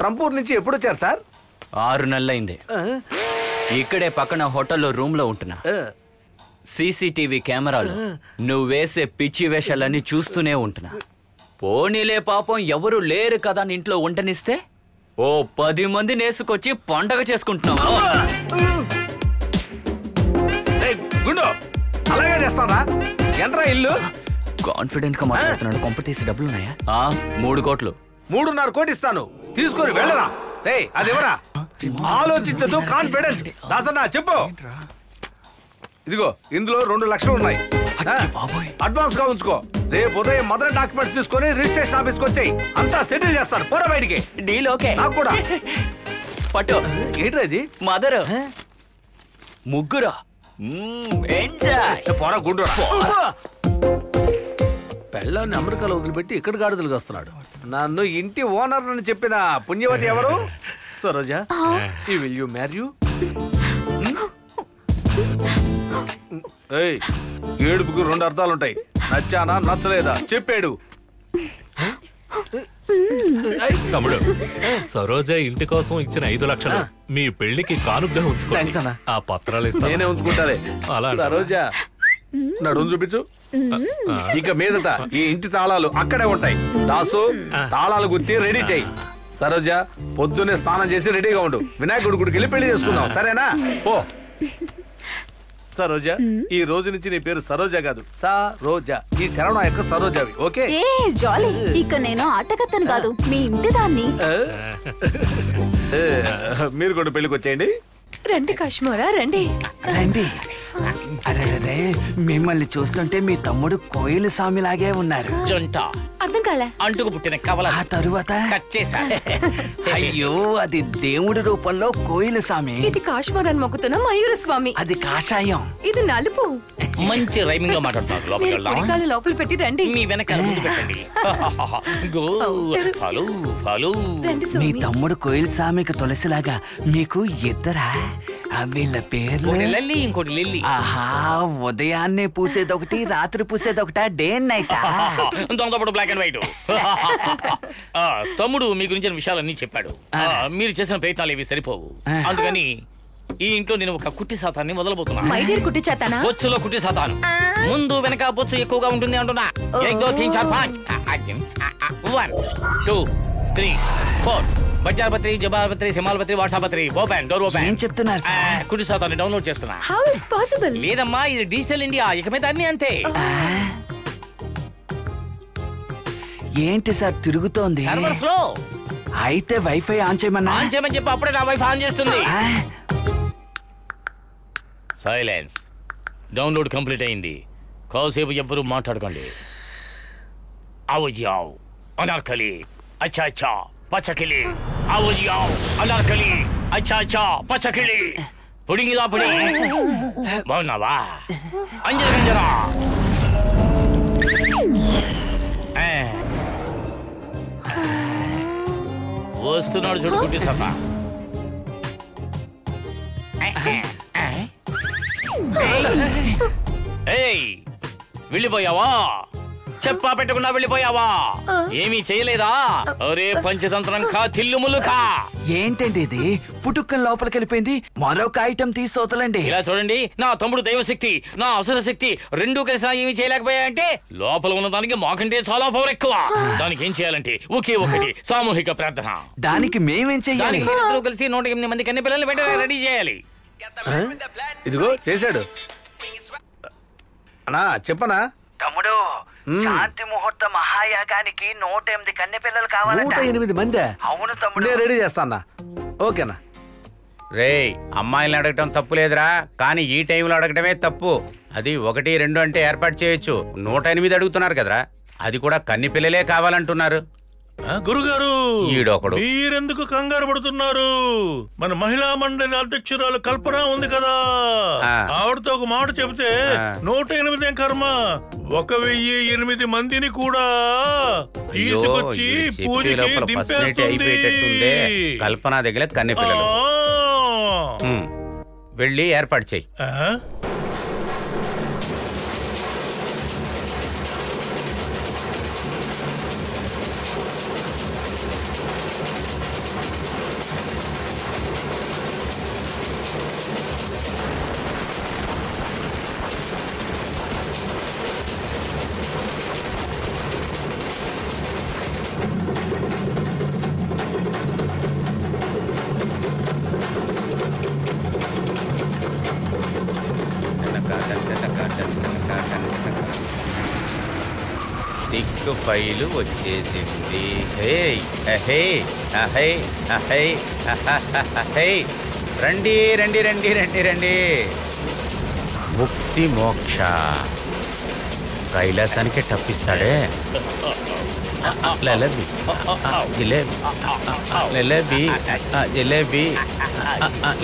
ట్రంపూర్ నుంచి ఎప్పుడు వచ్చారు సార్? 6 నెలలైంది. ఇక్కడే పక్కన హోటల్లో రూమ్ లో ఉంటున్నా. సీసీటీవీ కెమెరాలు నువ్వు వేసే పిచ్చి వేషాలన్నీ చూస్తూనే ఉంటున్నా. పోనీలే పాపం ఎవరు లేరు కదా ఇంట్లో ఉండనిస్తే ఓ 10 మంది నేసుకొచ్చి పండగ చేసుకుంటున్నావా? అలాగే చేస్తారా? ఎంతరా ఇల్లు? కాన్ఫిడెంట్ గా మాట్లాడుతున్నాడు. కొంప తీసి డబ్బులున్నాయా? 3 కోట్లు. 3.5 కోట్లు ఇస్తాను, తీసుకొని వెళ్ళరా. అదేవరా? ఆలోచించదు, కాన్ఫిడెంట్. దాసన్నా చెప్పు. ఇదిగో ఇందులో 2 లక్షలు ఉన్నాయి, అడ్వాన్స్ గా ఉంచుకో. రేపు ఉదయం మొదటి డాక్యుమెంట్స్ తీసుకొని రిజిస్ట్రేషన్ ఆఫీస్కి వచ్చాయి, అంతా సెటిల్ చేస్తారు. పోరా బయటికి. Deal okay. నాకు కూడా పట్టు. ఏంట్రా ఇది? మదర్ ముగ్గురు. పోరా గుండు. పెళ్ళాన్ని అమెరికాలో వదిలిపెట్టి ఇక్కడ గాడిదలుగా వస్తున్నాడు. నన్ను ఇంటి ఓనర్ అని చెప్పిన పుణ్యవతి ఎవరు? సరోజా, ఈ విల్ యు మ్యారీ యు? ఏడుపుకు 2 అర్థాలుంటాయి. నచ్చానా నచ్చలేదా చెప్పాడు. తమ్ముడు, సరోజ ఇంటి కోసం ఇచ్చిన 5 లక్షలు మీ పెళ్లికి కానుగ్గా ఉంచుకోండి. ఆ పత్రాలు ఇస్తా. నేనే ఉంచుకుంటాలే. అలా సరోజా నడుము చూపించు. ఇక మీదట ఈ ఇంటి తాళాలు అక్కడే ఉంటాయి. దాసు తాళాలు గుర్తి రెడీ చెయ్యి. సరోజా పొద్దున్నే స్నానం చేసి రెడీగా ఉండు. వినాయకుడి గుడికి వెళ్ళి పెళ్లి చేసుకుందాం, సరేనా? ఓ సరోజా, ఈ రోజు నుంచి నీ పేరు సరోజా కాదు, సరోజా. ఈ శరవణ యొక్క సరోజావి, ఓకే? ఏ జాలీ, ఇక నేను ఆటకత్తను కాదు, మీ ఇంటి దాన్ని. మీరు కూడా పెళ్లికి వచ్చేయండి. రండి కాశ్మోరా, రండి రండి. అరే మిమ్మల్ని చూస్తుంటే మీ తమ్ముడు కోయిల స్వామిలాగే ఉన్నారు. జంట అర్థం కాలే. అంటుకు పుట్టిన కవల. ఆ తరువాత కట్ చేశా. అయ్యో, అది దేవుడి రూపంలో కోయిల స్వామి. ఇది కాశ్మోరాన్ని మొక్కుతున్న మయూర స్వామి. అది కాషాయం. ఇది నలుపు. మంచి రైమింగ్ గా మాట్లాడుతున్నారు. లోపల పెట్టి రండి. మీ వెనకాల ముందు పెట్టండి. మీ తమ్ముడు కోయిల స్వామికి తులసిలాగా మీకు ఇద్దరా? వీళ్ళ పేర్లు? లల్లి, ఇంకోటి లిల్లీ. ఆహా, ఉదయాన్నే పూసేదొకటి, రాత్రి పూసేదొకట, డే అండ్ నైట్. దొంగతప్పుడు బ్లాక్ అండ్ వైట్. తమ్ముడు మీ గురించిన విషయాలన్నీ చెప్పాడు. మీరు చేసిన ప్రయత్నాలు ఏవి సరిపోవు, అందుకని ఈ ఇంట్లో నేను ఒక కుట్టి శాతాన్ని వదలబోతున్నాను. మై డియర్ కుట్టి చేతానా? బొచ్చులో కుట్టి శాతాను. ముందు వెనక బొచ్చు ఎక్కువగా ఉంటుంది అంటున్నా. 1 2 3 4 5 1 2 3 4 బజార్ పత్రి, జబార్ పత్రి, సిమాల్ పత్రి, వాట్సాప్ పత్రి. Open door open. ఏం చెప్తున్నారు సార్? కుట్టి శాతాన్ని డౌన్లోడ్ చేస్తున్నా. How is possible? లేదమ్మా, ఇది డిజిటల్ ఇండియా. ఇక మీద అన్ని అంతే. ఏంటి సార్ తిరుగుతోంది? Server slow. అయితే వైఫై ఆన్ చేయమన్నా? ఆన్ చేయమని చెప్పి అప్పుడే నా వైఫై ఆన్ చేస్తుంది. సైలెన్స్. డౌన్లోడ్ కంప్లీట్ అయింది. కాసేపు ఎవ్వరూ మాట్లాడుకోండి. ఆవుజియావ్ అనార్కలి అచ్చా అచ్చా పచ్చకిలి. ఆవుజియావ్ అనార్కలి అచ్చా అచ్చా పచ్చకిలి. పుడింగిదా పుడి. బాగున్నావా? అంజలి గంజరా. వస్తున్నాడు చూడు కుట్టి సభ. వెళ్ళిపోయావా? చెప్పా పెట్టకుండా వెళ్ళిపోయావా? ఏమీ చేయలేదా? అరే పంచతంత్రంకా తిల్లుములుకా. ఏంటండి ఇది? పుట్టుక్కని లోపలికి వెళ్ళిపోయింది. మరొక ఐటమ్ తీసి వదలండి. ఇలా చూడండి, నా తమ్ముడు దైవశక్తి, నా అసుర శక్తి రెండూ కలిసినా ఏమీ చేయలేకపోయాయంటే లోపల ఉన్న దానికి మాకంటే చాలా పవర్ ఎక్కువ. దానికి ఏం చేయాలంటే ఒకే ఒకటి, సామూహిక ప్రార్థన. దానికి మేమేం చెయ్యాలి? కలిసి 108 మంది కన్నె పిల్లల్ని వెంటనే రెడీ చేయాలి. ఇదిగో చేశాడు. అన్నా చెప్పనా? తమ్ముడు, శాంతి ముహూర్త మహాయాగానికి 108 కన్నె పిల్లలు కావాలి. 108 మంది? అవును తమ్ముడు. నేను రెడీ చేస్తానా. ఓకేనా? రే, అమ్మాయిలను అడగటం తప్పు లేదురా, కానీ ఈ టైంలో అడగటమే తప్పు. అది 1 2 అంటే ఏర్పాటు చేయొచ్చు. 108 అడుగుతున్నారు కదరా, అది కూడా కన్ని పిల్లలే కావాలంటున్నారు. గురుగారు, ఈడొకడు. మీరెందుకు కంగారు పడుతున్నారు? మన మహిళా మండలి అధ్యక్షురాలు కల్పన ఉంది కదా, ఆవిడతో ఒక మాట చెబితే 108 కర్మ 1008 మందిని కూడా తీసుకొచ్చి పూజకి దింపేస్తుంది. కల్పన దగ్గర కన్నె పిల్లలు వెళ్ళి ఏర్పాటు చేయి. దిక్కు ఫైలు వచ్చేసింది. రండి రండి రండి రండి రండి. ముక్తి మోక్ష కైలాసానికి టప్పిస్తాడే. జిలేబీ జిలేబీ జిలేబీ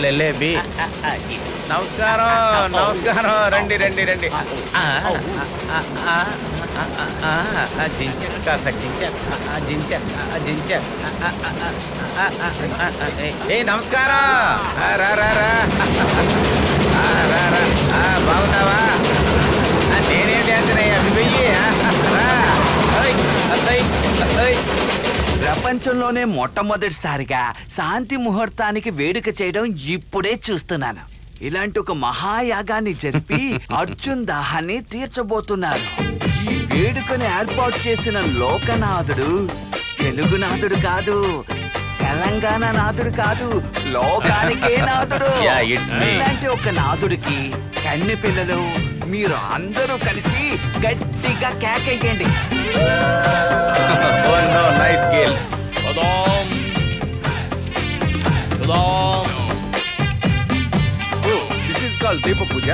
జిలేబీ. నమస్కారం నమస్కారం. రండి రండి రండి. నమస్కారం. రా రా రా. బాగున్నావా? నేనేం డ్యాన్స్ అయ్యా, వెయ్యి. ప్రపంచంలోనే మొట్టమొదటిసారిగా శాంతి ముహూర్తానికి వేడుక చేయడం ఇప్పుడే చూస్తున్నాను. ఇలాంటి ఒక మహాయాగాన్ని జరిపి అర్జున్ దాహాన్ని తీర్చబోతున్నారు. ఈ వేడుకను ఏర్పాటు చేసిన లోకనాథుడు తెలుగునాథుడు కాదు, తెలంగాణ నాథుడు కాదు, లోకానికే నాథుడు. ఇలాంటి ఒక నాథుడికి కన్నె పిల్లలు మీరు అందరూ కలిసి గట్టిగా కేకయ్యండి. Nice girls. This is called deepa puja.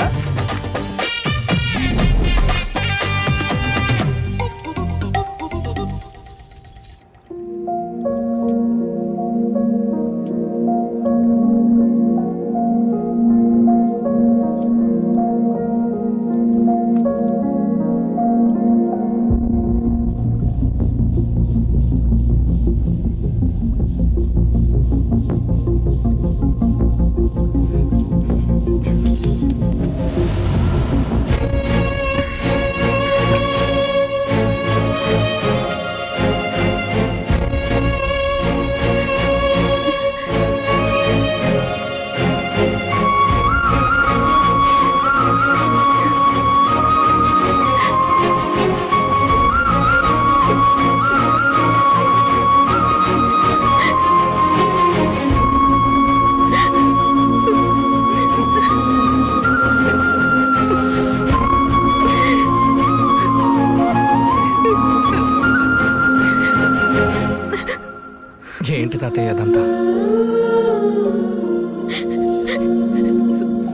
ఏంటి తాతయ్య అదంతా?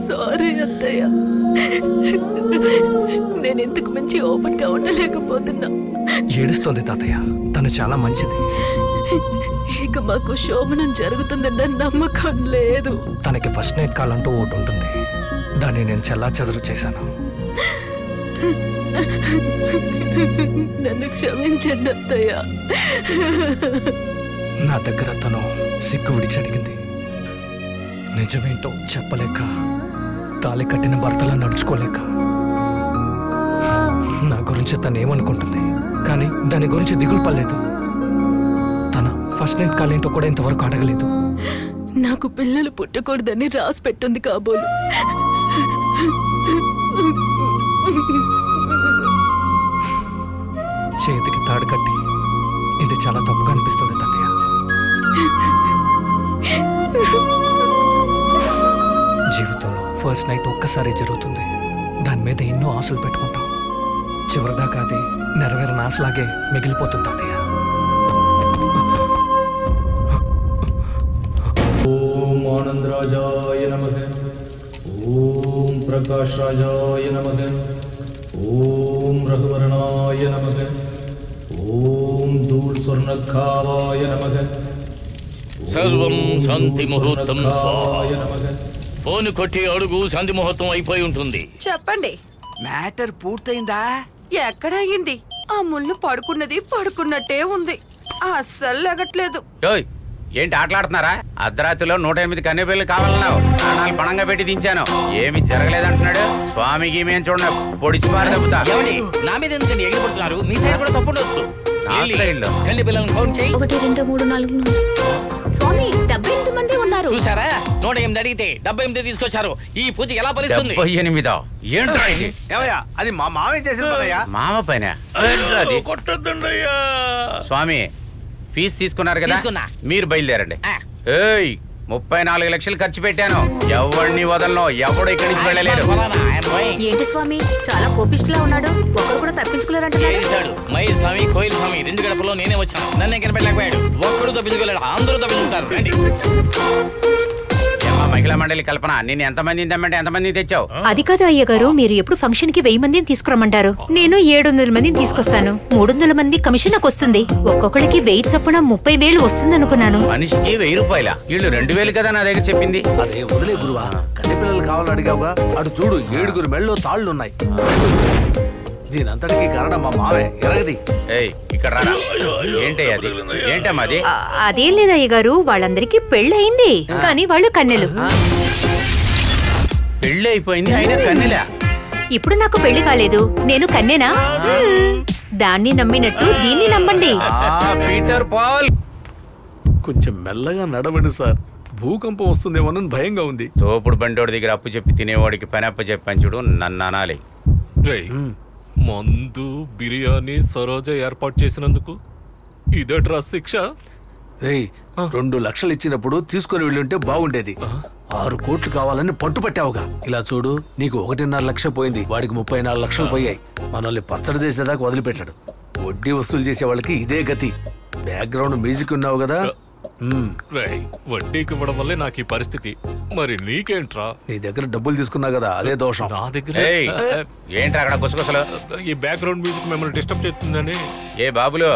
సారీ అత్తయ్య, నేను ఇంతకు మించి ఓపెన్ గా ఉండలేకపోతున్నా. ఏడుస్తోంది తాతయ్య, తను చాలా మంచిది. ఇక మాకు శోభనం జరుగుతుందన్న నమ్మకం లేదు. తనకి ఫస్ట్ నైట్ కాల్ అంటూ ఒకటి ఉంటుంది, దాన్ని నేను చెల్లాచెదరు చేశాను. నన్ను క్షమించండి అత్తయ్య. నా దగ్గర తను సిగ్గు విడిచి అడిగింది. నిజమేంటో చెప్పలేక, తాళి కట్టిన భర్తలా నడుచుకోలేక, నా గురించి తను ఏమనుకుంటుంది కానీ దాని గురించి దిగులు పడలేదు. తన ఫస్ట్ నైట్ కాల్ ఏంటో కూడా ఇంతవరకు అడగలేదు. నాకు పిల్లలు పుట్టకూడదని రాసి పెట్టుంది కాబోలు. చేతికి తాడు కట్టి ఇది చాలా తప్పుగా అనిపిస్తుంది తాతయ్య. జీవితంలో ఫస్ట్ నైట్ ఒక్కసారి జరుగుతుంది, దాని మీద ఎన్నో ఆశలు పెట్టుకుంటాం. చివరిదాకా అది నెరవేరిన ఆశలాగే మిగిలిపోతుంది తాతయ్య. ఓం ఆనందరాజాయ నమః, ఓం ప్రకాశరాజాయ నమః, ఓం రఘువర్ణాయ నమః, ఓం ధూళ్ స్వర్ణఖావాయ నమః, సర్వం శాంతి ముహూర్తం స్వాహ. ఫోన్ కొట్టి అడుగు, శాంతి ముహూర్తం అయిపోయి ఉంటుంది. చెప్పండి, మ్యాటర్ పూర్తయిందా? ఎక్కడ అయ్యింది? ఆ ముళ్ళు పడుకున్నట్టే ఉంది, అస్సలు లెగట్లేదు. ఏంటి ఆటలాడుతున్నారా? అర్ధరాత్రిలో 108 కన్నెపిల్లలు కావాలన్నావు, ప్రాణాలు పణంగా పెట్టి దించాను, ఏమి జరగలేదంటున్నాడు. స్వామికి మేము చూడ పొడిచి పారి తప్పుతా. నా మీద ఎందుకండి ఎగిరిపడుతున్నారు? మీ సైడ్ కూడా తప్పుండొచ్చు. కన్నె పిల్లలను కౌంట్ చేయి. 1 2 3 4 స్వామి 78 మంది ఉన్నారు. చూసారా? 108 అడిగితే 78 తీసుకొచ్చారు. ఈ పూజ ఎలా ఫలిస్తుంది? 78 ఏంట్రా ఇది? ఏమయ్యా, అది మా మామే చేసిన పనయ్యా. మామ పైన కొట్టద్దండయ్యా. స్వామి ఫీజు తీసుకున్నారు కదా, మీరు బయలుదేరండి. ఏయ్ 34 లక్షలు ఖర్చు పెట్టాను, ఎవరిని వదలను, ఎవడు ఇక్కడి నుంచి వెళ్ళలేరు. ఏంటి స్వామి చాలా కోపిష్టిలా ఉన్నాడు, ఒకరు కూడా తప్పించుకోలేరంటున్నాడు. మహేష్ స్వామి, కోయిల్ స్వామి 2 గడపలో నేనే వచ్చాను, నన్ను కనిపెట్టలేకపోయాడు. ఒక్కడు తప్పించుకోలేడు, అందరూ తప్పించుకుంటారు. మహిళా మండలి కల్పన, నేను ఎంతమందిని తెమ్మంటే ఎంతమందిని తెచ్చావు? అది కాదు అయ్యగారు, మీరు ఎప్పుడు ఫంక్షన్ కి 1000 మందిని తీసుకురమ్మంటారు. నేను 700 మందిని తీసుకొస్తాను. 300 మంది కమిషన్ నాకు వస్తుంది. ఒక్కొక్కడికి 1000 చొప్పున 30,000 వస్తుంది అనుకున్నాను. మనిషికి 1000 రూపాయల, వీళ్ళు 2000 కదా నా దగ్గర చెప్పింది. అదే వదిలే గురువా, కన్నె పిల్లలు కావాలని అడిగావుగా, అటు చూడు 7 మెళ్ళలో తాళ్ళున్నాయి. దీనంతటికి కారణం మా మావే. ఎరగది. ఇక్కడ రారా. ఏంటి అది? ఏంటమ్మా అది? అదేం లేదు అయ్యగారు, వాళ్ళందరికీ పెళ్ళయింది కానీ వాళ్ళు కన్నెలు. పెళ్ళి అయిపోయింది అయినా కన్నెలా? ఇప్పుడు నాకు పెళ్లి కాలేదు, నేను కన్నెనా? దాన్ని నమ్మినట్టు దీన్ని నమ్మండి. పీటర్ పాల్, కొంచెం మెల్లగా నడవండి సార్, భూకంపం వస్తుందేమోనని భయంగా ఉంది. తోపుడు బండోడి దగ్గర అప్పు చెప్పి తినేవాడికి పని అప్పు చెప్పని చూడు, నన్ను అనాలి. మందు బిర్యానీ సరోజ ఏర్పాటు చేసినందుకు ఇదట్రా శిక్ష? 2 లక్షలు ఇచ్చినప్పుడు తీసుకొని వెళ్ళుంటే బాగుండేది. 6 కోట్లు కావాలని పట్టుపట్టావుగా. ఇలా చూడు, నీకు 1.5 లక్ష పోయింది, వాడికి 34 లక్షలు పోయాయి. మనల్ని పచ్చడి చేసేదాకా వదిలిపెట్టాడు. వడ్డీ వసూలు చేసే వాళ్ళకి ఇదే గతి. బ్యాక్గ్రౌండ్ మ్యూజిక్ ఉన్నావు కదా. వడ్డీకి ఇవ్వడం వల్లే నాకు ఈ పరిస్థితి. మరి నీకేంట్రా? నీ దగ్గర డబ్బులు తీసుకున్నా కదా, అదే దోషం. నా దగ్గర ఏంట్రా అక్కడ గుసగుసలు? ఈ బ్యాక్గ్రౌండ్ మ్యూజిక్ మిమ్మల్ని డిస్టర్బ్ చేస్తుందని. ఏ బాబులు,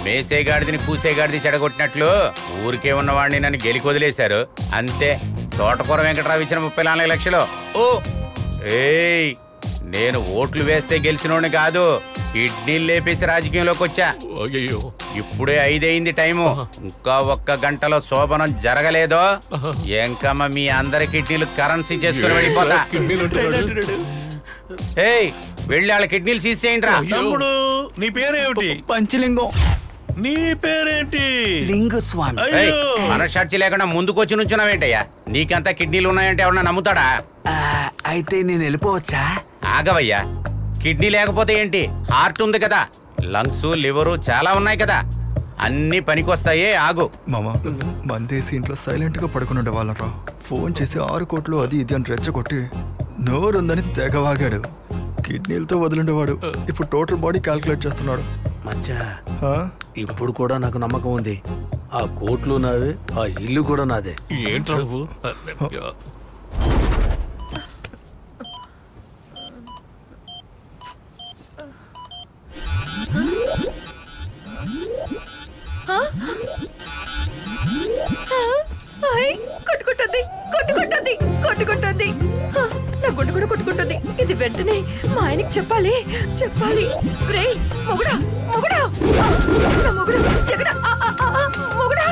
మేసేగాడిని పూసేగాడిది చెడగొట్టినట్లు ఊరికే ఉన్నవాడిని నన్ను గెలికి వదిలేశారు అంతే. తోటకూర వెంకటరావు ఇచ్చిన 34 లక్షలు. ఏయ్, నేను ఓట్లు వేస్తే గెలిచినోడిని కాదు, కిడ్నీలు లేపేసి రాజకీయంలోకి వచ్చా. ఇప్పుడే 5 అయింది టైము, ఇంకా 1 గంటలో శోభనం జరగలేదో ఎంకమ్మ మీ అందరి కిడ్నీలు కరెన్సీ చేసుకుని వెళ్ళిపోతా. ఏయ్, వెళ్ళి వాళ్ళ కిడ్నీలు తీసేయండి రా. తమ్ముడు, నీ పేరేమిటి? పంచలింగం. నీ పేరేంటి? లింగస్వామి. మనసాక్షి లేకుండా ముందుకొచ్చి నుంచున్నావేంటయ్యా? నీకంతా కిడ్నీలు ఉన్నాయంటే ఎవరన్నా నమ్ముతాడా? అయితే నేను వెళ్ళిపోవచ్చా? ఆగవయ్యా, కిడ్నీ లేకపోతే ఏంటి, హార్ట్ ఉంది కదా, లంగ్స్ లివరు చాలా ఉన్నాయి కదా, అన్ని పనికొస్తాయే. ఆగు మామ, మందేసి ఇంట్లో సైలెంట్ గా పడుకుని వాళ్ళరా. ఫోన్ చేసి 6 కోట్లు అది ఇది అని రెచ్చగొట్టి నోరుందని తెగవాగాడు. కిడ్నీలతో వదిలిండేవాడు ఇప్పుడు టోటల్ బాడీ క్యాల్కులేట్ చేస్తున్నాడు. మచ్చా, ఇప్పుడు కూడా నాకు నమ్మకం ఉంది. ఆ కోట్లు నావే, ఆ ఇల్లు కూడా నాదే. ఏంట్రా నువ్వు? కొట్టుకుంటుంది కొట్టుకుంటుంది కొట్టుకుంటుంది. నా గుండె కూడా కొట్టుకుంటుంది. ఇది వెంటనే మా ఆయనకి చెప్పాలి చెప్పాలి. రే మొగుడా మొగుడా, నా మొగుడు ఎక్కడ? మొగుడా,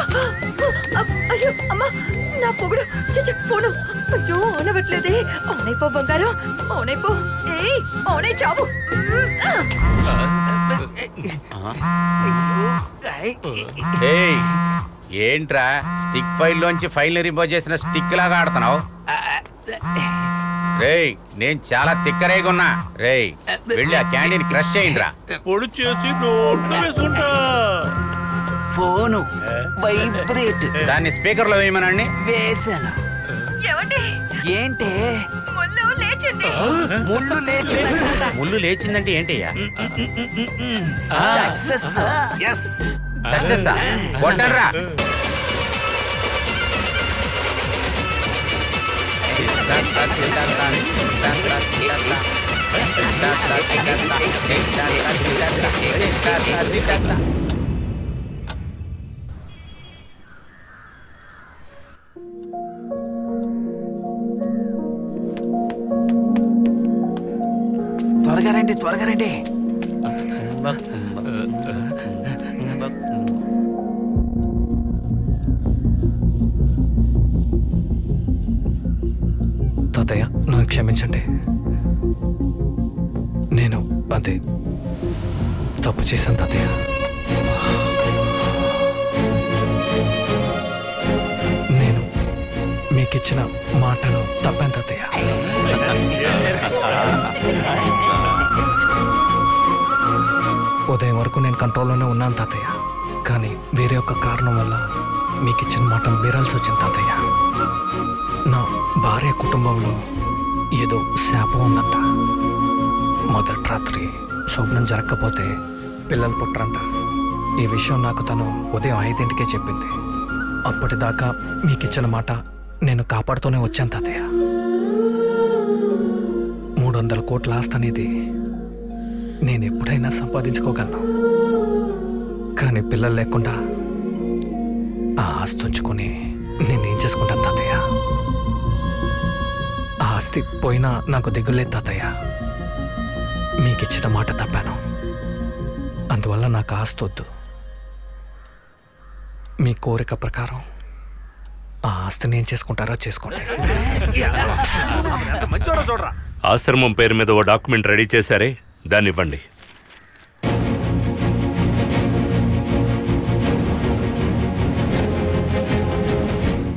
అయ్యో అమ్మా నా పొగుడు. ఫోను అయ్యో ఆనవట్లేదే. అవునైపో బంగారం, అవునైపో. ఏ అవునై చావు. ఏంట్రా స్టిక్ ఫైల్ లోంచి ఫైల్ రిమూవ్ చేసిన స్టిక్ లాగా ఆడుతున్నావు? రేయ్ నేను చాలా తిక్కరేగా ఉన్నా. రేయ్ వెళ్ళి ఆ క్యాండీని క్రష్ చేయండిరా. పొడి చేసి నోట్లో వేసుకుంటా. Phone vibrate. దాన్ని స్పీకర్ లో వేయమనండి. వేసాను. ఏంటే ముళ్ళు లేచింది? ముళ్ళు లేచిందంటే ఏంటయ్యా? సక్సెస్. Yes success. కొట్టరా. త్వరగా రండి, త్వరగా రండి. తాతయ్య నన్ను క్షమించండి. నేను అదే తప్పు చేశాను తాతయ్య. నేను మీకిచ్చిన మాటను తప్పాను తాతయ్య. ఉదయం వరకు నేను కంట్రోల్లోనే ఉన్నాను తాతయ్య. కానీ వేరే ఒక కారణం వల్ల మీకిచ్చిన మాట మీరాల్సి వచ్చింది తాతయ్య. నా భార్య కుటుంబంలో ఏదో శాపం ఉందంట. మొదటి రాత్రి శోభనం జరగకపోతే పిల్లలు పుట్టరంట. ఈ విషయం నాకు తను ఉదయం 5ంటికే చెప్పింది. అప్పటిదాకా మీకిచ్చిన మాట నేను కాపాడుతూనే వచ్చాను తాతయ్య. 300 కోట్ల ఆస్తి అనేది నేను ఎప్పుడైనా సంపాదించుకోగలను. కానీ పిల్లలు లేకుండా ఆ ఆస్తి ఉంచుకొని నేనేం చేసుకుంటాను తాతయ్య? ఆ ఆస్తి పోయినా నాకు దిగులేదు తాతయ్య. మీకిచ్చిన మాట తప్పాను. అందువల్ల నాకు ఆస్తి వద్దు. మీ కోరిక ప్రకారం ఆ ఆస్తిని ఏం చేసుకుంటారో చేసుకోండి. ఆశ్రమం పేరు మీద ఓ డాక్యుమెంట్ రెడీ చేశారే, దాన్ని ఇవ్వండి.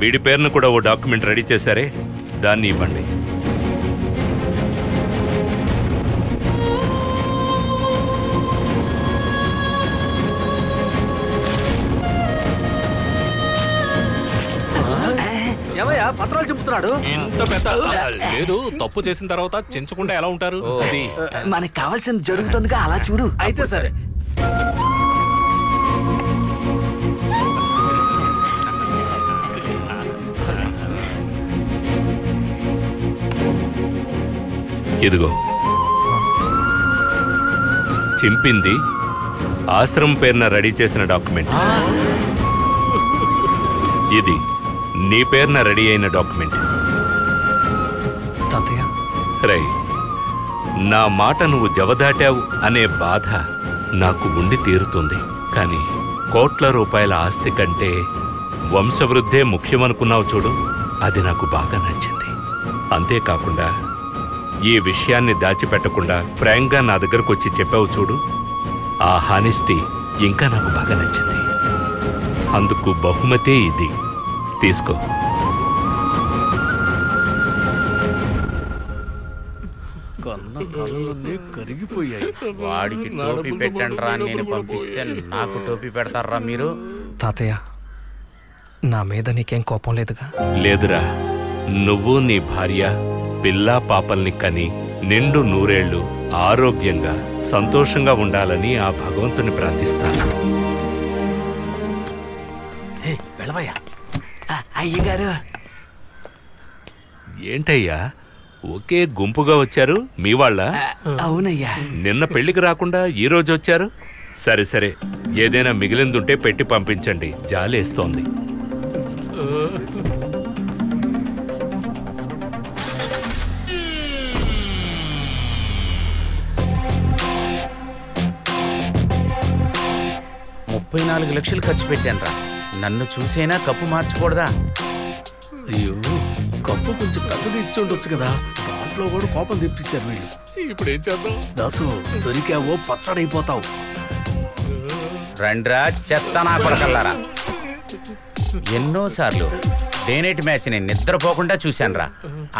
వీడి పేరును కూడా ఓ డాక్యుమెంట్ రెడీ చేశారే, దాన్ని ఇవ్వండి. ఏమయ్యా పత్రాలు చెప్తున్నాడు? ఇంత పెద్ద లేదు. తప్పు చేసిన తర్వాత చెంచకుండా ఎలా ఉంటారు? అది మనకు కావాల్సింది జరుగుతుందిగా, అలా చూడు. అయితే సరే. ఇదిగో చింపింది ఆశ్రమం పేరున రెడీ చేసిన డాక్యుమెంట్. ఇది నీ పేరున రెడీ అయిన డాక్యుమెంట్. రై, నా మాట నువ్వు జవదాటావు అనే బాధ నాకు ఉండి తీరుతుంది. కానీ కోట్ల రూపాయల ఆస్తి కంటే వంశవృద్ధే ముఖ్యమనుకున్నావు చూడు, అది నాకు బాగా నచ్చింది. అంతేకాకుండా ఈ విషయాన్ని దాచిపెట్టకుండా ఫ్రాంక్గా నా దగ్గరకు వచ్చి చెప్పావు చూడు, ఆ హానెస్టీ ఇంకా నాకు బాగా నచ్చింది. అందుకు బహుమతే ఇది. తీసుకో. కరిగిపోయాయి. వాడికి టోపీ పెట్టండి రా, నేను పంపిస్తే నాకు టోపీ పెడతారా మీరు? తాతయ్య, నా మీద నీకేం కోపం లేదుగా? లేదురా. నువ్వు నీ భార్య పిల్లా పాపల్ని కని నిండు నూరేళ్లు ఆరోగ్యంగా సంతోషంగా ఉండాలని ఆ భగవంతుని ప్రార్థిస్తాను. వెళ్ళవయ్యా. అయ్యగారు. ఏంటయ్యా ఒకే గుంపుగా వచ్చారు మీ వాళ్ళ? అవునయ్యా. నిన్న పెళ్లికి రాకుండా ఈ రోజు వచ్చారు. సరే సరే, ఏదైనా మిగిలిందుంటే పెట్టి పంపించండి, జాలేస్తోంది. $34 లక్షలు ఖర్చు పెట్టాను రా. నన్ను చూసేనా కప్పు మార్చకూడదా? అయ్యో, కప్పు కొంచెం పెద్దది ఇచ్చి ఉండొచ్చు కదా. దాంట్లో కూడా కోపం తెప్పించారు వీళ్ళు. ఇప్పుడు ఏం చేద్దాం? దాసు, దొరికావో పచ్చడైపోతావు. రండ్రా చెత్త నా కొరకల్లారా. ఎన్నోసార్లు డే నైట్ మ్యాచ్ ని నిద్రపోకుండా చూశానురా.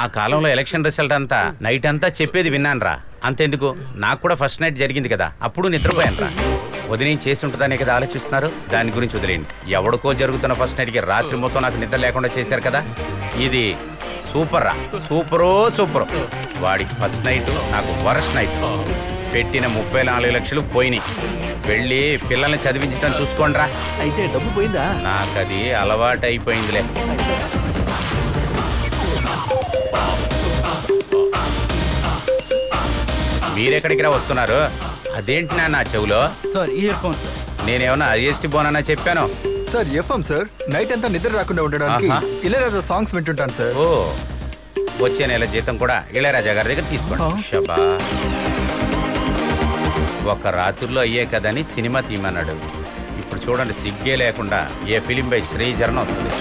ఆ కాలంలో ఎలక్షన్ రిజల్ట్ అంతా నైట్ అంతా చెప్పేది విన్నానురా. అంతెందుకు, నాకు కూడా ఫస్ట్ నైట్ జరిగింది కదా, అప్పుడు నిద్రపోయానురా. వదిలేం చేసి ఉంటుందనే కదా ఆలోచిస్తున్నారు. దాని గురించి వదిలేండి. ఎవడికో జరుగుతున్న ఫస్ట్ నైట్కి రాత్రి మొత్తం నాకు నిద్ర లేకుండా చేశారు కదా. ఇది సూపర్ రా, సూపరో సూపర్. వాడికి ఫస్ట్ నైట్, నాకు వరస్ట్ నైట్. పెట్టిన 34 లక్షలు పోయినాయి. వెళ్ళి పిల్లల్ని చదివించడం చూసుకోండిరా. అయితే డబ్బు పోయిందా? నాకు అది అలవాటు అయిపోయిందిలే. మీరెక్కడికి రా వస్తున్నారు? అదేంటి నా చెవులో? Sir ear phones. నేనేమన్నా ఐఎస్టీ బోనన్నా చెప్పాను సార్? FM sir. నైట్ అంతా నిద్ర రాకుండా ఉండడానికి ఇళయరాజా సాంగ్స్ వింటుంటాను సార్. ఓ, వచ్చే నెల జీతం కూడా ఇళయరాజా గారి దగ్గర తీసుకోండి. షబా. ఒక రాత్రిలో అయ్యే కదని సినిమా తీయమన్నాడు. ఇప్పుడు చూడండి, సిగ్గే లేకుండా ఏ ఫిలిం బై శ్రీచరణ్ వస్తుంది.